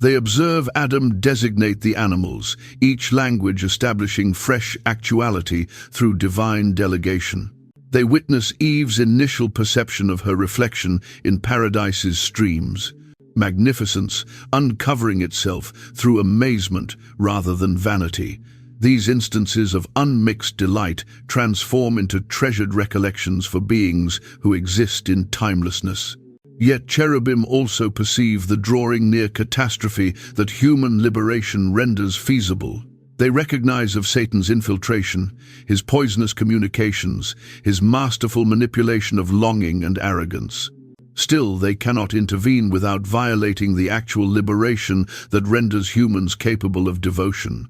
They observe Adam designate the animals, each language establishing fresh actuality through divine delegation. They witness Eve's initial perception of her reflection in Paradise's streams, magnificence uncovering itself through amazement rather than vanity. These instances of unmixed delight transform into treasured recollections for beings who exist in timelessness. Yet cherubim also perceive the drawing near catastrophe that human liberation renders feasible. They recognize of Satan's infiltration, his poisonous communications, his masterful manipulation of longing and arrogance. Still, they cannot intervene without violating the actual liberation that renders humans capable of devotion.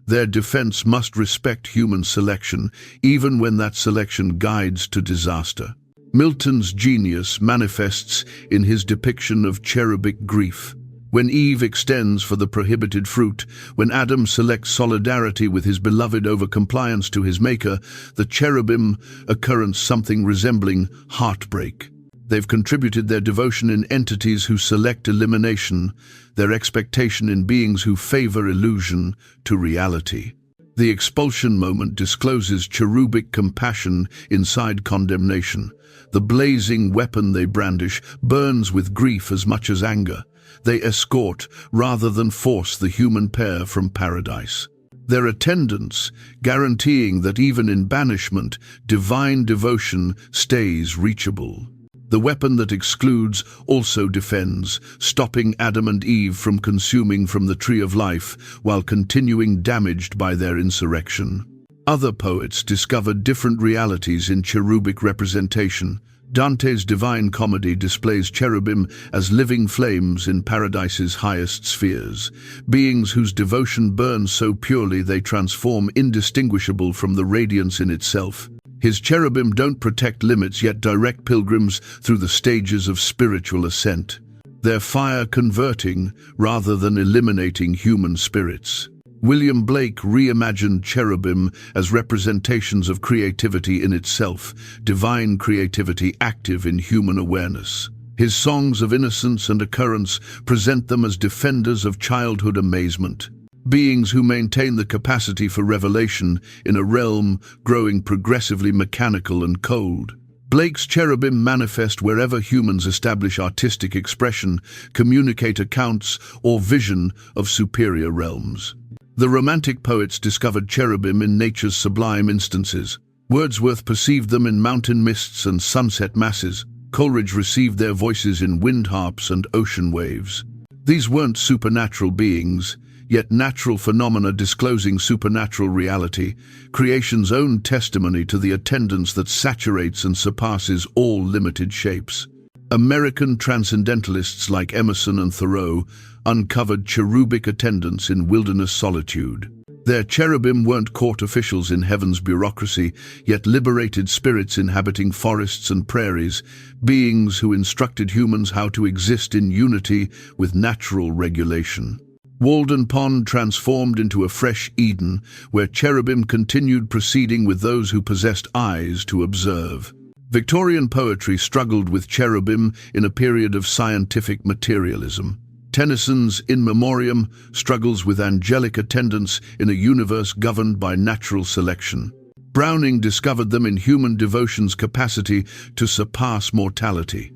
Their defense must respect human selection, even when that selection guides to disaster. Milton's genius manifests in his depiction of cherubic grief. When Eve extends for the prohibited fruit, when Adam selects solidarity with his beloved over compliance to his maker, the cherubim occurrence something resembling heartbreak. They've contributed their devotion in entities who select elimination, their expectation in beings who favor illusion to reality. The expulsion moment discloses cherubic compassion inside condemnation. The blazing weapon they brandish burns with grief as much as anger. They escort rather than force the human pair from paradise. Their attendants, guaranteeing that even in banishment, divine devotion stays reachable. The weapon that excludes also defends, stopping Adam and Eve from consuming from the tree of life while continuing damaged by their insurrection. Other poets discovered different realities in cherubic representation. Dante's Divine Comedy displays cherubim as living flames in Paradise's highest spheres, beings whose devotion burns so purely they transform indistinguishable from the radiance in itself. His cherubim don't protect limits yet direct pilgrims through the stages of spiritual ascent, their fire converting rather than eliminating human spirits. William Blake reimagined cherubim as representations of creativity in itself, divine creativity active in human awareness. His songs of innocence and occurrence present them as defenders of childhood amazement, beings who maintain the capacity for revelation in a realm growing progressively mechanical and cold. Blake's cherubim manifest wherever humans establish artistic expression, communicate accounts, or vision of superior realms. The Romantic poets discovered cherubim in nature's sublime instances. Wordsworth perceived them in mountain mists and sunset masses. Coleridge received their voices in wind harps and ocean waves. These weren't supernatural beings, yet natural phenomena disclosing supernatural reality, creation's own testimony to the attendance that saturates and surpasses all limited shapes. American transcendentalists like Emerson and Thoreau uncovered cherubic attendants in wilderness solitude. Their cherubim weren't court officials in heaven's bureaucracy, yet liberated spirits inhabiting forests and prairies, beings who instructed humans how to exist in unity with natural regulation. Walden Pond transformed into a fresh Eden, where cherubim continued proceeding with those who possessed eyes to observe. Victorian poetry struggled with cherubim in a period of scientific materialism. Tennyson's In Memoriam struggles with angelic attendants in a universe governed by natural selection. Browning discovered them in human devotion's capacity to surpass mortality.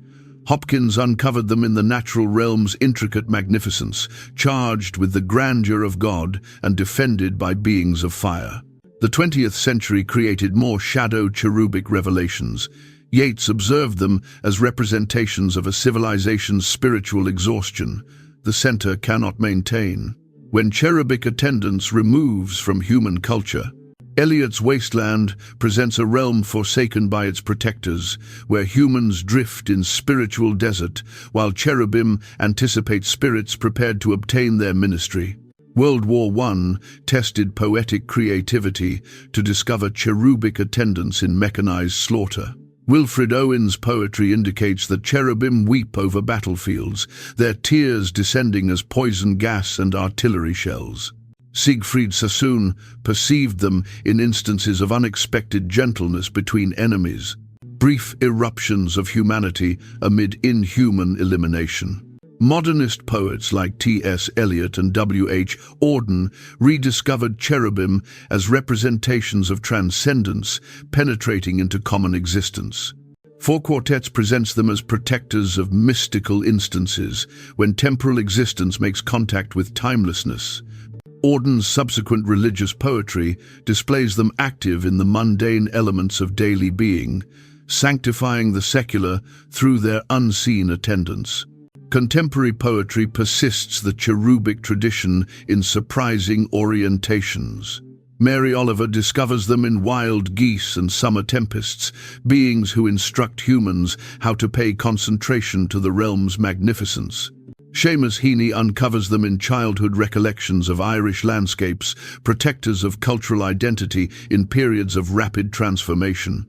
Hopkins uncovered them in the natural realm's intricate magnificence, charged with the grandeur of God and defended by beings of fire. The 20th century created more shadow cherubic revelations. Yeats observed them as representations of a civilization's spiritual exhaustion. The center cannot maintain. When cherubic attendance removes from human culture, Eliot's Wasteland presents a realm forsaken by its protectors, where humans drift in spiritual desert, while cherubim anticipate spirits prepared to obtain their ministry. World War I tested poetic creativity to discover cherubic attendants in mechanized slaughter. Wilfred Owen's poetry indicates that cherubim weep over battlefields, their tears descending as poison gas and artillery shells. Siegfried Sassoon perceived them in instances of unexpected gentleness between enemies, brief eruptions of humanity amid inhuman elimination. Modernist poets like T.S. Eliot and W.H. Auden rediscovered cherubim as representations of transcendence penetrating into common existence. Four Quartets presents them as protectors of mystical instances when temporal existence makes contact with timelessness. Auden's subsequent religious poetry displays them active in the mundane elements of daily being, sanctifying the secular through their unseen attendance. Contemporary poetry persists the cherubic tradition in surprising orientations. Mary Oliver discovers them in Wild Geese and Summer Tempests, beings who instruct humans how to pay concentration to the realm's magnificence. Seamus Heaney uncovers them in Childhood Recollections of Irish Landscapes, protectors of cultural identity in periods of rapid transformation.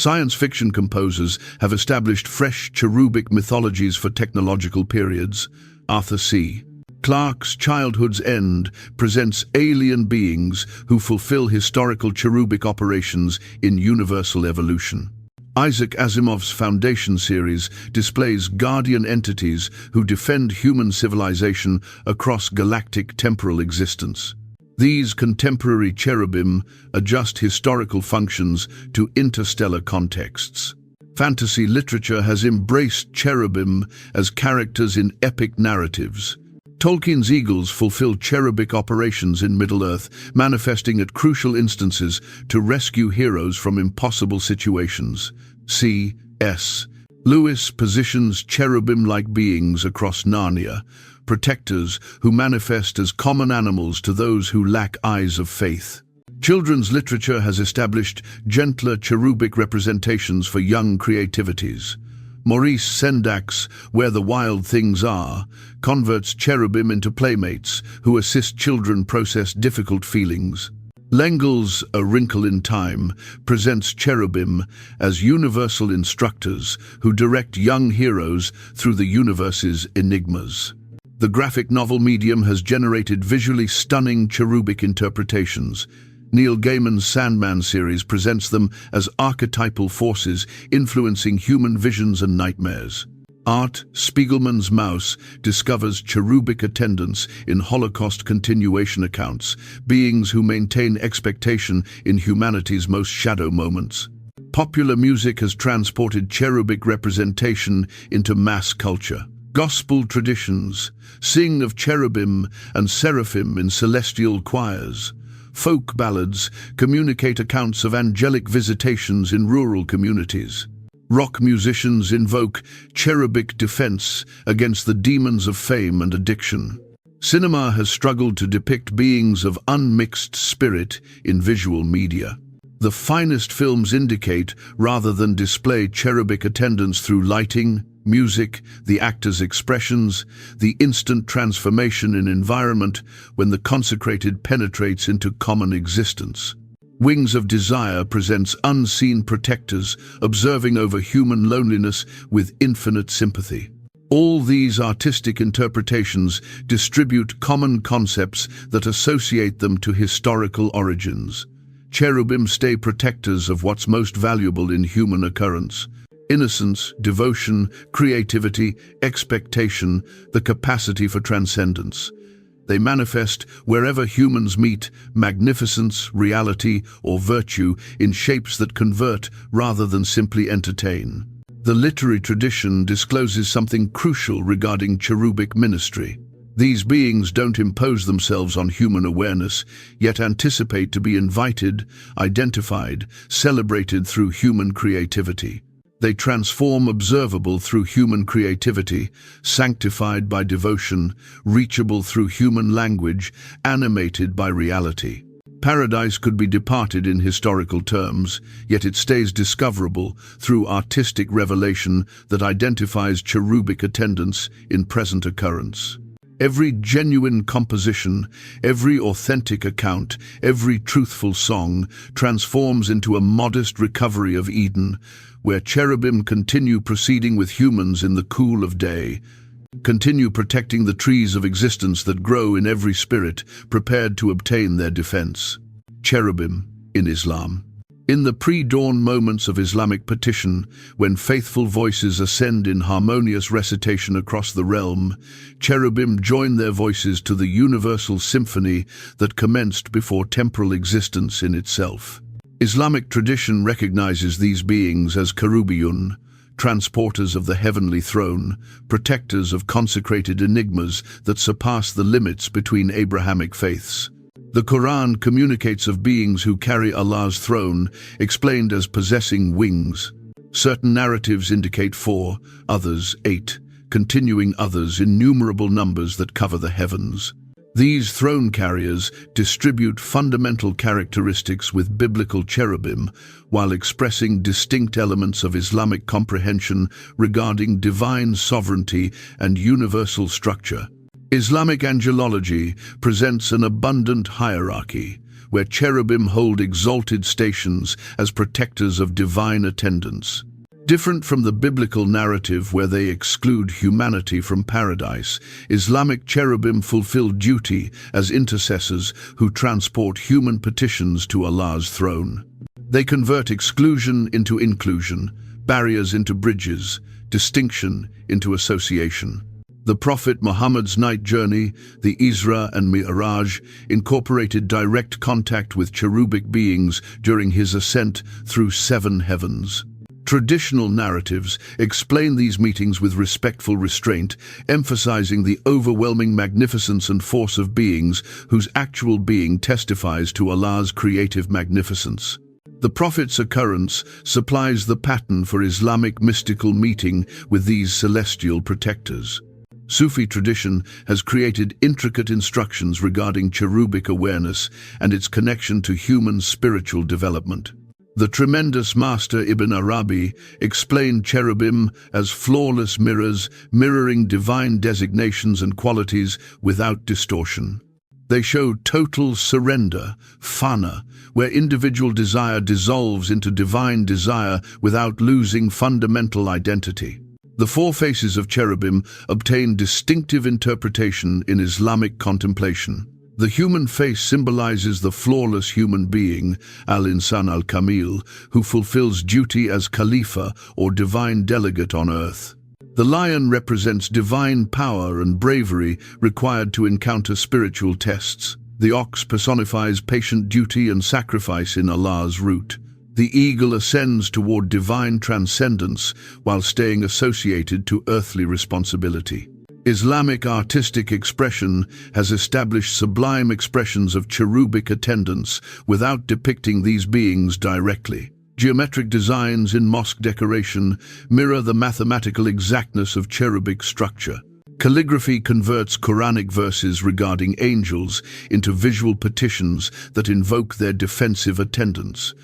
Science fiction composers have established fresh cherubic mythologies for technological periods. Arthur C. Clarke's Childhood's End presents alien beings who fulfill historical cherubic operations in universal evolution. Isaac Asimov's Foundation series displays guardian entities who defend human civilization across galactic temporal existence. These contemporary cherubim adjust historical functions to interstellar contexts. Fantasy literature has embraced cherubim as characters in epic narratives. Tolkien's eagles fulfill cherubic operations in Middle-earth, manifesting at crucial instances to rescue heroes from impossible situations. C.S. Lewis positions cherubim-like beings across Narnia, protectors who manifest as common animals to those who lack eyes of faith. Children's literature has established gentler cherubic representations for young creativities. Maurice Sendak's Where the Wild Things Are converts cherubim into playmates who assist children process difficult feelings. Lengel's A Wrinkle in Time presents cherubim as universal instructors who direct young heroes through the universe's enigmas. The graphic novel medium has generated visually stunning cherubic interpretations. Neil Gaiman's Sandman series presents them as archetypal forces influencing human visions and nightmares. Art Spiegelman's Mouse discovers cherubic attendants in Holocaust continuation accounts, beings who maintain expectation in humanity's most shadow moments. Popular music has transported cherubic representation into mass culture. Gospel traditions sing of cherubim and seraphim in celestial choirs. Folk ballads communicate accounts of angelic visitations in rural communities. Rock musicians invoke cherubic defense against the demons of fame and addiction. Cinema has struggled to depict beings of unmixed spirit in visual media. The finest films indicate rather than display cherubic attendants through lighting, music, the actor's expressions, the instant transformation in environment when the consecrated penetrates into common existence. Wings of Desire presents unseen protectors observing over human loneliness with infinite sympathy. All these artistic interpretations distribute common concepts that associate them to historical origins. Cherubim stay protectors of what's most valuable in human occurrence: innocence, devotion, creativity, expectation, the capacity for transcendence. They manifest wherever humans meet magnificence, reality, or virtue in shapes that convert rather than simply entertain. The literary tradition discloses something crucial regarding cherubic ministry. These beings don't impose themselves on human awareness, yet anticipate to be invited, identified, celebrated through human creativity. They transform observable through human creativity, sanctified by devotion, reachable through human language, animated by reality. Paradise could be departed in historical terms, yet it stays discoverable through artistic revelation that identifies cherubic attendance in present occurrence. Every genuine composition, every authentic account, every truthful song transforms into a modest recovery of Eden, where cherubim continue proceeding with humans in the cool of day, continue protecting the trees of existence that grow in every spirit prepared to obtain their defense. Cherubim in Islam. In the pre-dawn moments of Islamic petition, when faithful voices ascend in harmonious recitation across the realm, cherubim join their voices to the universal symphony that commenced before temporal existence in itself. Islamic tradition recognizes these beings as cherubiyun, transporters of the heavenly throne, protectors of consecrated enigmas that surpass the limits between Abrahamic faiths. The Quran communicates of beings who carry Allah's throne, explained as possessing wings. Certain narratives indicate 4, others 8, continuing others innumerable numbers that cover the heavens. These throne carriers distribute fundamental characteristics with biblical cherubim, while expressing distinct elements of Islamic comprehension regarding divine sovereignty and universal structure. Islamic angelology presents an abundant hierarchy, where cherubim hold exalted stations as protectors of divine attendance. Different from the biblical narrative where they exclude humanity from paradise, Islamic cherubim fulfill duty as intercessors who transport human petitions to Allah's throne. They convert exclusion into inclusion, barriers into bridges, distinction into association. The Prophet Muhammad's night journey, the Isra and Mi'raj, incorporated direct contact with cherubic beings during his ascent through 7 heavens. Traditional narratives explain these meetings with respectful restraint, emphasizing the overwhelming magnificence and force of beings whose actual being testifies to Allah's creative magnificence. The Prophet's occurrence supplies the pattern for Islamic mystical meeting with these celestial protectors. Sufi tradition has created intricate instructions regarding cherubic awareness and its connection to human spiritual development. The tremendous master Ibn Arabi explained cherubim as flawless mirrors, mirroring divine designations and qualities without distortion. They show total surrender, fana, where individual desire dissolves into divine desire without losing fundamental identity. The 4 faces of cherubim obtain distinctive interpretation in Islamic contemplation. The human face symbolizes the flawless human being, al-insan al-kamil, who fulfills duty as Khalifa or divine delegate on earth. The lion represents divine power and bravery required to encounter spiritual tests. The ox personifies patient duty and sacrifice in Allah's route. The eagle ascends toward divine transcendence while staying associated to earthly responsibility. Islamic artistic expression has established sublime expressions of cherubic attendance without depicting these beings directly. Geometric designs in mosque decoration mirror the mathematical exactness of cherubic structure. Calligraphy converts Quranic verses regarding angels into visual petitions that invoke their defensive attendance.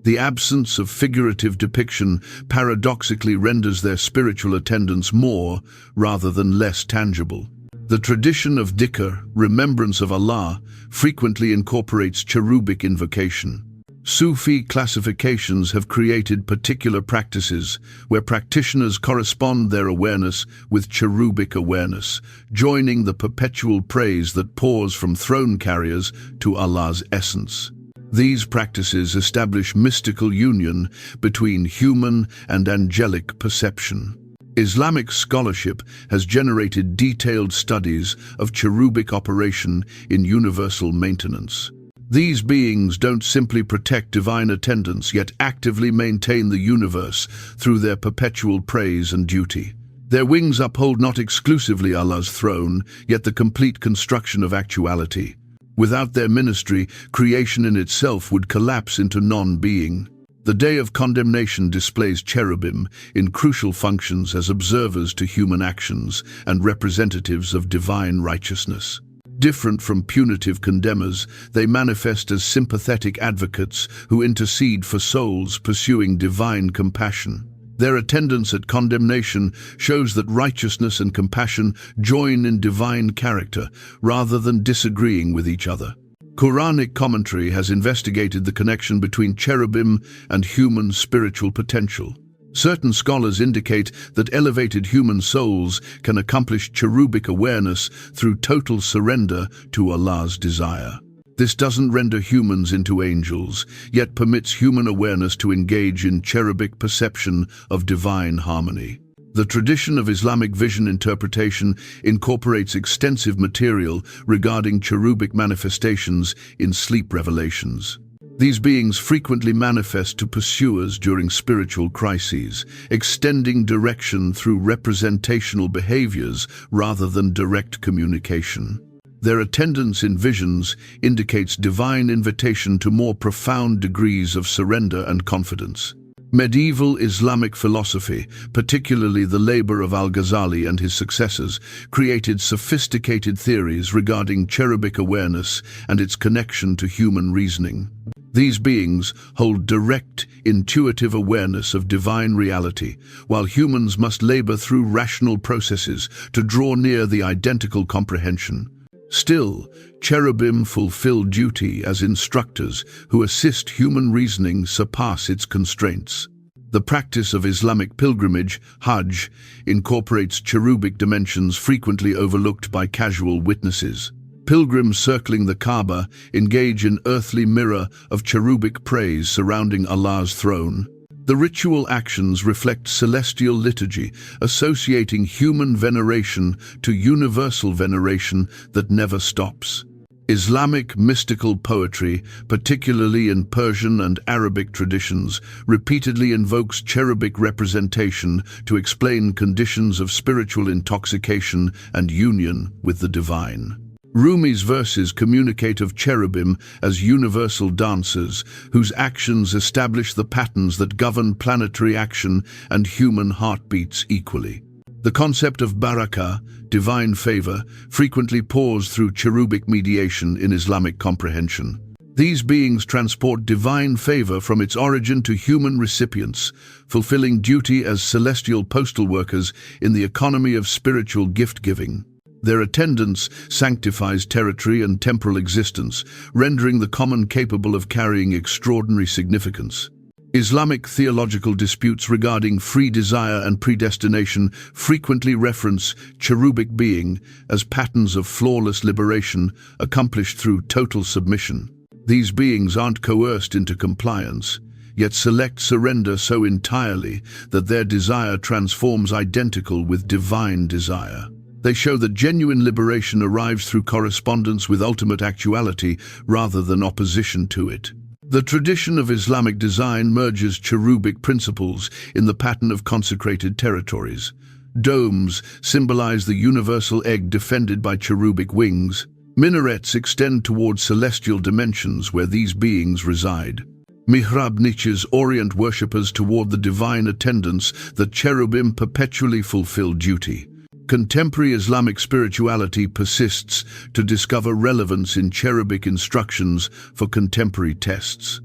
The absence of figurative depiction paradoxically renders their spiritual attendance more, rather than less tangible. The tradition of dhikr, remembrance of Allah, frequently incorporates cherubic invocation. Sufi classifications have created particular practices where practitioners correspond their awareness with cherubic awareness, joining the perpetual praise that pours from throne carriers to Allah's essence. These practices establish mystical union between human and angelic perception. Islamic scholarship has generated detailed studies of cherubic operation in universal maintenance. These beings don't simply protect divine attendance, yet actively maintain the universe through their perpetual praise and duty. Their wings uphold not exclusively Allah's throne, yet the complete construction of actuality. Without their ministry, creation in itself would collapse into non-being. The Day of Condemnation displays cherubim in crucial functions as observers to human actions and representatives of divine righteousness. Different from punitive condemners, they manifest as sympathetic advocates who intercede for souls pursuing divine compassion. Their attendance at condemnation shows that righteousness and compassion join in divine character, rather than disagreeing with each other. Quranic commentary has investigated the connection between cherubim and human spiritual potential. Certain scholars indicate that elevated human souls can accomplish cherubic awareness through total surrender to Allah's desire. This doesn't render humans into angels, yet permits human awareness to engage in cherubic perception of divine harmony. The tradition of Islamic vision interpretation incorporates extensive material regarding cherubic manifestations in sleep revelations. These beings frequently manifest to pursuers during spiritual crises, extending direction through representational behaviors rather than direct communication. Their attendance in visions indicates divine invitation to more profound degrees of surrender and confidence. Medieval Islamic philosophy, particularly the labor of Al-Ghazali and his successors, created sophisticated theories regarding cherubic awareness and its connection to human reasoning. These beings hold direct, intuitive awareness of divine reality, while humans must labor through rational processes to draw near the identical comprehension. Still, cherubim fulfill duty as instructors who assist human reasoning surpass its constraints. The practice of Islamic pilgrimage, Hajj, incorporates cherubic dimensions frequently overlooked by casual witnesses. Pilgrims circling the Kaaba engage in earthly mirror of cherubic praise surrounding Allah's throne. The ritual actions reflect celestial liturgy, associating human veneration to universal veneration that never stops. Islamic mystical poetry, particularly in Persian and Arabic traditions, repeatedly invokes cherubic representation to explain conditions of spiritual intoxication and union with the divine. Rumi's verses communicate of cherubim as universal dancers, whose actions establish the patterns that govern planetary action and human heartbeats equally. The concept of barakah, divine favor, frequently pours through cherubic mediation in Islamic comprehension. These beings transport divine favor from its origin to human recipients, fulfilling duty as celestial postal workers in the economy of spiritual gift-giving. Their attendance sanctifies territory and temporal existence, rendering the common capable of carrying extraordinary significance. Islamic theological disputes regarding free desire and predestination frequently reference cherubic being as patterns of flawless liberation accomplished through total submission. These beings aren't coerced into compliance, yet select surrender so entirely that their desire transforms identical with divine desire. They show that genuine liberation arrives through correspondence with ultimate actuality rather than opposition to it. The tradition of Islamic design merges cherubic principles in the pattern of consecrated territories. Domes symbolize the universal egg defended by cherubic wings. Minarets extend towards celestial dimensions where these beings reside. Mihrab niches orient worshippers toward the divine attendance that cherubim perpetually fulfill duty. Contemporary Islamic spirituality persists to discover relevance in cherubic instructions for contemporary tests.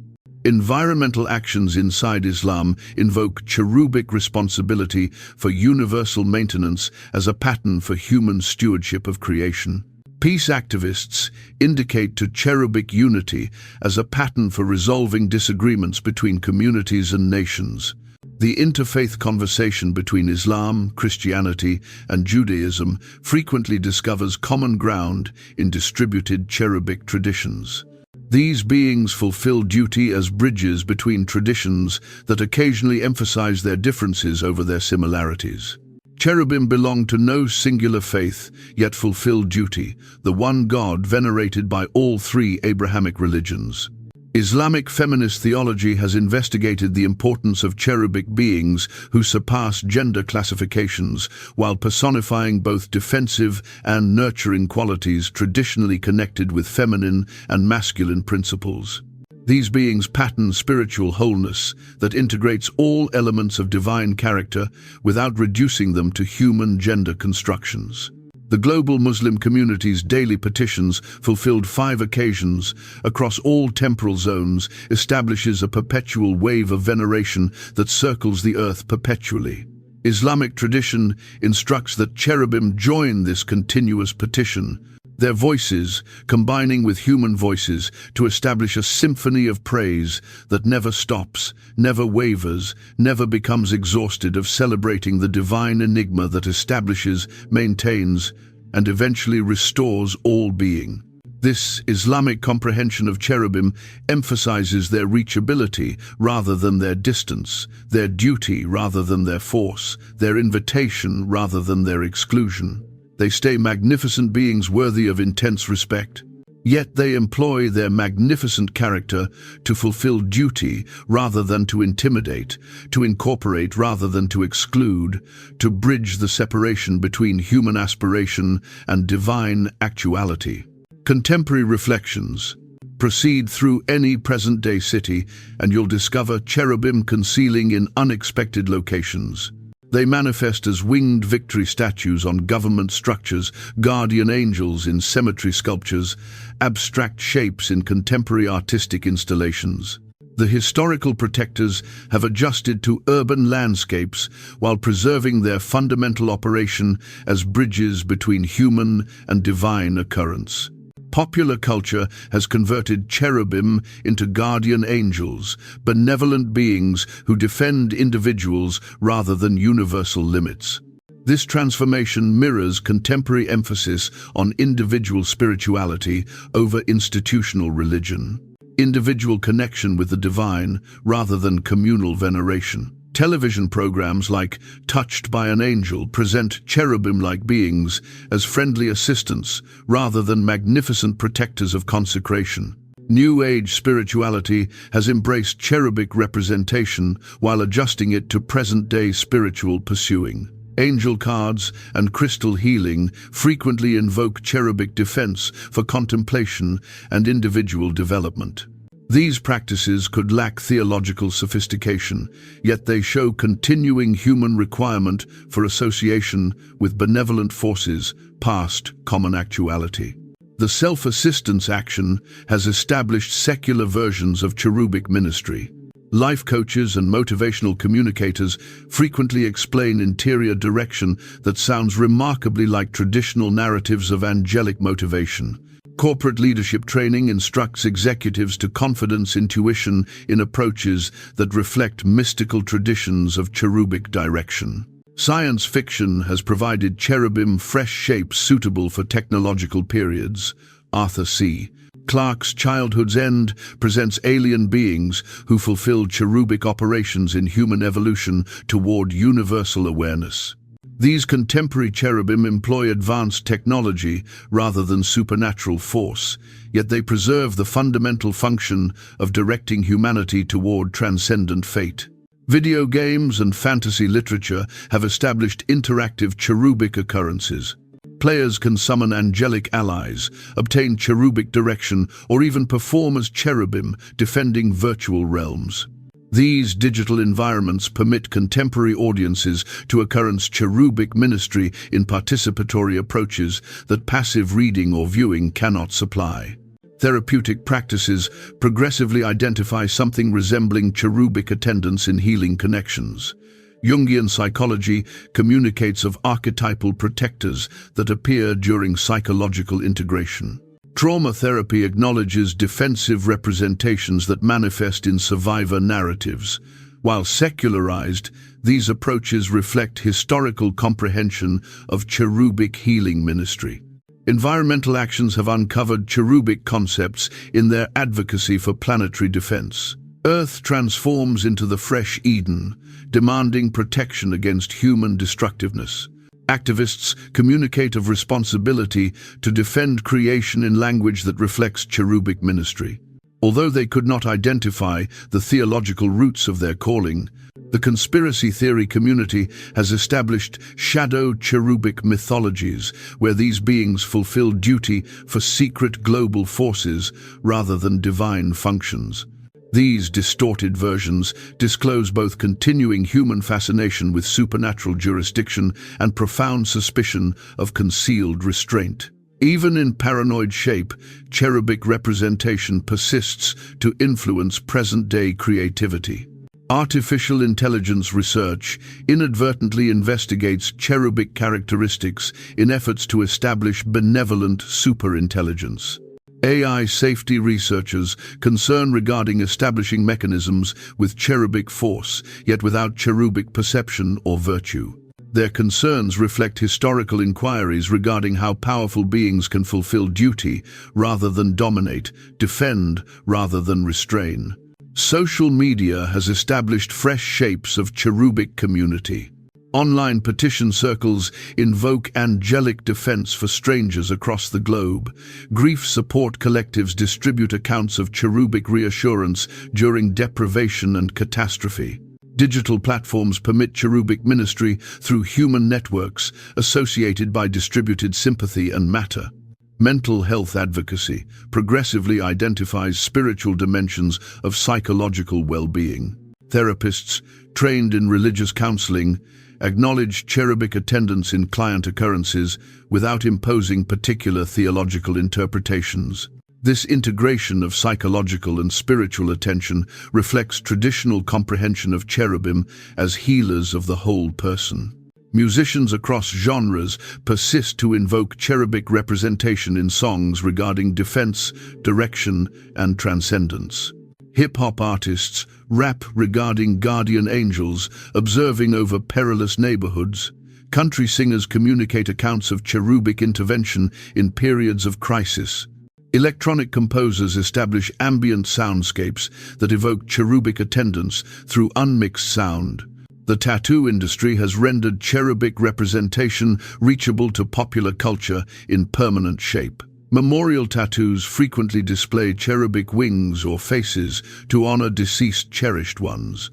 Environmental actions inside Islam invoke cherubic responsibility for universal maintenance as a pattern for human stewardship of creation. Peace activists indicate to cherubic unity as a pattern for resolving disagreements between communities and nations. The interfaith conversation between Islam, Christianity, and Judaism frequently discovers common ground in distributed cherubic traditions. These beings fulfill duty as bridges between traditions that occasionally emphasize their differences over their similarities. Cherubim belong to no singular faith, yet fulfill duty, the one God venerated by all three Abrahamic religions. Islamic feminist theology has investigated the importance of cherubic beings who surpass gender classifications while personifying both defensive and nurturing qualities traditionally connected with feminine and masculine principles. These beings pattern spiritual wholeness that integrates all elements of divine character without reducing them to human gender constructions. The global Muslim community's daily petitions, fulfilled 5 occasions across all temporal zones, establishes a perpetual wave of veneration that circles the earth perpetually. Islamic tradition instructs that cherubim join this continuous petition, their voices combining with human voices to establish a symphony of praise that never stops, never wavers, never becomes exhausted of celebrating the divine enigma that establishes, maintains, and eventually restores all being. This Islamic comprehension of cherubim emphasizes their reachability rather than their distance, their duty rather than their force, their invitation rather than their exclusion. They stay magnificent beings worthy of intense respect. Yet they employ their magnificent character to fulfill duty rather than to intimidate, to incorporate rather than to exclude, to bridge the separation between human aspiration and divine actuality. Contemporary reflections. Proceed through any present-day city and you'll discover cherubim concealing in unexpected locations. They manifest as winged victory statues on government structures, guardian angels in cemetery sculptures, abstract shapes in contemporary artistic installations. The historical protectors have adjusted to urban landscapes while preserving their fundamental operation as bridges between human and divine occurrence. Popular culture has converted cherubim into guardian angels, benevolent beings who defend individuals rather than universal limits. This transformation mirrors contemporary emphasis on individual spirituality over institutional religion, individual connection with the divine rather than communal veneration. Television programs like Touched by an Angel present cherubim-like beings as friendly assistants rather than magnificent protectors of consecration. New Age spirituality has embraced cherubic representation while adjusting it to present-day spiritual pursuing. Angel cards and crystal healing frequently invoke cherubic defense for contemplation and individual development. These practices could lack theological sophistication, yet they show continuing human requirement for association with benevolent forces past common actuality. The self-assistance action has established secular versions of cherubic ministry. Life coaches and motivational communicators frequently explain interior direction that sounds remarkably like traditional narratives of angelic motivation. Corporate leadership training instructs executives to confidence intuition in approaches that reflect mystical traditions of cherubic direction. Science fiction has provided cherubim fresh shapes suitable for technological periods. Arthur C. Clarke's Childhood's End presents alien beings who fulfill cherubic operations in human evolution toward universal awareness. These contemporary cherubim employ advanced technology rather than supernatural force, yet they preserve the fundamental function of directing humanity toward transcendent fate. Video games and fantasy literature have established interactive cherubic occurrences. Players can summon angelic allies, obtain cherubic direction, or even perform as cherubim, defending virtual realms. These digital environments permit contemporary audiences to occurrence cherubic ministry in participatory approaches that passive reading or viewing cannot supply. Therapeutic practices progressively identify something resembling cherubic attendance in healing connections. Jungian psychology communicates of archetypal protectors that appear during psychological integration. Trauma therapy acknowledges defensive representations that manifest in survivor narratives. While secularized, these approaches reflect historical comprehension of cherubic healing ministry. Environmental actions have uncovered cherubic concepts in their advocacy for planetary defense. Earth transforms into the fresh Eden, demanding protection against human destructiveness. Activists communicate of responsibility to defend creation in language that reflects cherubic ministry. Although they could not identify the theological roots of their calling, the conspiracy theory community has established shadow cherubic mythologies where these beings fulfill duty for secret global forces rather than divine functions. These distorted versions disclose both continuing human fascination with supernatural jurisdiction and profound suspicion of concealed restraint. Even in paranoid shape, cherubic representation persists to influence present-day creativity. Artificial intelligence research inadvertently investigates cherubic characteristics in efforts to establish benevolent superintelligence. AI safety researchers concern regarding establishing mechanisms with cherubic force, yet without cherubic perception or virtue. Their concerns reflect historical inquiries regarding how powerful beings can fulfill duty rather than dominate, defend rather than restrain. Social media has established fresh shapes of cherubic community. Online petition circles invoke angelic defense for strangers across the globe. Grief support collectives distribute accounts of cherubic reassurance during deprivation and catastrophe. Digital platforms permit cherubic ministry through human networks associated by distributed sympathy and matter. Mental health advocacy progressively identifies spiritual dimensions of psychological well-being. Therapists, trained in religious counseling, acknowledge cherubic attendance in client occurrences without imposing particular theological interpretations. This integration of psychological and spiritual attention reflects traditional comprehension of cherubim as healers of the whole person. Musicians across genres persist to invoke cherubic representation in songs regarding defense, direction, and transcendence. Hip-hop artists rap regarding guardian angels observing over perilous neighborhoods. Country singers communicate accounts of cherubic intervention in periods of crisis. Electronic composers establish ambient soundscapes that evoke cherubic attendance through unmixed sound. The tattoo industry has rendered cherubic representation reachable to popular culture in permanent shape. Memorial tattoos frequently display cherubic wings or faces to honor deceased cherished ones.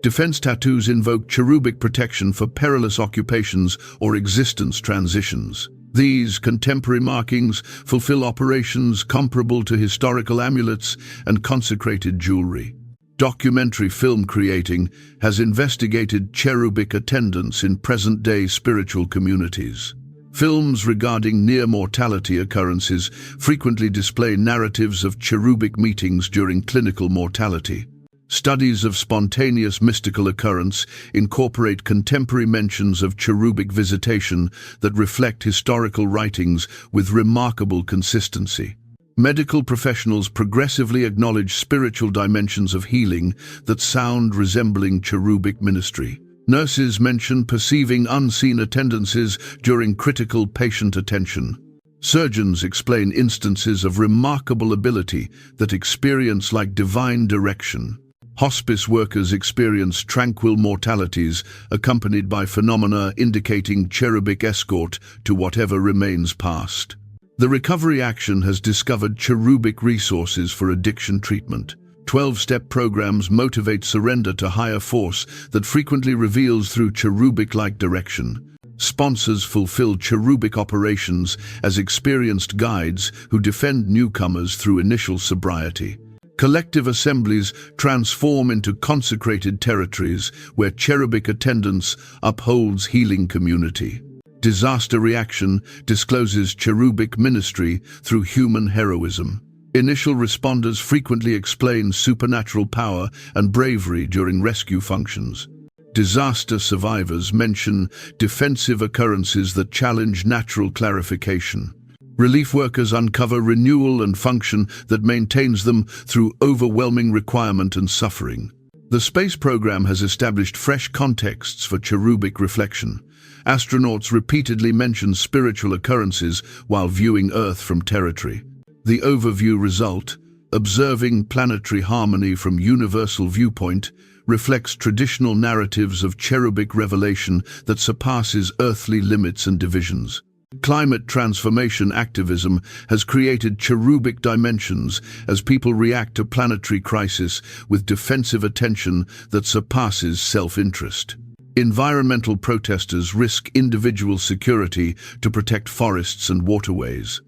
Defense tattoos invoke cherubic protection for perilous occupations or existence transitions. These contemporary markings fulfill operations comparable to historical amulets and consecrated jewelry. Documentary film creating has investigated cherubic attendance in present-day spiritual communities. Films regarding near-mortality occurrences frequently display narratives of cherubic meetings during clinical mortality. Studies of spontaneous mystical occurrence incorporate contemporary mentions of cherubic visitation that reflect historical writings with remarkable consistency. Medical professionals progressively acknowledge spiritual dimensions of healing that sound resembling cherubic ministry. Nurses mention perceiving unseen attendances during critical patient attention. Surgeons explain instances of remarkable ability that experience like divine direction. Hospice workers experience tranquil mortalities accompanied by phenomena indicating cherubic escort to whatever remains past. The Recovery Action has discovered cherubic resources for addiction treatment. 12-step programs motivate surrender to higher force that frequently reveals through cherubic-like direction. Sponsors fulfill cherubic operations as experienced guides who defend newcomers through initial sobriety. Collective assemblies transform into consecrated territories where cherubic attendance upholds healing community. Disaster reaction discloses cherubic ministry through human heroism. Initial responders frequently explain supernatural power and bravery during rescue functions. Disaster survivors mention defensive occurrences that challenge natural clarification. Relief workers uncover renewal and function that maintains them through overwhelming requirement and suffering. The space program has established fresh contexts for cherubic reflection. Astronauts repeatedly mention spiritual occurrences while viewing Earth from territory. The overview result, observing planetary harmony from universal viewpoint, reflects traditional narratives of cherubic revelation that surpasses earthly limits and divisions. Climate transformation activism has created cherubic dimensions as people react to planetary crisis with defensive attention that surpasses self-interest. Environmental protesters risk individual security to protect forests and waterways.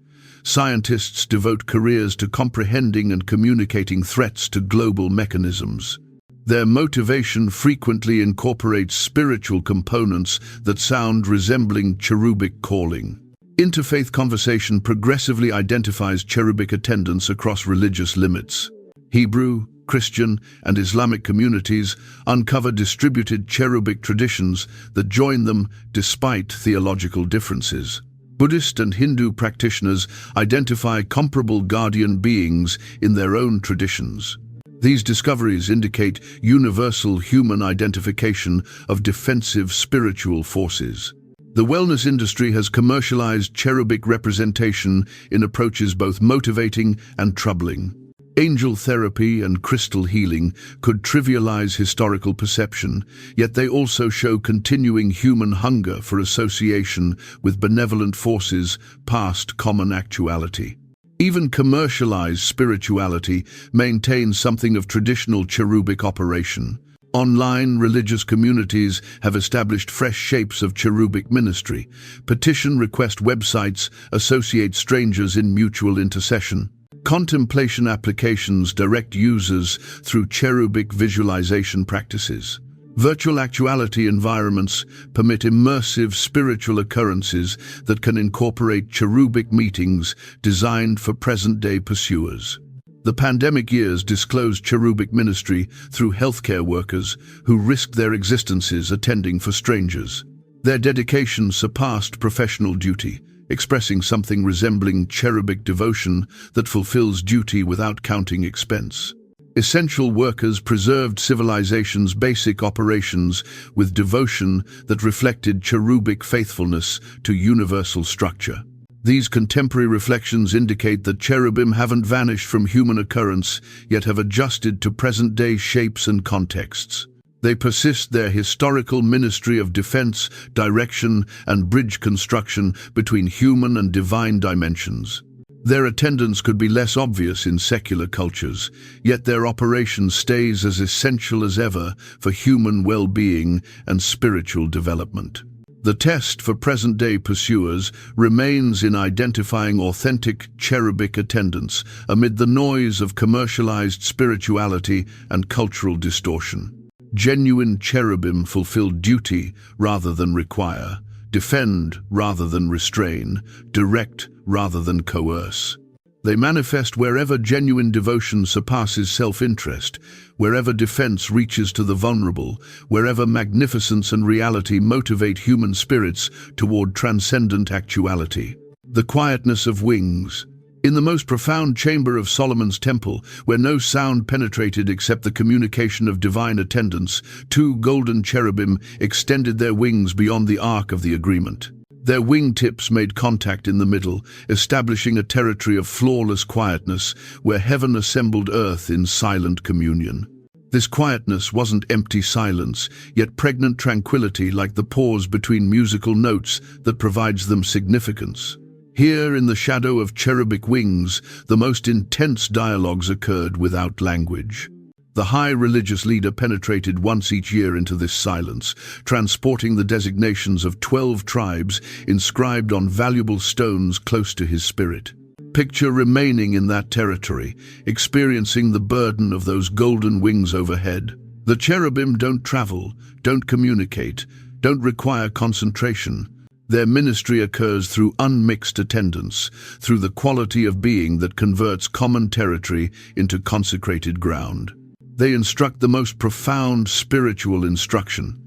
Scientists devote careers to comprehending and communicating threats to global mechanisms. Their motivation frequently incorporates spiritual components that sound resembling cherubic calling. Interfaith conversation progressively identifies cherubic attendance across religious limits. Hebrew, Christian, and Islamic communities uncover distributed cherubic traditions that join them despite theological differences. Buddhist and Hindu practitioners identify comparable guardian beings in their own traditions. These discoveries indicate universal human identification of defensive spiritual forces. The wellness industry has commercialized cherubic representation in approaches both motivating and troubling. Angel therapy and crystal healing could trivialize historical perception, yet they also show continuing human hunger for association with benevolent forces past common actuality. Even commercialized spirituality maintains something of traditional cherubic operation. Online religious communities have established fresh shapes of cherubic ministry. Petition request websites associate strangers in mutual intercession. Contemplation applications direct users through cherubic visualization practices. Virtual actuality environments permit immersive spiritual occurrences that can incorporate cherubic meetings designed for present-day pursuers. The pandemic years disclosed cherubic ministry through healthcare workers who risked their existences attending for strangers. Their dedication surpassed professional duty, expressing something resembling cherubic devotion that fulfills duty without counting expense. Essential workers preserved civilization's basic operations with devotion that reflected cherubic faithfulness to universal structure. These contemporary reflections indicate that cherubim haven't vanished from human occurrence, yet have adjusted to present-day shapes and contexts. They persist their historical ministry of defense, direction, and bridge construction between human and divine dimensions. Their attendance could be less obvious in secular cultures, yet their operation stays as essential as ever for human well-being and spiritual development. The test for present-day pursuers remains in identifying authentic cherubic attendance amid the noise of commercialized spirituality and cultural distortion. Genuine cherubim fulfill duty rather than require, defend rather than restrain, direct rather than coerce. They manifest wherever genuine devotion surpasses self-interest, wherever defense reaches to the vulnerable, wherever magnificence and reality motivate human spirits toward transcendent actuality. The quietness of wings. In the most profound chamber of Solomon's temple, where no sound penetrated except the communication of divine attendance, two golden cherubim extended their wings beyond the ark of the agreement. Their wingtips made contact in the middle, establishing a territory of flawless quietness where heaven assembled earth in silent communion. This quietness wasn't empty silence, yet pregnant tranquility like the pause between musical notes that provides them significance. Here, in the shadow of cherubic wings, the most intense dialogues occurred without language. The high religious leader penetrated once each year into this silence, transporting the designations of 12 tribes inscribed on valuable stones close to his spirit. Picture remaining in that territory, experiencing the burden of those golden wings overhead. The cherubim don't travel, don't communicate, don't require concentration. Their ministry occurs through unmixed attendance, through the quality of being that converts common territory into consecrated ground. They instruct the most profound spiritual instruction,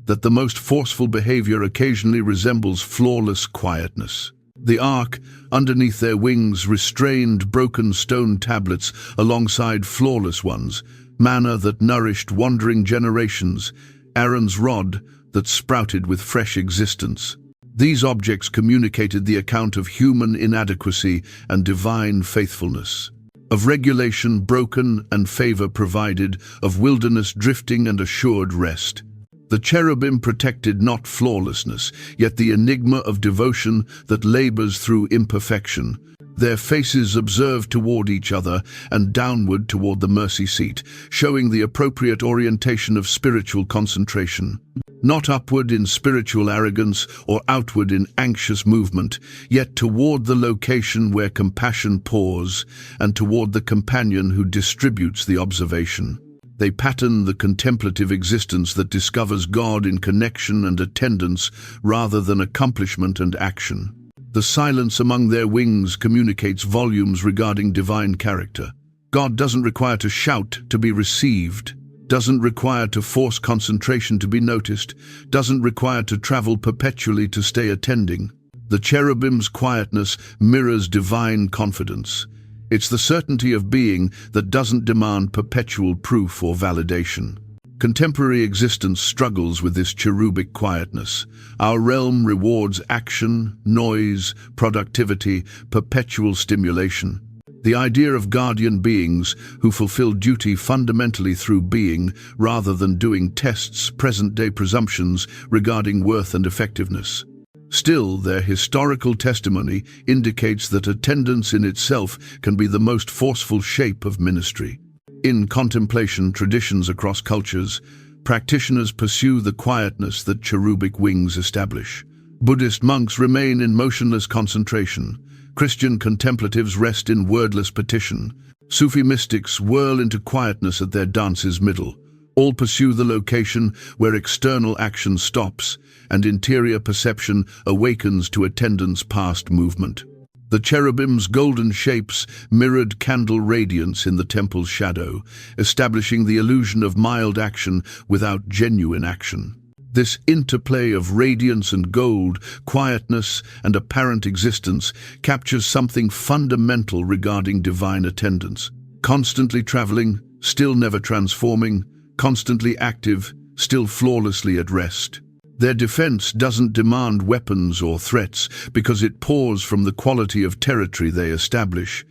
that the most forceful behavior occasionally resembles flawless quietness. The ark, underneath their wings, restrained broken stone tablets alongside flawless ones, manna that nourished wandering generations, Aaron's rod that sprouted with fresh existence. These objects communicated the account of human inadequacy and divine faithfulness, of regulation broken and favor provided, of wilderness drifting and assured rest. The cherubim protected not flawlessness, yet the enigma of devotion that labors through imperfection. Their faces observed toward each other and downward toward the mercy seat, showing the appropriate orientation of spiritual concentration. Not upward in spiritual arrogance or outward in anxious movement, yet toward the location where compassion pours and toward the companion who distributes the observation. They pattern the contemplative existence that discovers God in connection and attendance rather than accomplishment and action. The silence among their wings communicates volumes regarding divine character. God doesn't require to shout to be received, doesn't require to force concentration to be noticed, doesn't require to travel perpetually to stay attending. The cherubim's quietness mirrors divine confidence. It's the certainty of being that doesn't demand perpetual proof or validation. Contemporary existence struggles with this cherubic quietness. Our realm rewards action, noise, productivity, perpetual stimulation. The idea of guardian beings who fulfill duty fundamentally through being rather than doing tests present-day presumptions regarding worth and effectiveness. Still, their historical testimony indicates that attendance in itself can be the most forceful shape of ministry. In contemplation traditions across cultures, practitioners pursue the quietness that cherubic wings establish. Buddhist monks remain in motionless concentration. Christian contemplatives rest in wordless petition. Sufi mystics whirl into quietness at their dance's middle. All pursue the location where external action stops and interior perception awakens to attendance past movement. The cherubim's golden shapes mirrored candle radiance in the temple's shadow, establishing the illusion of mild action without genuine action. This interplay of radiance and gold, quietness and apparent existence captures something fundamental regarding divine attendance. Constantly traveling, still never transforming, constantly active, still flawlessly at rest. Their defense doesn't demand weapons or threats because it pours from the quality of territory they establish.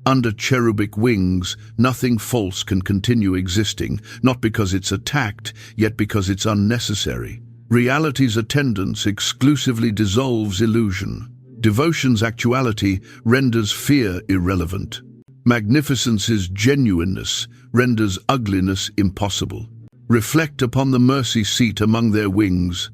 Under cherubic wings, nothing false can continue existing, not because it's attacked, yet because it's unnecessary. Reality's attendance exclusively dissolves illusion. Devotion's actuality renders fear irrelevant. Magnificence's genuineness renders ugliness impossible. Reflect upon the mercy seat among their wings,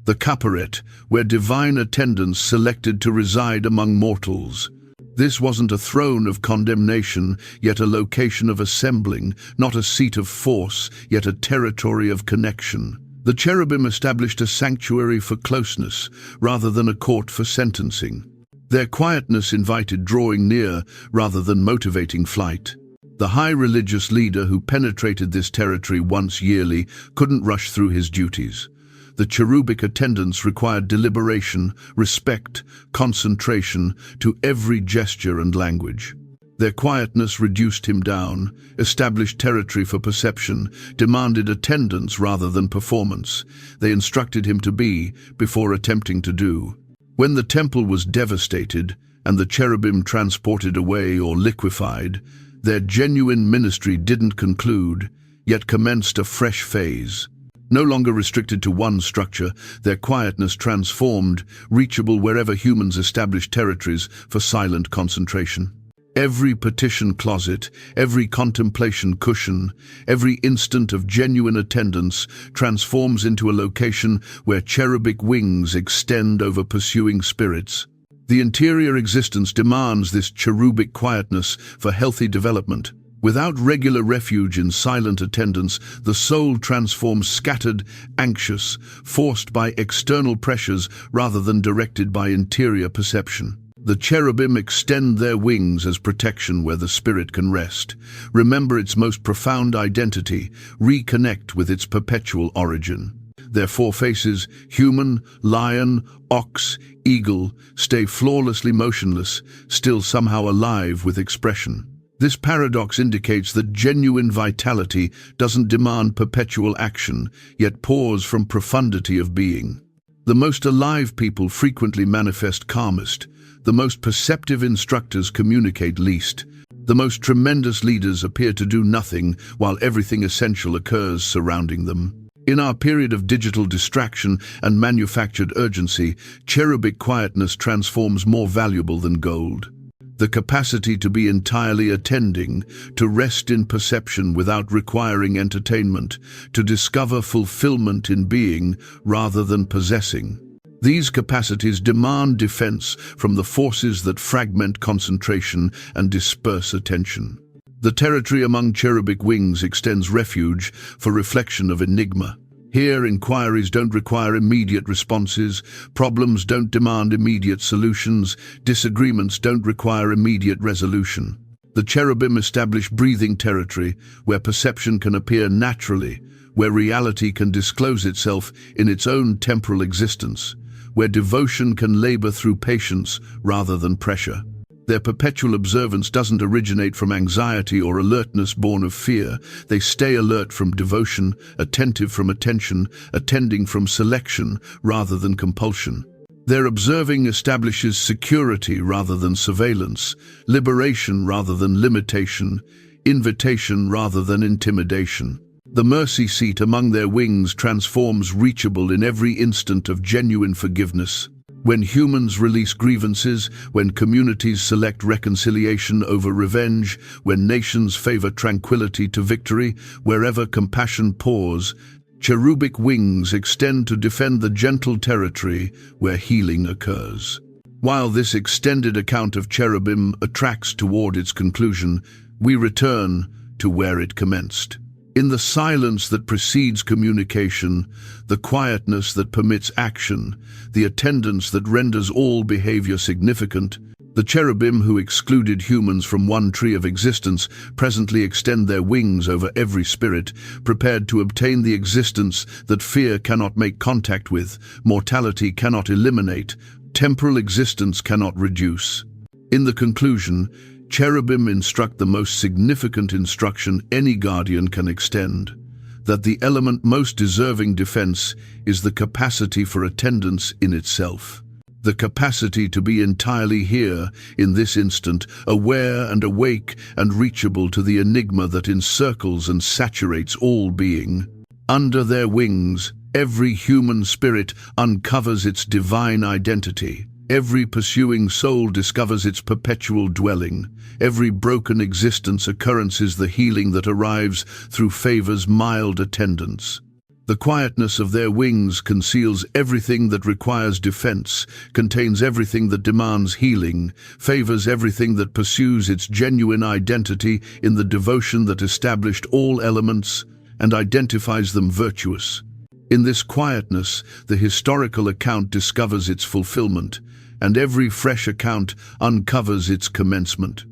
the caporet, where divine attendance selected to reside among mortals. This wasn't a throne of condemnation, yet a location of assembling, not a seat of force, yet a territory of connection. The cherubim established a sanctuary for closeness, rather than a court for sentencing. Their quietness invited drawing near, rather than motivating flight. The high religious leader who penetrated this territory once yearly couldn't rush through his duties. The cherubic attendance required deliberation, respect, concentration to every gesture and language. Their quietness reduced him down, established territory for perception, demanded attendance rather than performance. They instructed him to be before attempting to do. When the temple was devastated and the cherubim transported away or liquefied, their genuine ministry didn't conclude, yet commenced a fresh phase. No longer restricted to one structure, their quietness transformed, reachable wherever humans established territories for silent concentration. Every petition closet, every contemplation cushion, every instant of genuine attendance transforms into a location where cherubic wings extend over pursuing spirits. The interior existence demands this cherubic quietness for healthy development. Without regular refuge in silent attendance, the soul transforms scattered, anxious, forced by external pressures rather than directed by interior perception. The cherubim extend their wings as protection where the spirit can rest. Remember its most profound identity, reconnect with its perpetual origin. Their four faces, human, lion, ox, eagle, stay flawlessly motionless, still somehow alive with expression. This paradox indicates that genuine vitality doesn't demand perpetual action, yet pours from profundity of being. The most alive people frequently manifest calmest. The most perceptive instructors communicate least. The most tremendous leaders appear to do nothing while everything essential occurs surrounding them. In our period of digital distraction and manufactured urgency, cherubic quietness transforms more valuable than gold. The capacity to be entirely attending, to rest in perception without requiring entertainment, to discover fulfillment in being rather than possessing. These capacities demand defense from the forces that fragment concentration and disperse attention. The territory among cherubic wings extends refuge for reflection of enigma. Here, inquiries don't require immediate responses, problems don't demand immediate solutions, disagreements don't require immediate resolution. The cherubim establish breathing territory where perception can appear naturally, where reality can disclose itself in its own temporal existence, where devotion can labor through patience rather than pressure. Their perpetual observance doesn't originate from anxiety or alertness born of fear. They stay alert from devotion, attentive from attention, attending from selection rather than compulsion. Their observing establishes security rather than surveillance, liberation rather than limitation, invitation rather than intimidation. The mercy seat among their wings transforms reachable in every instant of genuine forgiveness. When humans release grievances, when communities select reconciliation over revenge, when nations favor tranquility to victory, wherever compassion pours, cherubic wings extend to defend the gentle territory where healing occurs. While this extended account of cherubim attracts toward its conclusion, we return to where it commenced. In the silence that precedes communication, the quietness that permits action, the attendance that renders all behavior significant, the cherubim who excluded humans from one tree of existence presently extend their wings over every spirit, prepared to obtain the existence that fear cannot make contact with, mortality cannot eliminate, temporal existence cannot reduce. In the conclusion, cherubim instruct the most significant instruction any guardian can extend, that the element most deserving defense is the capacity for attendance in itself. The capacity to be entirely here, in this instant, aware and awake and reachable to the enigma that encircles and saturates all being. Under their wings, every human spirit uncovers its divine identity. Every pursuing soul discovers its perpetual dwelling. Every broken existence occurrences the healing that arrives through favor's mild attendance. The quietness of their wings conceals everything that requires defense, contains everything that demands healing, favors everything that pursues its genuine identity in the devotion that established all elements and identifies them virtuous. In this quietness, the historical account discovers its fulfillment, and every fresh account uncovers its commencement.